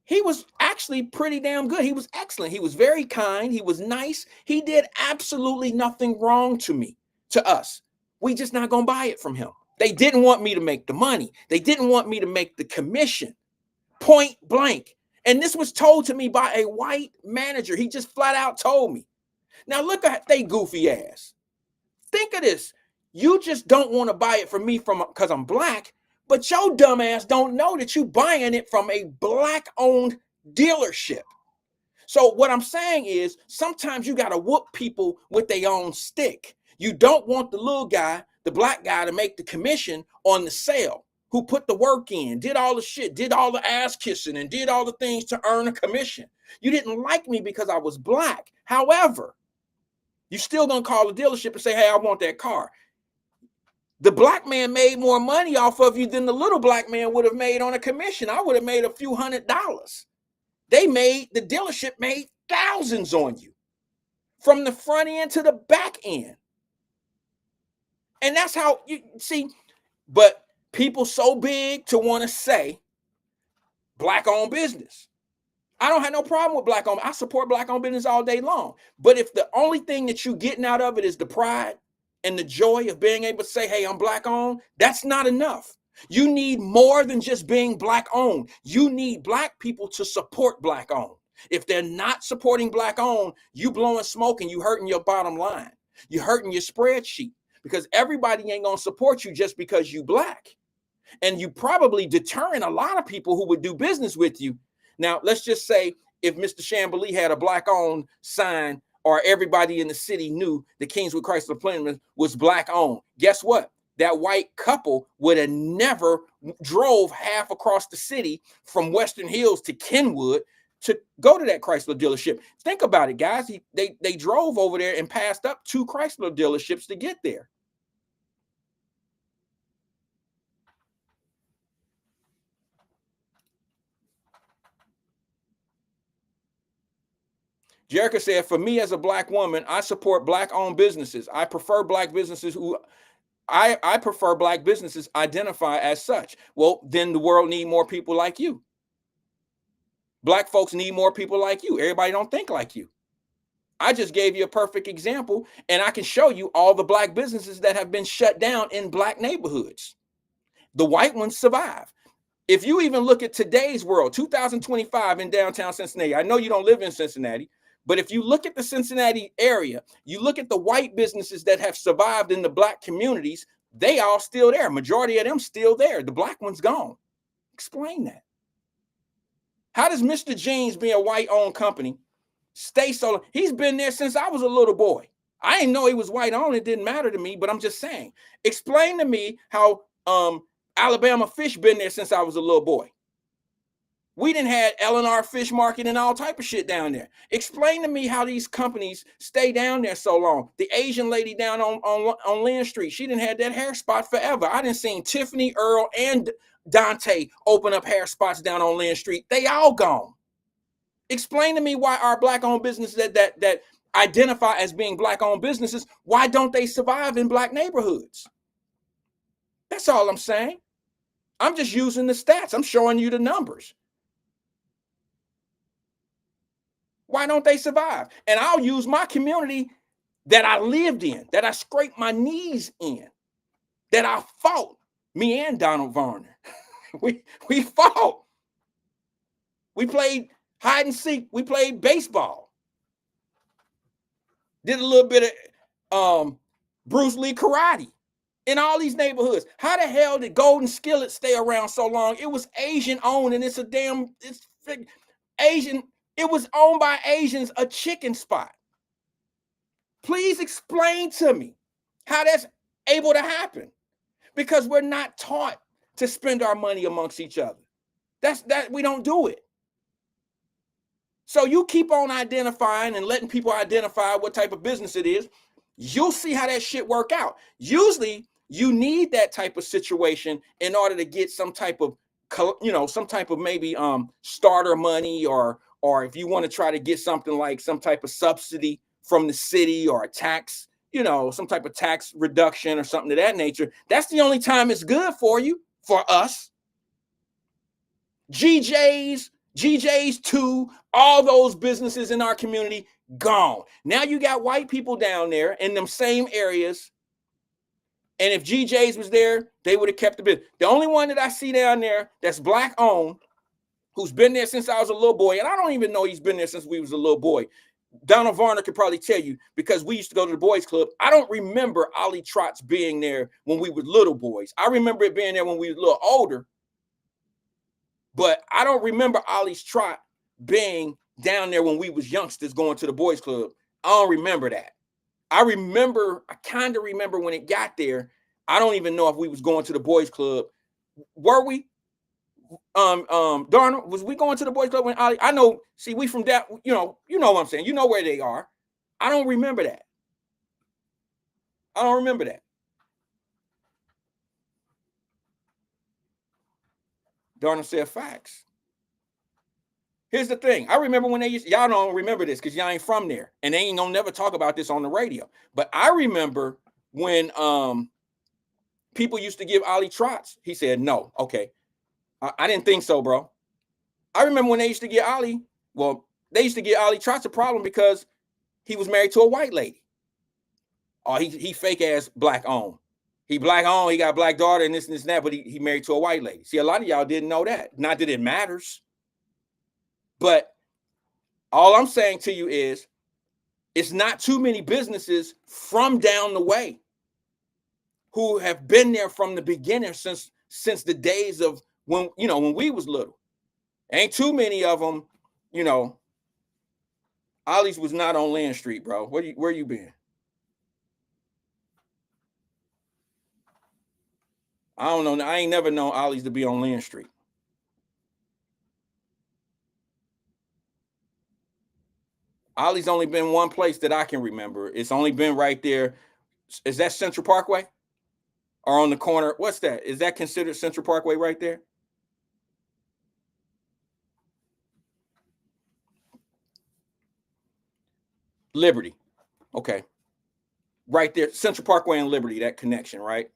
he was actually pretty damn good. He was excellent. He was very kind. He was nice. He did absolutely nothing wrong to us. We just not going to buy it from him. They didn't want me to make the money. They didn't want me to make the commission. Point blank. And this was told to me by a white manager. He just flat out told me. Now look at they goofy ass. Think of this. You just don't want to buy it from me because I'm black, but your dumb ass don't know that you buying it from a black-owned dealership. So what I'm saying is sometimes you got to whoop people with their own stick. You don't want the little guy, the black guy, to make the commission on the sale, who put the work in, did all the shit, did all the ass kissing, and did all the things to earn a commission. You didn't like me because I was black. However, you still gonna call the dealership and say, hey, I want that car. The black man made more money off of you than the little black man would have made on a commission. I would have made a few $100. The dealership made thousands on you from the front end to the back end. And that's how you see, but people so big to want to say black-owned business. I don't have no problem with black-owned. I support black-owned business all day long. But if the only thing that you're getting out of it is the pride and the joy of being able to say, hey, I'm black-owned, that's not enough. You need more than just being black-owned. You need black people to support black-owned. If they're not supporting black owned, you blowing smoke and you hurting your bottom line. You're hurting your spreadsheet because everybody ain't gonna support you just because you black. And you probably deterring a lot of people who would do business with you. Now, let's just say if Mr. Chamblee had a black owned sign, or everybody in the city knew the Kingswood Chrysler Plymouth was black owned. Guess what? That white couple would have never drove half across the city from Western Hills to Kenwood to go to that Chrysler dealership. Think about it, guys. They drove over there and passed up 2 Chrysler dealerships to get there. Jerica said, for me as a black woman, I support black-owned businesses. I prefer black businesses I prefer black businesses identify as such. Well, then the world need more people like you. Black folks need more people like you. Everybody don't think like you. I just gave you a perfect example, and I can show you all the black businesses that have been shut down in black neighborhoods. The white ones survive. If you even look at today's world, 2025 in downtown Cincinnati, I know you don't live in Cincinnati, but if you look at the Cincinnati area, you look at the white businesses that have survived in the black communities, they all still there. Majority of them still there. The black one's gone. Explain that. How does Mr. Jeans, being a white-owned company, stay so long? He's been there since I was a little boy. I didn't know he was white-owned. It didn't matter to me, but I'm just saying. Explain to me how Alabama Fish been there since I was a little boy. We didn't have L&R Fish Market and all type of shit down there. Explain to me how these companies stay down there so long. The Asian lady down on Lynn Street, she didn't have that hair spot forever. I didn't seen Tiffany, Earl, and Dante open up hair spots down on Lynn Street. They all gone. Explain to me why our black-owned businesses that identify as being black-owned businesses, why don't they survive in black neighborhoods? That's all I'm saying. I'm just using the stats. I'm showing you the numbers. Why don't they survive? And I'll use my community that I lived in, that I scraped my knees in, that I fought. Me and Donald Varner. we fought. We played hide and seek. We played baseball. Did a little bit of Bruce Lee karate in all these neighborhoods. How the hell did Golden Skillet stay around so long? It was Asian owned, and it's Asian. It was owned by Asians, a chicken spot. Please explain to me how that's able to happen. Because we're not taught to spend our money amongst each other. We don't do it. So you keep on identifying and letting people identify what type of business it is. You'll see how that shit work out. Usually you need that type of situation in order to get some type of, maybe starter money, or if you want to try to get something like some type of subsidy from the city, or a tax, some type of tax reduction or something of that nature. That's the only time it's good for you, for us. GJ's 2, all those businesses in our community, gone. Now you got white people down there in them same areas. And if GJ's was there, they would have kept the business. The only one that I see down there that's black owned, who's been there since I was a little boy, and I don't even know he's been there since we was a little boy. Donald Varner could probably tell you, because we used to go to the boys club. I don't remember Ollie Trotz being there when we were little boys. I remember it being there when we were a little older, but I don't remember Ollie's Trot being down there when we was youngsters going to the boys club. I don't remember that. I kind of remember when it got there. I don't even know if we was going to the boys club. Were we? Darnell, was we going to the boys club when Ollie? I know, see, we from that, you know what I'm saying. You know where they are. I don't remember that. Darnell said facts. Here's the thing. I remember when y'all don't remember this because y'all ain't from there, and they ain't gonna never talk about this on the radio. But I remember when people used to give Ollie Trotz. He said no. Okay. I didn't think so, bro. I remember when they used to get Ollie. Well, they used to get Ollie Trotz a problem because he was married to a white lady. Oh, he fake ass black owned. He black owned. He got a black daughter and this and that, but he married to a white lady. See, a lot of y'all didn't know that. Not that it matters, but All I'm saying to you is it's not too many businesses from down the way who have been there from the beginning since the days of when we was little. Ain't too many of them, Ollie's was not on Land Street, bro. Where you been? I don't know. I ain't never known Ollie's to be on Land Street. Ollie's only been one place that I can remember. It's only been right there. Is that Central Parkway? Or on the corner? What's that? Is that considered Central Parkway right there? Liberty. Okay. Right there. Central Parkway and Liberty, that connection, right?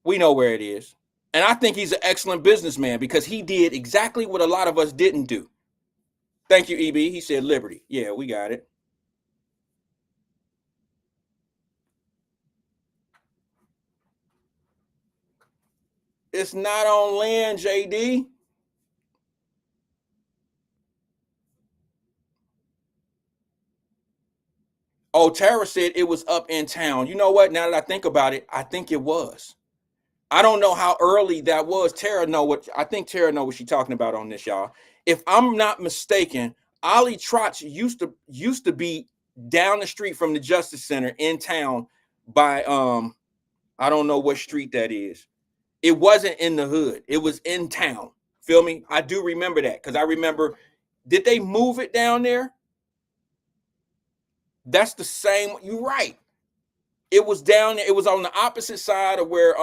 We know where it is. And I think he's an excellent businessman because he did exactly what a lot of us didn't do. Thank you, EB. He said Liberty. Yeah, we got it. It's not on land, JD. Oh, Tara said it was up in town. You know what? Now that I think about it, I think it was. I don't know how early that was. I think Tara know what she's talking about on this, y'all. If I'm not mistaken, Ollie Trotz used to be down the street from the Justice Center in town by I don't know what street that is. It wasn't in the hood. It was in town. Feel me? I do remember that because I remember, did they move it down there? That's the same. You're right. It was down there. It was on the opposite side of where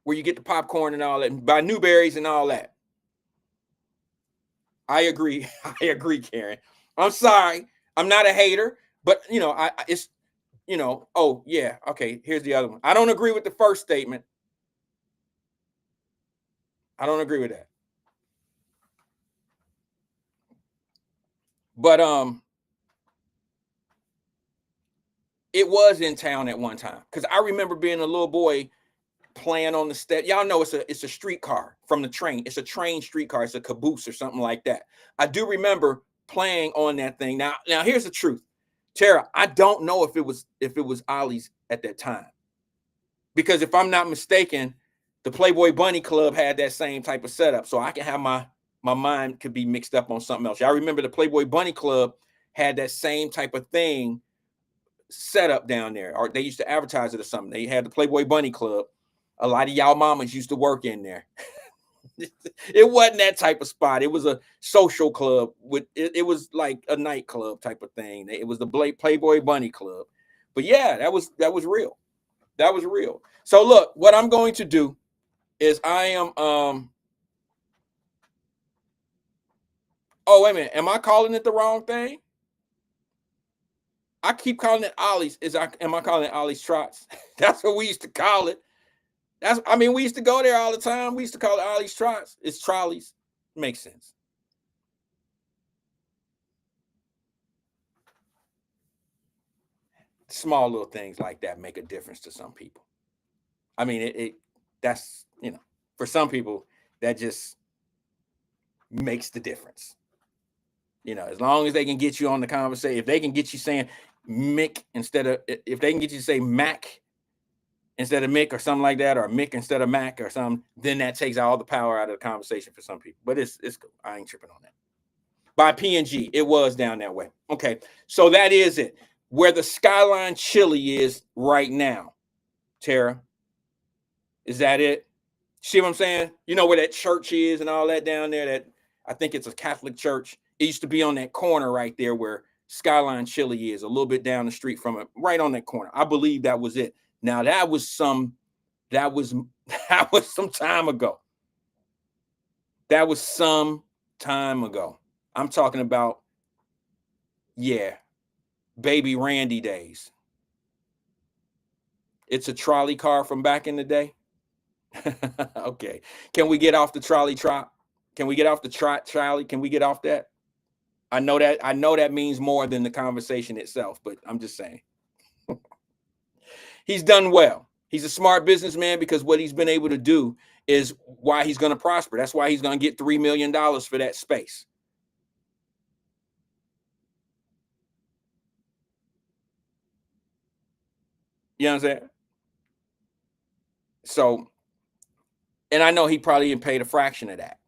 you get the popcorn and all that, by Newberry's and all that. I agree. I agree, Karen. I'm sorry. I'm not a hater, but it's oh yeah, okay, here's the other one. I don't agree with the first statement. I don't agree with that. But it was in town at one time because I remember being a little boy playing on the step. Y'all know it's a streetcar from the train. It's a train streetcar. It's a caboose or something like that. I do remember playing on that thing. Now here's the truth, Tara. I don't know if it was Ollie's at that time, because if I'm not mistaken, the Playboy Bunny Club had that same type of setup. So I can have my mind could be mixed up on something else. I remember the Playboy Bunny Club had that same type of thing set up down there, or they used to advertise it or something. They had the Playboy Bunny Club. A lot of y'all mamas used to work in there. It wasn't that type of spot. It was a social club with it was like a nightclub type of thing. It was the Playboy Bunny Club. But yeah, that was real. That was real. So look, what I'm going to do is I am oh, wait a minute. Am I calling it the wrong thing? I keep calling it Ollie's. Am I calling it Ollie's Trots? That's what we used to call it. We used to go there all the time. We used to call it Ollie's Trots. It's Trolleys. Makes sense. Small little things like that make a difference to some people. I mean, that's, for some people, that just makes the difference. As long as they can get you on the conversation, if they can get you saying Mick if they can get you to say Mac instead of Mick or something like that, or Mick instead of Mac or something, then that takes all the power out of the conversation for some people. But it's cool. I ain't tripping on that. By P&G, it was down that way. Okay, so that is it. Where the Skyline Chili is right now, Tara, is that it? See what I'm saying? You know where that church is and all that down there? That I think it's a Catholic church. It used to be on that corner right there where Skyline Chili is, a little bit down the street from it, right on that corner. I believe that was it. Now that was some time ago. That was some time ago. I'm talking about, baby Randy days. It's a trolley car from back in the day. Okay. Can we get off the trolley trot? Can we get off the trolley? Can we get off that? I know that means more than the conversation itself, but I'm just saying. He's done well. He's a smart businessman because what he's been able to do is why he's going to prosper. That's why he's going to get $3 million for that space. You know what I'm saying? So, and I know he probably didn't pay a fraction of that.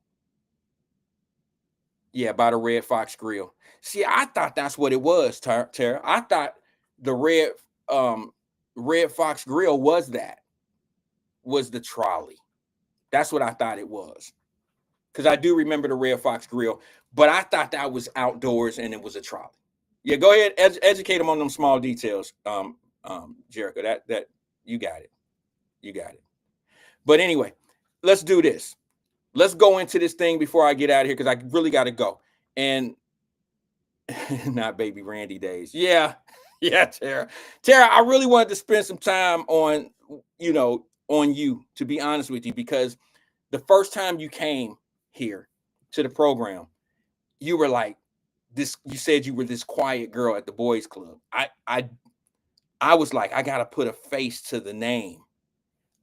Yeah, by the Red Fox Grill. See, I thought that's what it was, Tara. I thought the Red Fox Grill was the trolley. That's what I thought it was. Because I do remember the Red Fox Grill, but I thought that was outdoors and it was a trolley. Yeah, go ahead, educate them on them small details, Jericho. That you got it. You got it. But anyway, let's do this. Let's go into this thing before I get out of here because I really got to go. And not baby Randy days. Yeah, Tara. Tara, I really wanted to spend some time on you, to be honest with you, because the first time you came here to the program, you were like this. You said you were this quiet girl at the boys club. I was like, I gotta put a face to the name.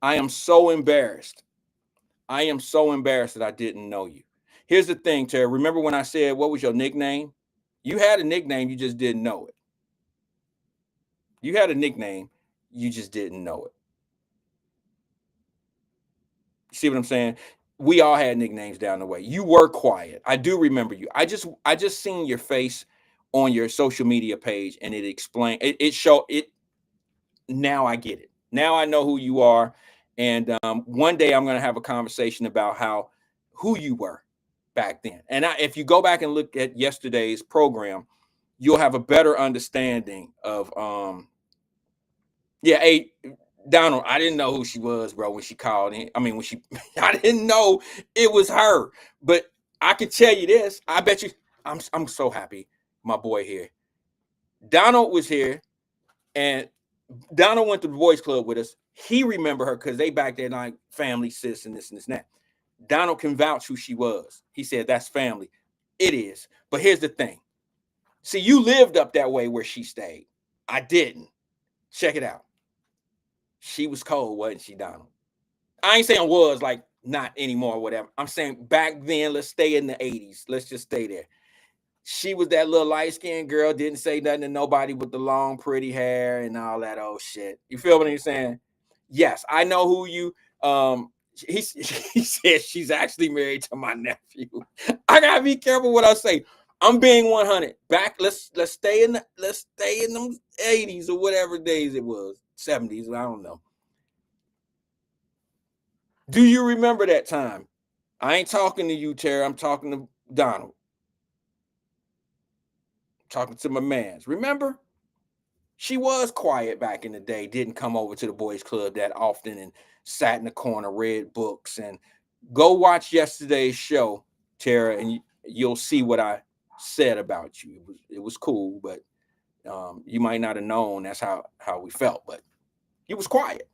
I am so embarrassed. I am so embarrassed that I didn't know you. Here's the thing, Tara. Remember when I said, what was your nickname? You had a nickname, you just didn't know it. You had a nickname, you just didn't know it. You see what I'm saying? We all had nicknames down the way. You were quiet. I do remember you. I just seen your face on your social media page, and it explained it showed it. Now I get it. Now I know who you are. And one day I'm going to have a conversation about who you were back then. And if you go back and look at yesterday's program, you'll have a better understanding of hey, Donald, I didn't know who she was, bro, when she called in. I mean, I didn't know it was her. But I can tell you this. I bet you I'm so happy my boy here. Donald was here, and Donald went to the boys club with us. He remembered her because they back there like family, sis, and this and that. Donald can vouch who she was. He said, that's family. It is. But here's the thing. See, you lived up that way where she stayed. I didn't. Check it out. She was cold, wasn't she, Donald? I ain't saying was, like, not anymore or whatever. I'm saying back then, let's stay in the 80s. Let's just stay there. She was that little light-skinned girl, didn't say nothing to nobody with the long, pretty hair and all that old shit. You feel what I'm saying? Yes, I know who you. He said she's actually married to my nephew. I gotta be careful what I say. I'm being 100. Back, let's stay in them 80s or whatever days it was, 70s. I don't know. Do you remember that time? I ain't talking to you, Tara. I'm talking to Donald. Talking to my mans. Remember? She was quiet back in the day, didn't come over to the boys club that often and sat in the corner, read books. And go watch yesterday's show, Tara, and you'll see what I said about you. It was cool, but you might not have known that's how we felt. But you was quiet.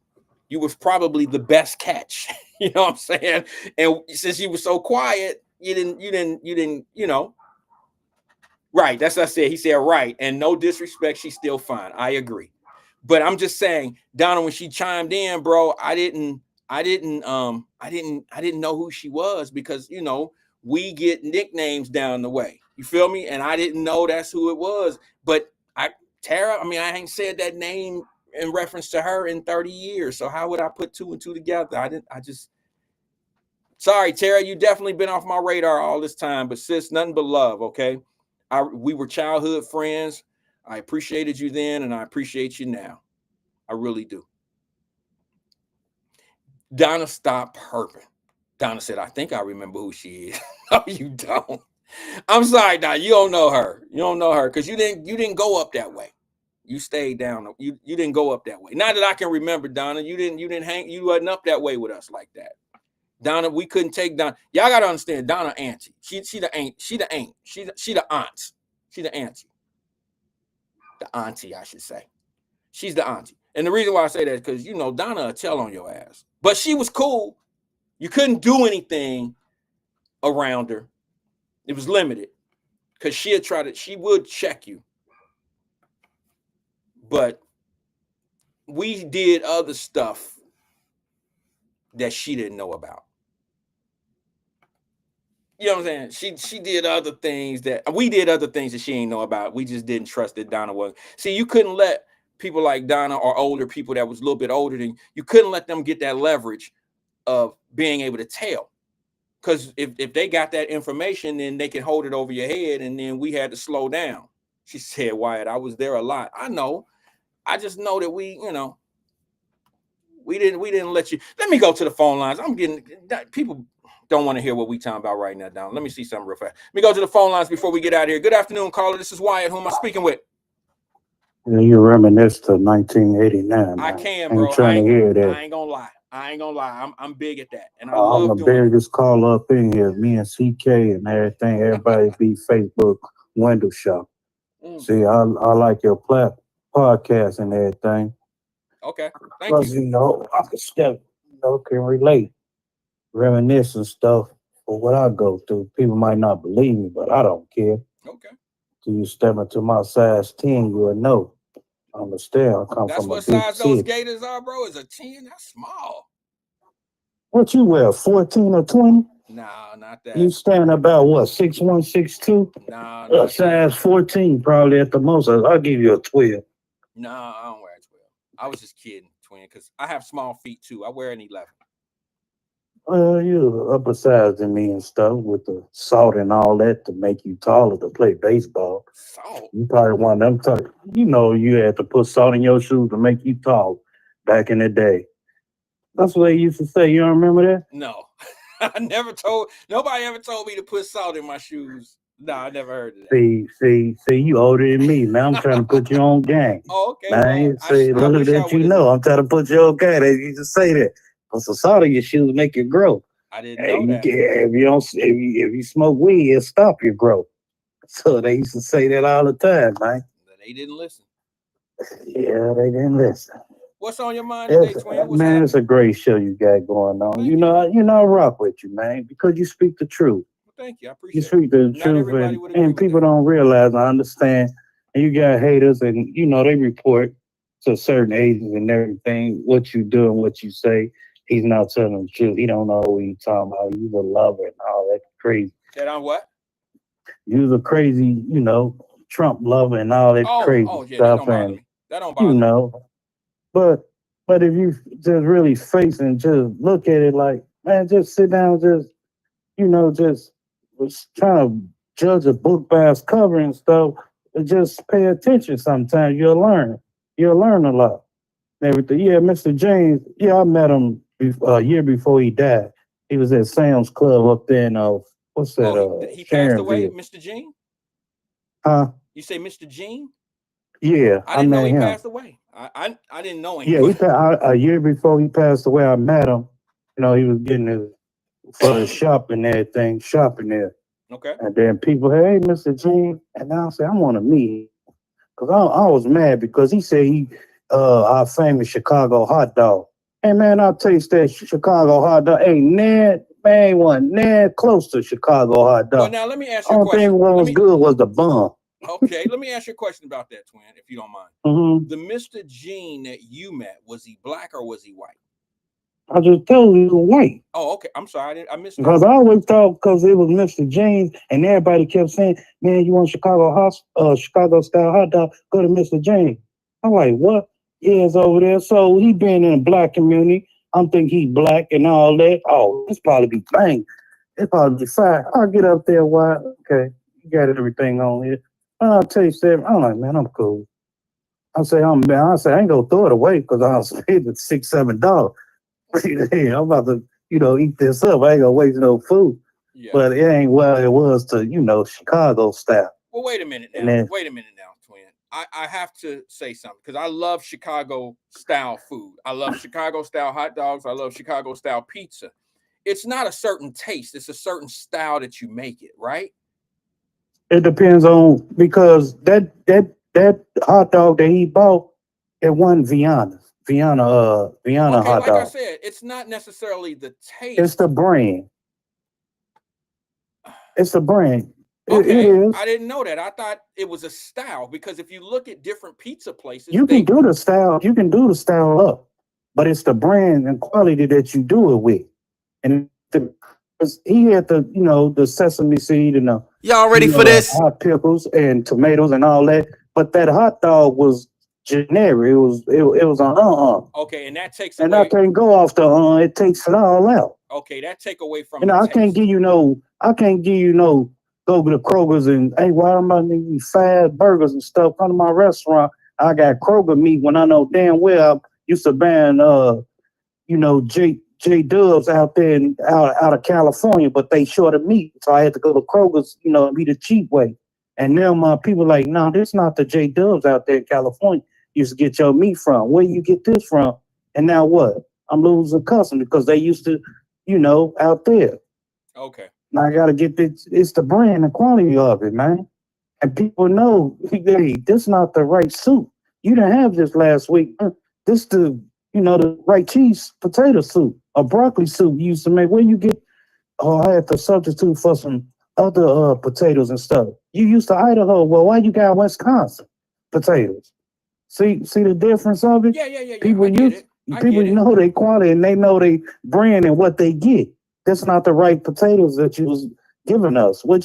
You was probably the best catch. You know what I'm saying? And since you were so quiet, you didn't, right. That's what I said. He said, right. And no disrespect, she's still fine. I agree. But I'm just saying, Donna, when she chimed in, bro, I didn't know who she was because, we get nicknames down the way. You feel me? And I didn't know that's who it was. But Tara, I ain't said that name in reference to her in 30 years. So how would I put two and two together? Sorry, Tara, you definitely been off my radar all this time, but sis, nothing but love. Okay. We were childhood friends. I appreciated you then, and I appreciate you now. I really do. Donna stopped herping. Donna said, I think I remember who she is. No, you don't. I'm sorry, Donna. You don't know her. You don't know her because you didn't go up that way. You stayed down. You didn't go up that way. Not that I can remember, Donna. You wasn't up that way with us like that. Donna, we couldn't take Donna. Y'all gotta understand, Donna auntie. She the aunt. She the auntie. She the auntie. The auntie, I should say. She's the auntie. And the reason why I say that is because Donna will tell on your ass. But she was cool. You couldn't do anything around her. It was limited. Because she would check you. But we did other stuff that she didn't know about. You know what I'm saying? She did other things that we did other things that she ain't know about. We just didn't trust that Donna was. See, you couldn't let people like Donna or older people that was a little bit older than you couldn't let them get that leverage of being able to tell. Because if they got that information, then they can hold it over your head, and then we had to slow down. She said, Wyatt, I was there a lot. I know. I just know that we didn't let you. Let me go to the phone lines. I'm getting people don't want to hear what we talking about right now, Don. Let me see something real fast. Let me go to the phone lines before we get out of here. Good afternoon, caller. This is Wyatt. Who am I speaking with? Yeah, you reminisce to 1989. I Man. can, I bro. ain't trying to hear that. I ain't gonna lie. I'm big at that, and I I'm love the doing it. biggest call up in here. Me and CK and everything. Everybody be Facebook window shop. See, I like your podcast and everything. Okay, thank Plus, you. I can step, can relate, reminisce and stuff for what I go through. People might not believe me, but I don't care. Okay, Till you step into my size 10, you'll know. Understand? I come that's from a what big size those city. gators are, bro. Is a 10? That's small. What you wear, 14 or 20? Nah, not You that. stand about what, 6'1", 6'2"? Nah, not Size 14 probably at the most. I'll give you a 12. Nah, I don't wear a 12. I was just kidding, twin, because I have small feet too. I wear an 11. Well, you're upper size than me and stuff with the salt and all that to make you taller to play baseball. Salt? You probably one of them type. You had to put salt in your shoes to make you tall back in the day. That's what they used to say. You don't remember that? No. Nobody ever told me to put salt in my shoes. No, I never heard of See, you older than me, man. I'm trying to put you on game. Oh, okay. Man, Well, I little wish I that you would have. know. I'm trying to put you on game. They used to say that. Put some salt in your shoes, make you grow. I didn't Hey, know you that. can, if you smoke weed, it'll stop your growth. So they used to say that all the time, man. They didn't listen. Yeah, they didn't listen. What's on your mind today, twin? What's Man, it's happening? a great show you got going on. Thank you, man. I rock with you, man, because you speak the truth. Well, thank you. I You appreciate it. speak the Not truth, everybody would agree and with people that. don't realize. I understand, and you got haters, and they report to certain ages and everything what you do and what you say. He's not telling the truth. He don't know what he's talking about. He's a lover and all that crazy. That I'm what? You're a crazy, Trump lover and all that crazy Oh, yeah, that stuff, don't bother and me. That don't you bother me. know. But if you just really face and just look at it like, man, just sit down, just was trying to judge a book by its cover and stuff, and just pay attention sometimes. You'll learn. You'll learn a lot. Everything. Yeah, Mr. James, yeah, I met him a year before he died. He was at Sam's Club up there in what's that, Oh, he passed away, Sharonville. Mr. Gene? Huh? You say Mr. Gene? Yeah, I I didn't know met he him. passed away. I didn't know him, Yeah, but a year before he passed away, I met him. He was getting his for the shop and everything, shopping there. okay. And then people, hey, Mr. Gene, and I say, I want to meet him. Because I was mad because he said our famous Chicago hot dog. Hey, man, I'll taste that Chicago hot dog. Ain't one close to Chicago hot Well, dog. now let me ask you a Only thing question. what was good was the bun. Okay, let me ask you a question about that, twin, if you don't mind. Mm-hmm. The Mr. Gene that you met, was he black or was he white? I just told you he was white. Oh, okay. I'm sorry, I missed that. Because I always thought because it was Mr. James and everybody kept saying, man, you want Chicago style hot dog, go to Mr. James. I'm like, what? Yeah, it's over there. So he been in a black community. I'm thinking he black and all that. Oh, it's probably be bang. It's probably be fine. I'll get up there. Why? Okay, you got everything on here. I'll taste it. I'm like, man, I'm cool. I say, I ain't gonna throw it away because I'll say it's $6, $7. Hey, I'm about to, eat this up. I ain't gonna waste no food. Yeah. But it ain't well it was to, Chicago style. Well, wait a minute now. Twin. I have to say something because I love Chicago style food. I love Chicago style hot dogs. I love Chicago style pizza. It's not a certain taste, it's a certain style that you make it, right? It depends on because that hot dog that he bought, it wasn't Vienna Okay, hot like I dog. said, it's not necessarily the It's taste. the brand. It's the brand. Okay, It is. I didn't know that. I thought it was a style because if you look at different pizza places, You can do the style. You can do the style up, but it's the brand and quality that you do it with. And he had the sesame seed and Y'all ready for the this? hot pickles and tomatoes and all that. But that hot dog was generic. It was okay, and that takes and I away. can't go off the it takes it all out. Okay, that take away from the I taste. can't give you go to the Kroger's and hey, why am I eating fast burgers and stuff? Come to my restaurant. I got Kroger meat when I know damn well I used to ban J Dubs out there out of California, but they short of meat. So I had to go to Kroger's, be the cheap way. And now my people like, no, this not the J Dubs out there in California you used to get your meat from. Where you get this from? And now what? I'm losing customers because they used to, out there. Okay. Now I gotta get this. It's the brand and quality of it, man. And people know, hey, this not the right soup. You didn't have this last week. This the right cheese potato soup or broccoli soup you used to make. Where you get? Oh, I had to substitute for some other potatoes and stuff. You used to Idaho. Well, why you got Wisconsin potatoes? See the difference of it? Yeah. People know their quality and they know their brand and what they get. That's not the right potatoes that you was giving us. We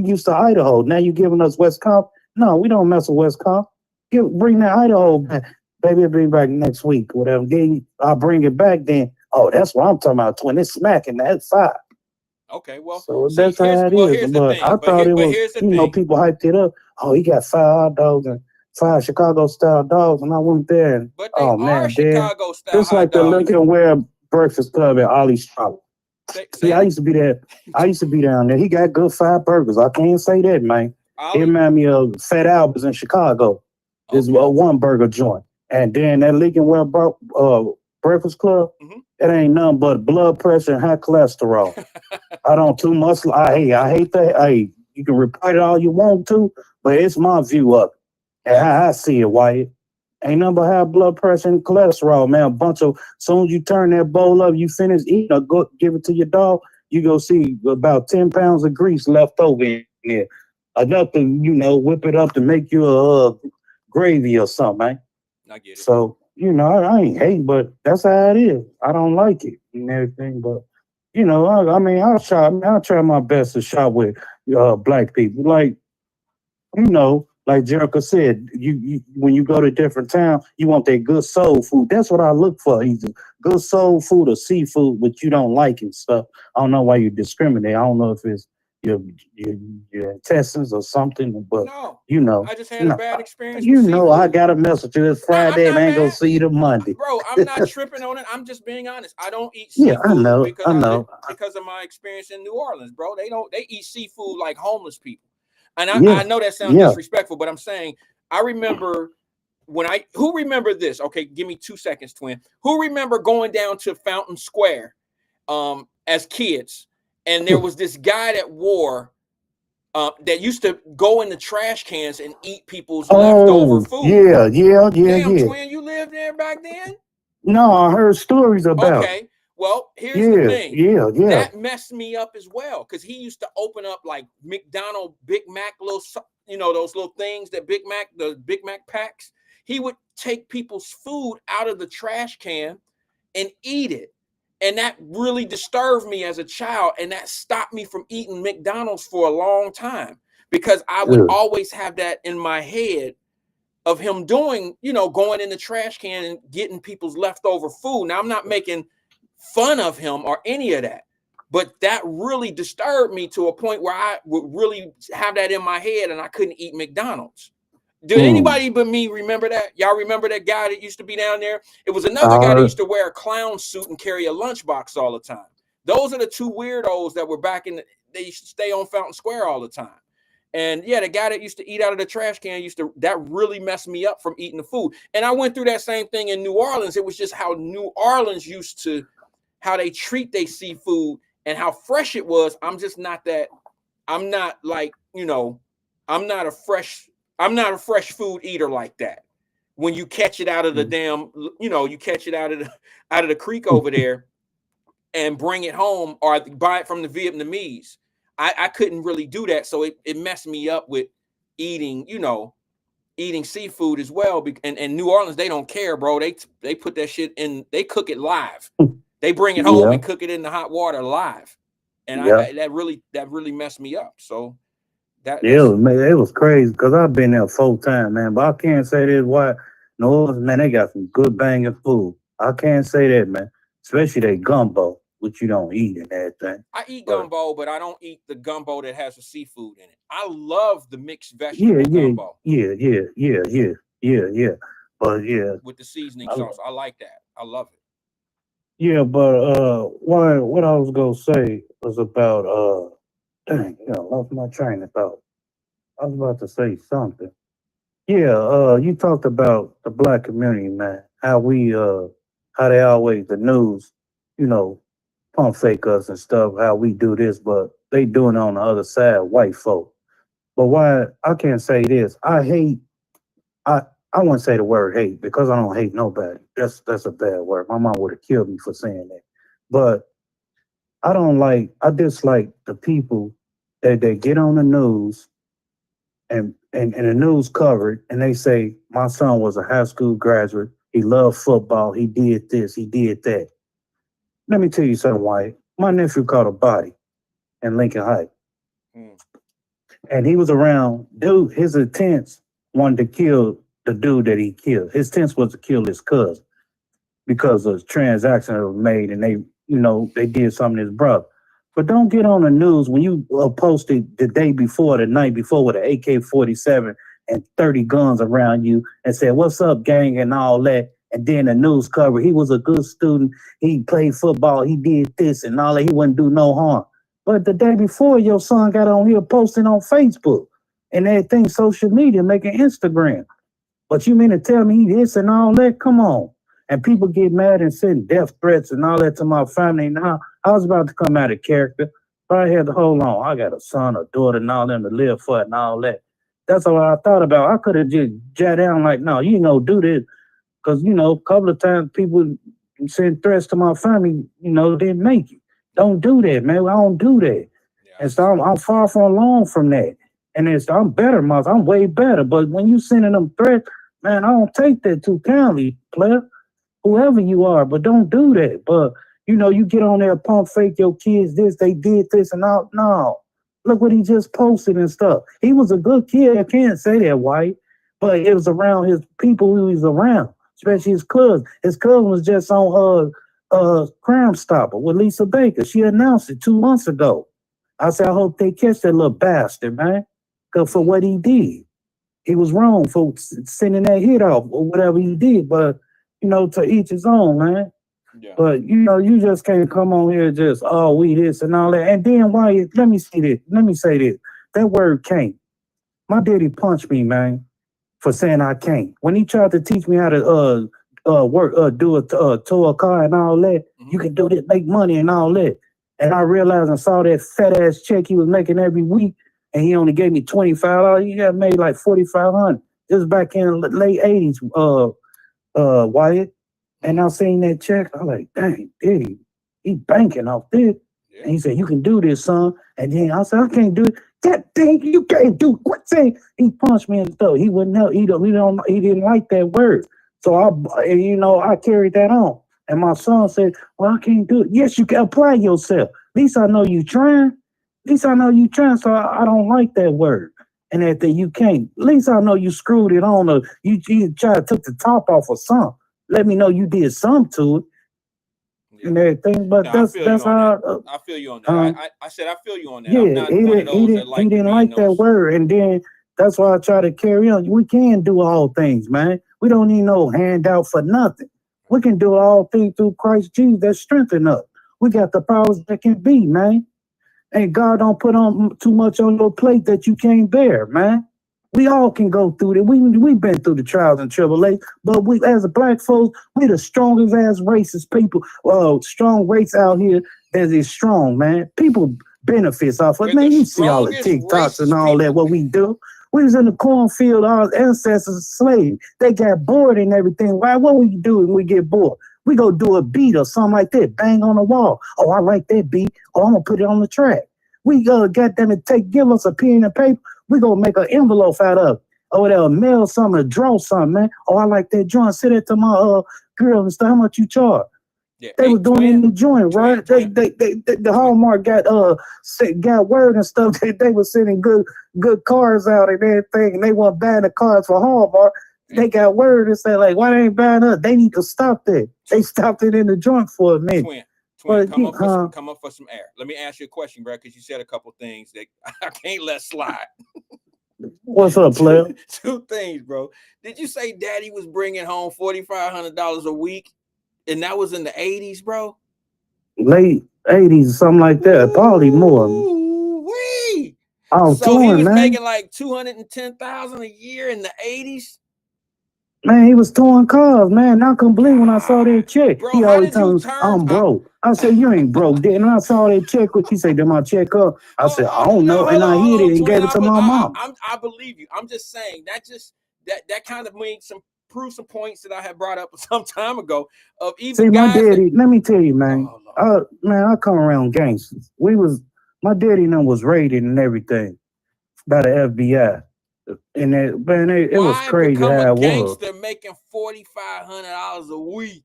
used to Idaho. Now you giving us Wisconsin. No, we don't mess with Wisconsin. Bring that Idaho back. Baby, bring back next week, whatever. Then I'll bring it back then. Oh, that's what I'm talking about, twin. It's smacking that fire. Okay, well, so that's how it is. Here's but the thing. I thought it was, here's the thing. People hyped it up. Oh, he got 5 hot dogs and 5 Chicago style dogs, and I went there. And, but they are Chicago style. Just like the Lincoln Ware Breakfast Club at Ollie's Trout. See, I used to be there. I used to be down there. He got good 5 burgers. I can't say that, man. It reminded me of Fat Albert's in Chicago. There's a 1 burger joint. And then that Lincoln Ware Breakfast Club, it ain't nothing but blood pressure and high cholesterol. I don't too much. I hate that. Hey, you can report it all you want to, but it's my view of it. And how I see it, Wyatt. Ain't nothing but high blood pressure and cholesterol, man. A bunch of, soon as you turn that bowl up, you finish eating or go give it to your dog, you go see about 10 pounds of grease left over in there. Enough to, whip it up to make you a gravy or something, man. I get it. So, I ain't hating, but that's how it is. I don't like it and everything, but I'll try my best to shop with black people. Like, like Jericho said, you when you go to different town, you want that good soul food. That's what I look for. Either good soul food or seafood, but you don't like and stuff. I don't know why you discriminate. I don't know if it's your intestines or something, but no, I just had a bad experience. I got a message. It's Friday and I ain't gonna see you Monday. Bro, I'm not tripping on it. I'm just being honest. I don't eat seafood. Yeah, I know. Because of my experience in New Orleans, bro. They eat seafood like homeless people. And I know that sounds disrespectful, but I'm saying I remember who remember this? Okay, give me 2 seconds, twin. Who remember going down to Fountain Square as kids? And there was this guy that that used to go in the trash cans and eat people's leftover food. Yeah. Damn, twin, you lived there back then? No, I heard stories about. Okay. Well, here's the thing. Yeah. That messed me up as well because he used to open up like McDonald's Big Mac those little things the Big Mac packs. He would take people's food out of the trash can and eat it. And that really disturbed me as a child. And that stopped me from eating McDonald's for a long time because I would always have that in my head of him doing, going in the trash can and getting people's leftover food. Now, I'm not making fun of him or any of that, but that really disturbed me to a point where I would really have that in my head and I couldn't eat McDonald's. Did anybody but me remember that? Y'all remember that guy that used to be down there? It was another guy that used to wear a clown suit and carry a lunchbox all the time. Those are the 2 weirdos that were they used to stay on Fountain Square all the time. And yeah, the guy that used to eat out of the trash can that really messed me up from eating the food. And I went through that same thing in New Orleans. It was just how New Orleans how they treat their seafood and how fresh it was. I'm just not that. I'm not like, I'm not a fresh food eater like that. When you catch it out of the damn, you catch it out of the creek over there and bring it home or buy it from the Vietnamese. I couldn't really do that. So it messed me up with eating, eating seafood as well. And New Orleans, they don't care, bro. They put that shit in, they cook it live. They bring it home and cook it in the hot water live. And that really messed me up. So it was crazy because I've been there 4 times, man. But I can't say this why New Orleans, man, they got some good banging food. I can't say that, man. Especially they gumbo, which you don't eat and everything. I eat gumbo, but I don't eat the gumbo that has the seafood in it. I love the mixed vegetable gumbo. Yeah. But yeah, with the seasoning sauce, I like that. I love it. Yeah, but what I was gonna say was about dang, lost my train of thought. I was about to say something. Yeah, you talked about the black community, man. How they always the news, you know, pump fake us and stuff. How we do this, but they doing it on the other side, white folk. But why I can't say this? I wouldn't say the word hate because I don't hate nobody. That's a bad word. My mom would have killed me for saying that. But I dislike the people that they get on the news and the news covered and they say, my son was a high school graduate. He loved football. He did this. He did that. Let me tell you something, Wyatt. My nephew caught a body in Lincoln Heights. And he was around, dude, his intents wanted to kill the dude that he killed. His intent was to kill his cousin because of the transaction that was made and they did something to his brother. But don't get on the news when you posted the day before, the night before with an AK-47 and 30 guns around you and said, what's up, gang, and all that. And then the news cover, he was a good student. He played football. He did this and all that. He wouldn't do no harm. But the day before, your son got on here posting on Facebook and everything, social media, making Instagram. But you mean to tell me this and all that? Come on. And people get mad and send death threats and all that to my family. Now, I was about to come out of character, but I had to hold on. I got a son, a daughter, and all them to live for and all that. That's all I thought about. I could have just jat down like, no, do this. Because, a couple of times people send threats to my family, didn't make it. Don't do that, man. I don't do that. Yeah. And so I'm far from along from that. And I'm better, I'm way better. But when you sending them threats, man, I don't take that too kindly, player. Whoever you are, but don't do that. But, you get on there, pump fake your kids this, they did this and all. No. Look what he just posted and stuff. He was a good kid. I can't say that, White. But it was around his people who he was around, especially his cousin. His cousin was just on Crime Stopper with Lisa Baker. She announced it 2 months ago. I said, I hope they catch that little bastard, man. For what he did. He was wrong for sending that hit off or whatever he did, but to each his own, man. Yeah. But you just can't come on here and just, we this and all that. And then why? Let me say this. That word can't. My daddy punched me, man, for saying I can't. When he tried to teach me how to do a tow a car and all that, you can do this, make money and all that. And I realized and saw that fat ass check he was making every week. And he only gave me $25. He got made like $4,500. This was back in the late 80s, Wyatt. And I seen that check. I'm like, dang, dude, he banking off this. Yeah. And he said, you can do this, son. And then I said, I can't do it. That thing you can't do. Quit saying. He punched me in the throat. He wouldn't help. He didn't like that word. So I carried that on. And my son said, well, I can't do it. Yes, you can apply yourself. At least I know you trying. So I don't like that word. And that you can't. At least I know you screwed it on, or you tried to took the top off of something. Let me know you did something to it. Yeah. And everything. But that's how I feel you on that. I said I feel you on that. Yeah, I'm not one of those that like he didn't like that word. And then that's why I try to carry on. We can do all things, man. We don't need no handout for nothing. We can do all things through Christ Jesus that strengthen us. We got the powers that can be, man. And God don't put on too much on your plate that you can't bear, man. We all can go through it. We've been through the trials and tribulations, but we, as a black folks, we the strongest ass racist people. Strong race out here that is strong, man. People benefits off of. Man, you see all the TikToks and all that. What we do? We was in the cornfield. Our ancestors slaves. They got bored and everything. Why? What we do when we get bored? We go do a beat or something like that, bang on the wall. Oh, I like that beat. Oh, I'm going to put it on the track. We got them to give us a pen and paper. We gonna make an envelope out of it. Or they'll mail something or draw something, man. Oh, I like that joint. Send it to my girl and stuff. How much you charge? Yeah. They was doing it in the joint, right? Twin. The Hallmark got word and stuff. They was sending good cars out and everything, and they weren't buying the cars for Hallmark. They got word and said, like, why they ain't buying us? They need to stop that. They stopped it in the joint for a minute. Twin, come up for some air. Let me ask you a question, bro, because you said a couple things that I can't let slide. What's up, player? Two things, bro. Did you say Daddy was bringing home $4,500 a week, and that was in the 80s, bro? Late 80s, something like that. Probably more. Wee. So he was making like $210,000 a year in the 80s. Man, he was towing cars, man. I couldn't believe when I saw that check. Bro, he always told me, I'm broke. I said, you ain't broke, did. And I saw that check. He said, did my check up? I said, I don't know. And I hid it and gave it to my mom. I believe you. I'm just saying that kind of made prove some points that I had brought up some time ago of even. See, my daddy, let me tell you, man. Man, I come around gangsters. My daddy and them was raided and everything by the FBI. And it was crazy how it was. Gangster making $4,500 a week.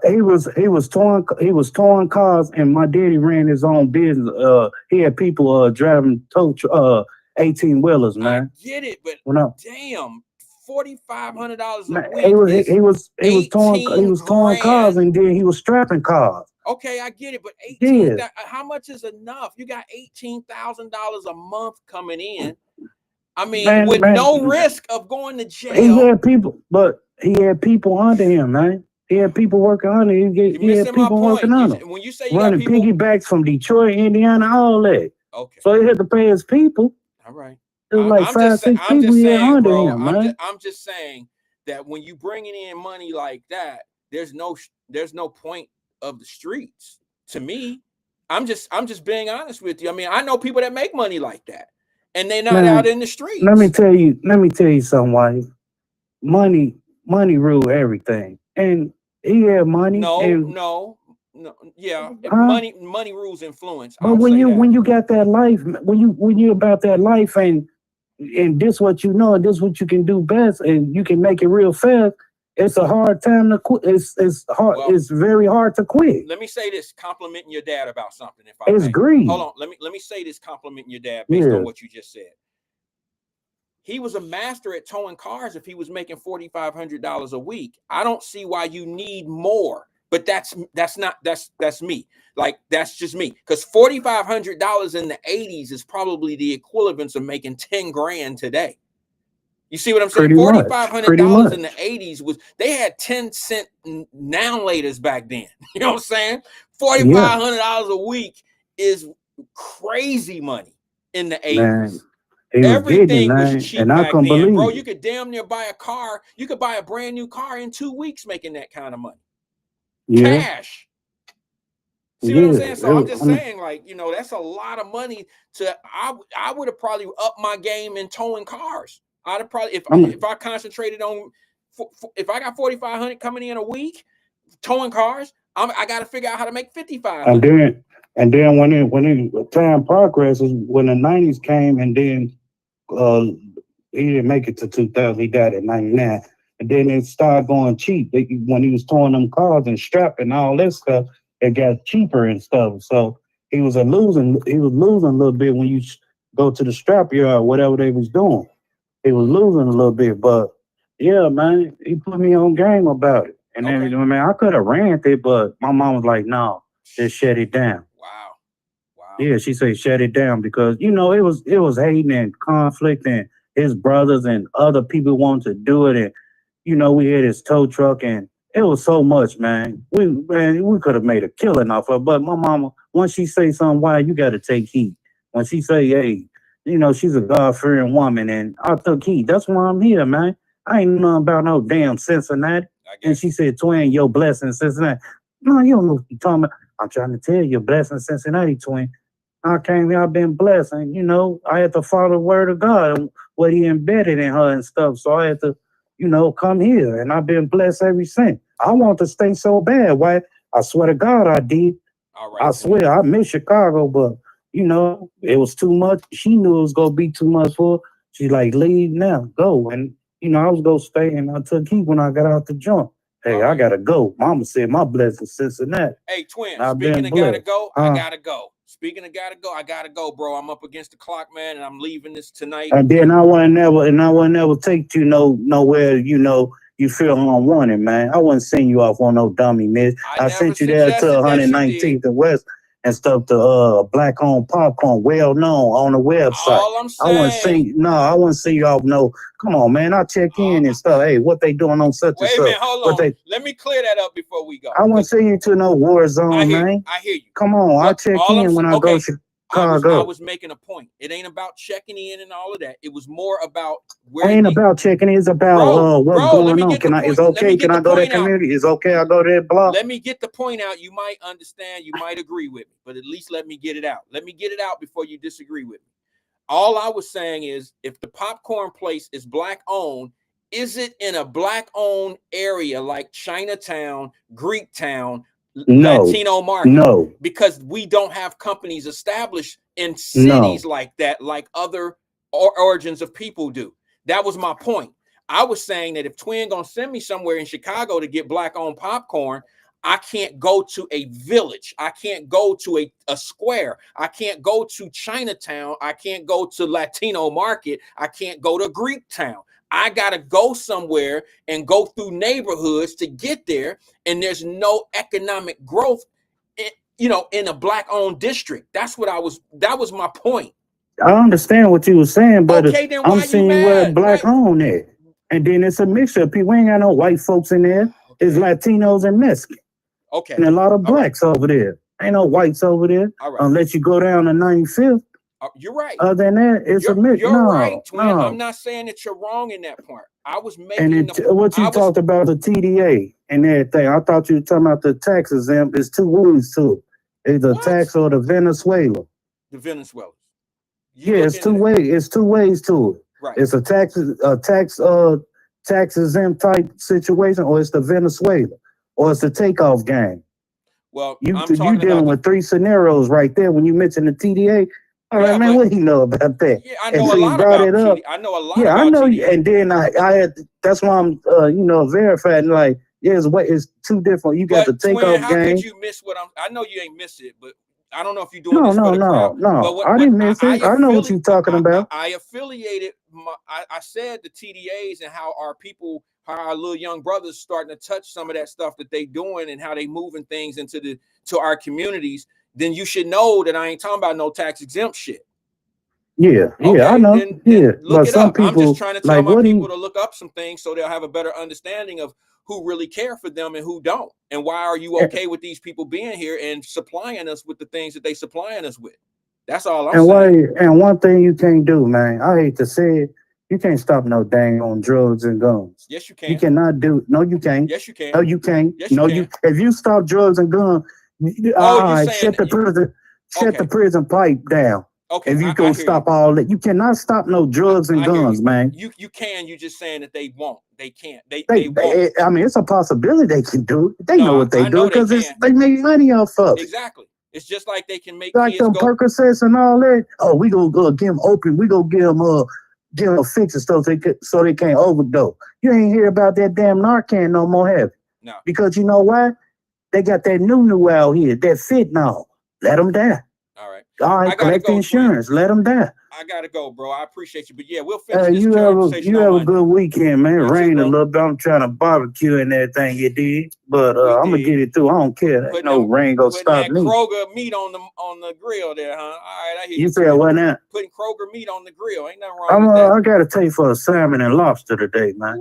He was towing cars, and my daddy ran his own business. He had people driving 18-wheelers, man. I get it, but damn, $4,500 a week. He was towing cars, and then he was strapping cars. Okay, I get it, but 18. How much is enough? You got $18,000 a month coming in. I mean, no risk of going to jail. He had people under him, man. He had people working under him. He had people working under him. When you say running piggybacks from Detroit, Indiana, all that. Okay. So he had to pay his people. All right. It was like 5-6 people he had under him, man. I'm just saying that when you bringing in money like that, there's no point of the streets. To me, I'm just being honest with you. I mean, I know people that make money like that. And they're not out in the streets. Let me tell you something, Wyatt. Money rule everything. And he had money. No. Yeah. Money rules influence. But when you got that life, when you about that life and this what you know, and this what you can do best, and you can make it real fast, it's a hard time to quit. It's hard. Well, it's very hard to quit. Let me say this, complimenting your dad about something. It's greed. Hold on. Let me say this, complimenting your dad based on what you just said. He was a master at towing cars. If he was making $4,500 a week, I don't see why you need more. But that's me. Like, that's just me. Because $4,500 in the 80s is probably the equivalent of making 10 grand today. You see what I'm saying? $4,500 in the 80s they had 10-cent now laters back then. You know what I'm saying? $4,500 a week is crazy money in the 80s. Man, everything was cheap back then, bro. You could damn near buy a car. You could buy a brand new car in 2 weeks making that kind of money. Cash. See what I'm saying? So I'm just saying, like, that's a lot of money I would have probably upped my game in towing cars. I'd have probably, if I concentrated on, if I got 4,500 coming in a week, towing cars, I got to figure out how to make 5,500. And then when time progresses, when the 90s came, and then he didn't make it to 2000, he died at 99, and then it started going cheap. When he was towing them cars and strapping all that stuff, it got cheaper and stuff. So he was losing a little bit when you go to the strap yard or whatever they was doing. He was losing a little bit, but yeah, man, he put me on game about it. And then, man, I could have ran it, but my mom was like, no, just shut it down. Wow. Yeah, she said shut it down because, it was hating and conflict, and his brothers and other people wanted to do it. And, we had his tow truck, and it was so much, man. We could have made a killing off of it. But my mama, once she say something, why you got to take heat. When she say, hey, she's a God-fearing woman, and I took heat. That's why I'm here, man. I ain't know about no damn Cincinnati. And she said, twin, your blessing, Cincinnati. No, you don't know what you're talking about. I'm trying to tell you, blessing, Cincinnati, twin. I came here, I've been blessed. And, I had to follow the word of God and what he embedded in her and stuff. So I had to, come here. And I've been blessed ever since. I want to stay so bad. Why? I swear to God, I did. All right, I swear, I miss Chicago, but you know, it was too much. She knew it was gonna be too much for her. She's like, leave now, go. And you know, I was gonna stay, and I took heat when I got out the joint. Hey, I gotta go. Mama said my blessing Cincinnati. Hey, twin, I've speaking been of gotta blessed. go, I gotta go. Speaking of gotta go, I gotta go, bro. I'm up against the clock, man, and I'm leaving this tonight. And then I wouldn't never take you nowhere, you know, you feel unwanted, man. I wouldn't send you off on no dummy, miss. I never sent you there to suggested that you 119th did. and West and stuff to black owned popcorn, well known on the website. All I'm I wouldn't saying, I wouldn't see you off no. Come on, man. I check in and stuff. Hey, what they doing on such and wait a such? minute, hold What on. they Let me clear that up before we go. I wouldn't see you to no war zone, man. I hear you. Come on, I But check all I'm in when sa- I go okay, to I Chicago. was making a point. It ain't about checking in and all of that. It was more about It where ain't about checking. It's about what's bro, let going me on. get the Can I? It's point. Let me okay. get Can I the go to that point out. community? It's okay. I go to that block. Let me get the point out. You might understand, you might agree with me, but at least let me get it out. Let me get it out before you disagree with me. All I was saying is, if the popcorn place is black owned, is it in a black owned area like Chinatown, Greektown, No, Latino market? no, Because we don't have companies established in no. cities like that, like other origins of people do. That was my point. I was saying that if Twin gonna send me somewhere in Chicago to get black owned popcorn, I can't go to a village. I can't go to a square. I can't go to Chinatown. I can't go to Latino market. I can't go to Greektown. I got to go somewhere and go through neighborhoods to get there. And there's no economic growth, in a black owned district. That was my point. I understand what you were saying, but Okay, then I'm why you seeing where mad? black owned at. And then it's a mixture of people. We ain't got no white folks in there. It's Latinos and Mexicans. Okay. And a lot of blacks over there. Ain't no whites over there. All right. Unless you go down to 95th. You're right. Other than that, it's a mix. You're right, twin. No. I'm not saying that you're wrong in that part. I was making And what you talked about the TDA and everything. I thought you were talking about the tax exempt. There's two ways to it. It's the tax or the Venezuela. The Venezuela. It's two ways. It's two ways to it. Right. It's a tax exempt type situation, or it's the Venezuela, or it's the takeoff game. Well, you dealing with three scenarios right there when you mention the TDA. All right, man, what do you know about that? Yeah, I know a lot about TDA. I know a lot about I know, TDA. and then I had, that's why I'm, verified, like, it's two different, you got the takeoff how game. could you miss what I know you ain't miss it, but I don't know if you're doing this for the crowd. No, I didn't miss it. I know what you're talking about. I affiliated, I said the TDAs and how our little young brothers starting to touch some of that stuff that they doing and how they moving things to our communities. Then you should know that I ain't talking about no tax exempt shit. Yeah, I know. Then look it up. People, I'm just trying to tell my people to look up some things so they'll have a better understanding of who really care for them and who don't. And why are you okay with these people being here and supplying us with the things that they supplying us with? That's all I'm saying. And one thing you can't do, man, I hate to say it, you can't stop no dang on drugs and guns. Yes, you can. You cannot do. No, you can't. Yes, you can. No, you can't. Yes, no, you can. If you stop drugs and guns, shut the prison pipe down. Okay. If you go stop all that, you cannot stop no drugs and guns, man. You can. You just saying that they won't. They can't. They won't. I mean, it's a possibility they can do it. They know what they do because they make money off of it. Exactly. It's just like they can make like kids them Percocets and all that. Oh, we gonna give them opium. We gonna give them fix and stuff so they can't overdose. You ain't hear about that damn Narcan no more, have you? No. Because you know why? They got that new out here, that fentanyl. Let them die. All right, collect the insurance. Let them die. I gotta go, bro. I appreciate you, but yeah, we'll finish this you conversation. You have a good weekend, man. It rained a little bit. I'm trying to barbecue and everything you did, but I'm gonna get it through. I don't care. Ain't no rain gonna stop me. Kroger meat on the grill there, huh? All right, I hear you. You said what now? Putting Kroger meat on the grill. Ain't nothing wrong with that. I gotta take for a salmon and lobster today, man.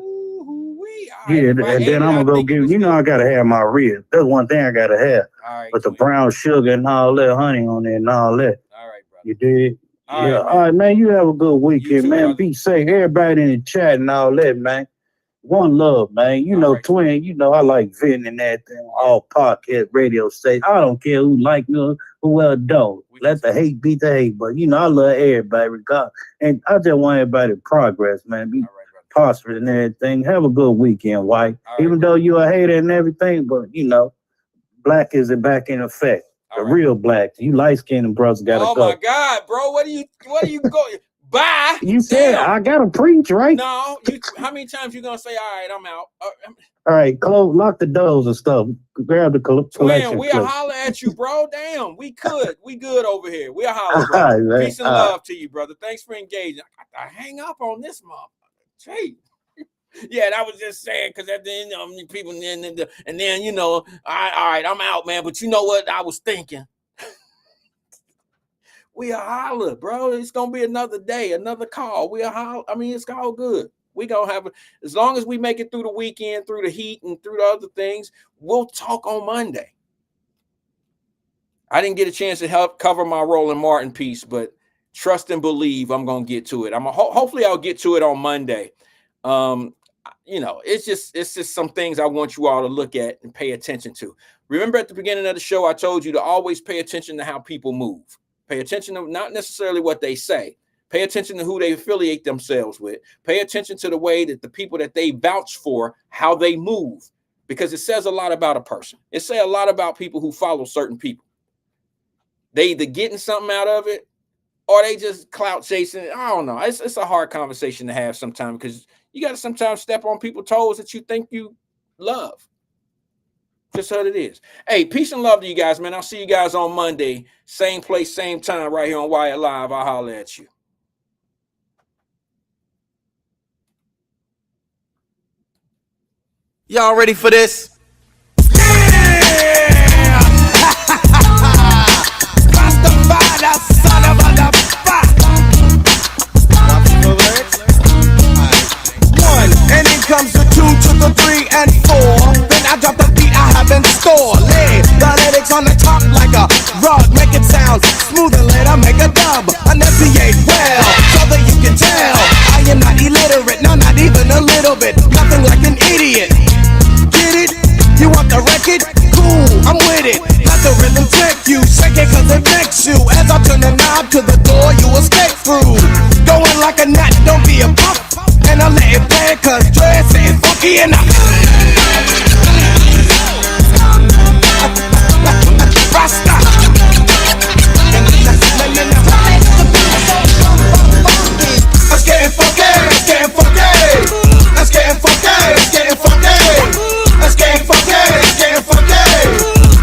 And then I'm gonna go give. I gotta have my ribs. That's one thing I gotta have. All right, with the brown sugar and all that, honey on there and all that. All right, brother. You did. All right, man. You have a good weekend, man. Brother. Be safe. Everybody in the chat and all that, man. One love, man. Twin. I like venting and that thing. All podcast radio station. I don't care who like me, who don't. Let the hate beat the hate. But I love everybody, regardless. And I just want everybody to progress, man. Be prosperous and everything. Have a good weekend, White. Even though you're a hater and everything, but black is back in effect. The real blacks. You light-skinned brothers gotta go. Oh my God, bro. What are you going? Bye. You said I gotta preach, right? No. How many times you gonna say, all right, I'm out? All right, lock the doors and stuff. Grab the collection. Man, we'll holler at you, bro. Damn, we good over here. We'll holler, bro. Right, peace and love to you, brother. Thanks for engaging. I hang up on this motherfucker. Hey. Yeah, that was just saying because at the end, people, and then you know, all right, I'm out, man. But you know what? I was thinking, we'll holler, bro. It's gonna be another day, another call. We'll holler. I mean, it's all good. We gonna have as long as we make it through the weekend, through the heat, and through the other things. We'll talk on Monday. I didn't get a chance to help cover my Roland Martin piece, but trust and believe I'm gonna get to it. Hopefully I'll get to it on Monday. You know, it's just some things I want you all to look at and pay attention to. Remember at the beginning of the show, I told you to always pay attention to how people move. Pay attention to not necessarily what they say. Pay attention to who they affiliate themselves with. Pay attention to the way that the people that they vouch for, how they move, because it says a lot about a person. It says a lot about people who follow certain people. They either getting something out of it or they just clout chasing it. I don't know. It's a hard conversation to have sometimes because you got to sometimes step on people's toes that you think you love. Just what it is. Hey, peace and love to you guys, man. I'll see you guys on Monday. Same place, same time, right here on Wyatt Live. I'll holler at you. Y'all ready for this? And then comes the 2 to the 3 and 4. Then I drop the beat I have in store. Lay the lyrics on the top like a rug. Make it sound smooth and later make a dub. Enunciate well, so that you can tell I am not illiterate, no, not even a little bit. Nothing like an idiot. Get it? You want the record? Cool, I'm with it. Let the rhythm take you. Shake it cause it makes you. As I turn the knob to the door, you escape through. Going like a gnat, don't be a pup. And I let it play cause Dre say it's funky enough. Rasta. Let's get funky, let's get funky. Let's get funky, let's get funky. Let's get funky, let's get funky.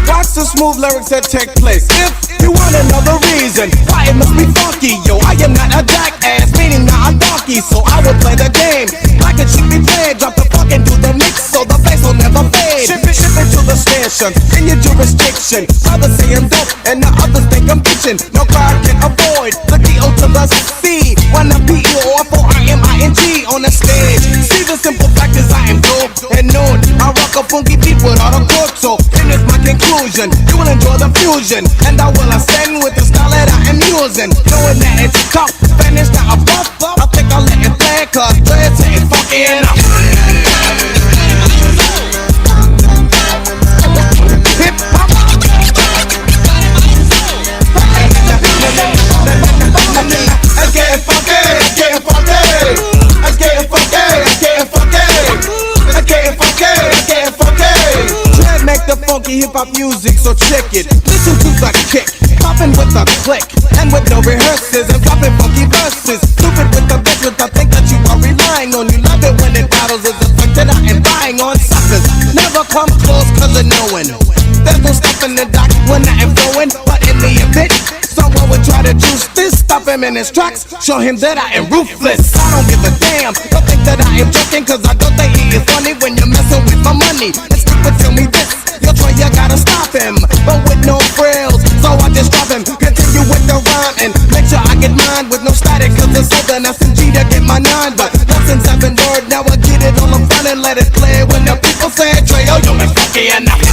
Watch the smooth lyrics that take place. If you want another reason why it must be funky, yo, I am not a jackass, meaning not a donkey, so I will play the game like it should be played. Drop the funk and do the mix so the bass will never fade. Ship it to the station in your jurisdiction. Others say I'm dope and the others think I'm bitching. No crowd can avoid the D.O. to the C. When I'm P-E-O-R-O-I-M-I-N-G on the stage. See the simple fact is I am dope and known. I rock a funky beat without a chord, so here's my conclusion. You will enjoy the fusion, and I will ascend with the style that I am using. Knowing that it's tough, finished now a buff. I think I'll let it play, cause Dre say it's funky enough. Hip hop. Let's get funky, let's get funky. Let's get funky, let's get funky. Let's get funky, let's get funky. Dre make the funky hip hop music, so check it. Listen to the kick, popping with a click, and with no rehearsals, and dropping funky verses. Stupid with the bitch with the thing that you are relying on. You love it when it battles is affected. I am buying on suckers. Never come close cause of knowing. There's no stopping the doc when I am going. But in the event someone would try to juice this, stop him in his tracks, show him that I am ruthless. I don't give a damn, don't think that I am joking, cause I don't think he is funny when you're messing with my money. Let's keep it, tell me this, you're trying, you gotta stop him, but with no frills, so I just drop him. Continue with the rhyme and make sure I get mine with no static, cause it's so the SMG to get my 9. But lessons have been learned, now I get it on the front and let it play. When the people say, Trey, oh, you make funky enough.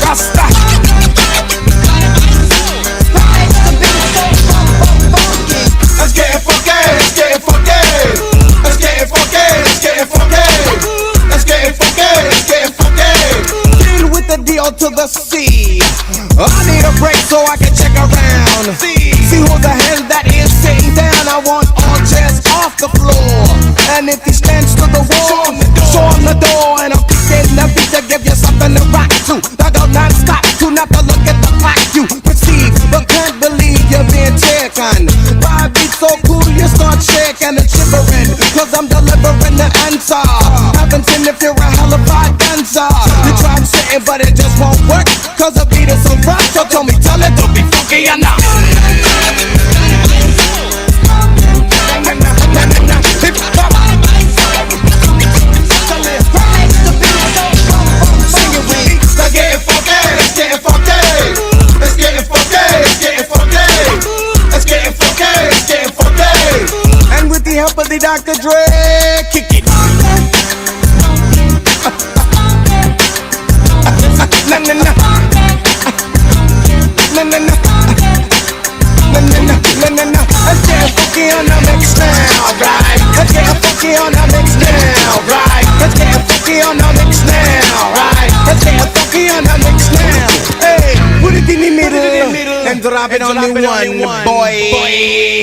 Rasta. Let's get funky, let's get funky. Let's get funky, let's get funky. Let's get funky, let's get funky. Deal with the D.O. to the C. I need a break so I can check around. See who the hell that is sitting down. I want all chairs off the floor. And if he stands to the wall, show him the door. And I'm kicking the beat again. give you something to rock to. I go non-stop, to not to look at the clock. You perceive, but can't believe you're being taken. Why be so cool, you start shaking and shivering, cause I'm delivering the answer. Haven't seen if you're a hella dancer. You tried sitting, but it just won't work, cause the beat is so rock. So tell me, tell it, don't be funky enough. And with the help of the Dr. Dre, kick it. Na na na. Na na na. Na na na. Na na na. Let's get funky on the mix now, right? Let's get funky on the mix now, right? Let's get funky on the mix now, right? Let's get funky on the mix now. Hey, put it in the middle and drop it on the one, boy.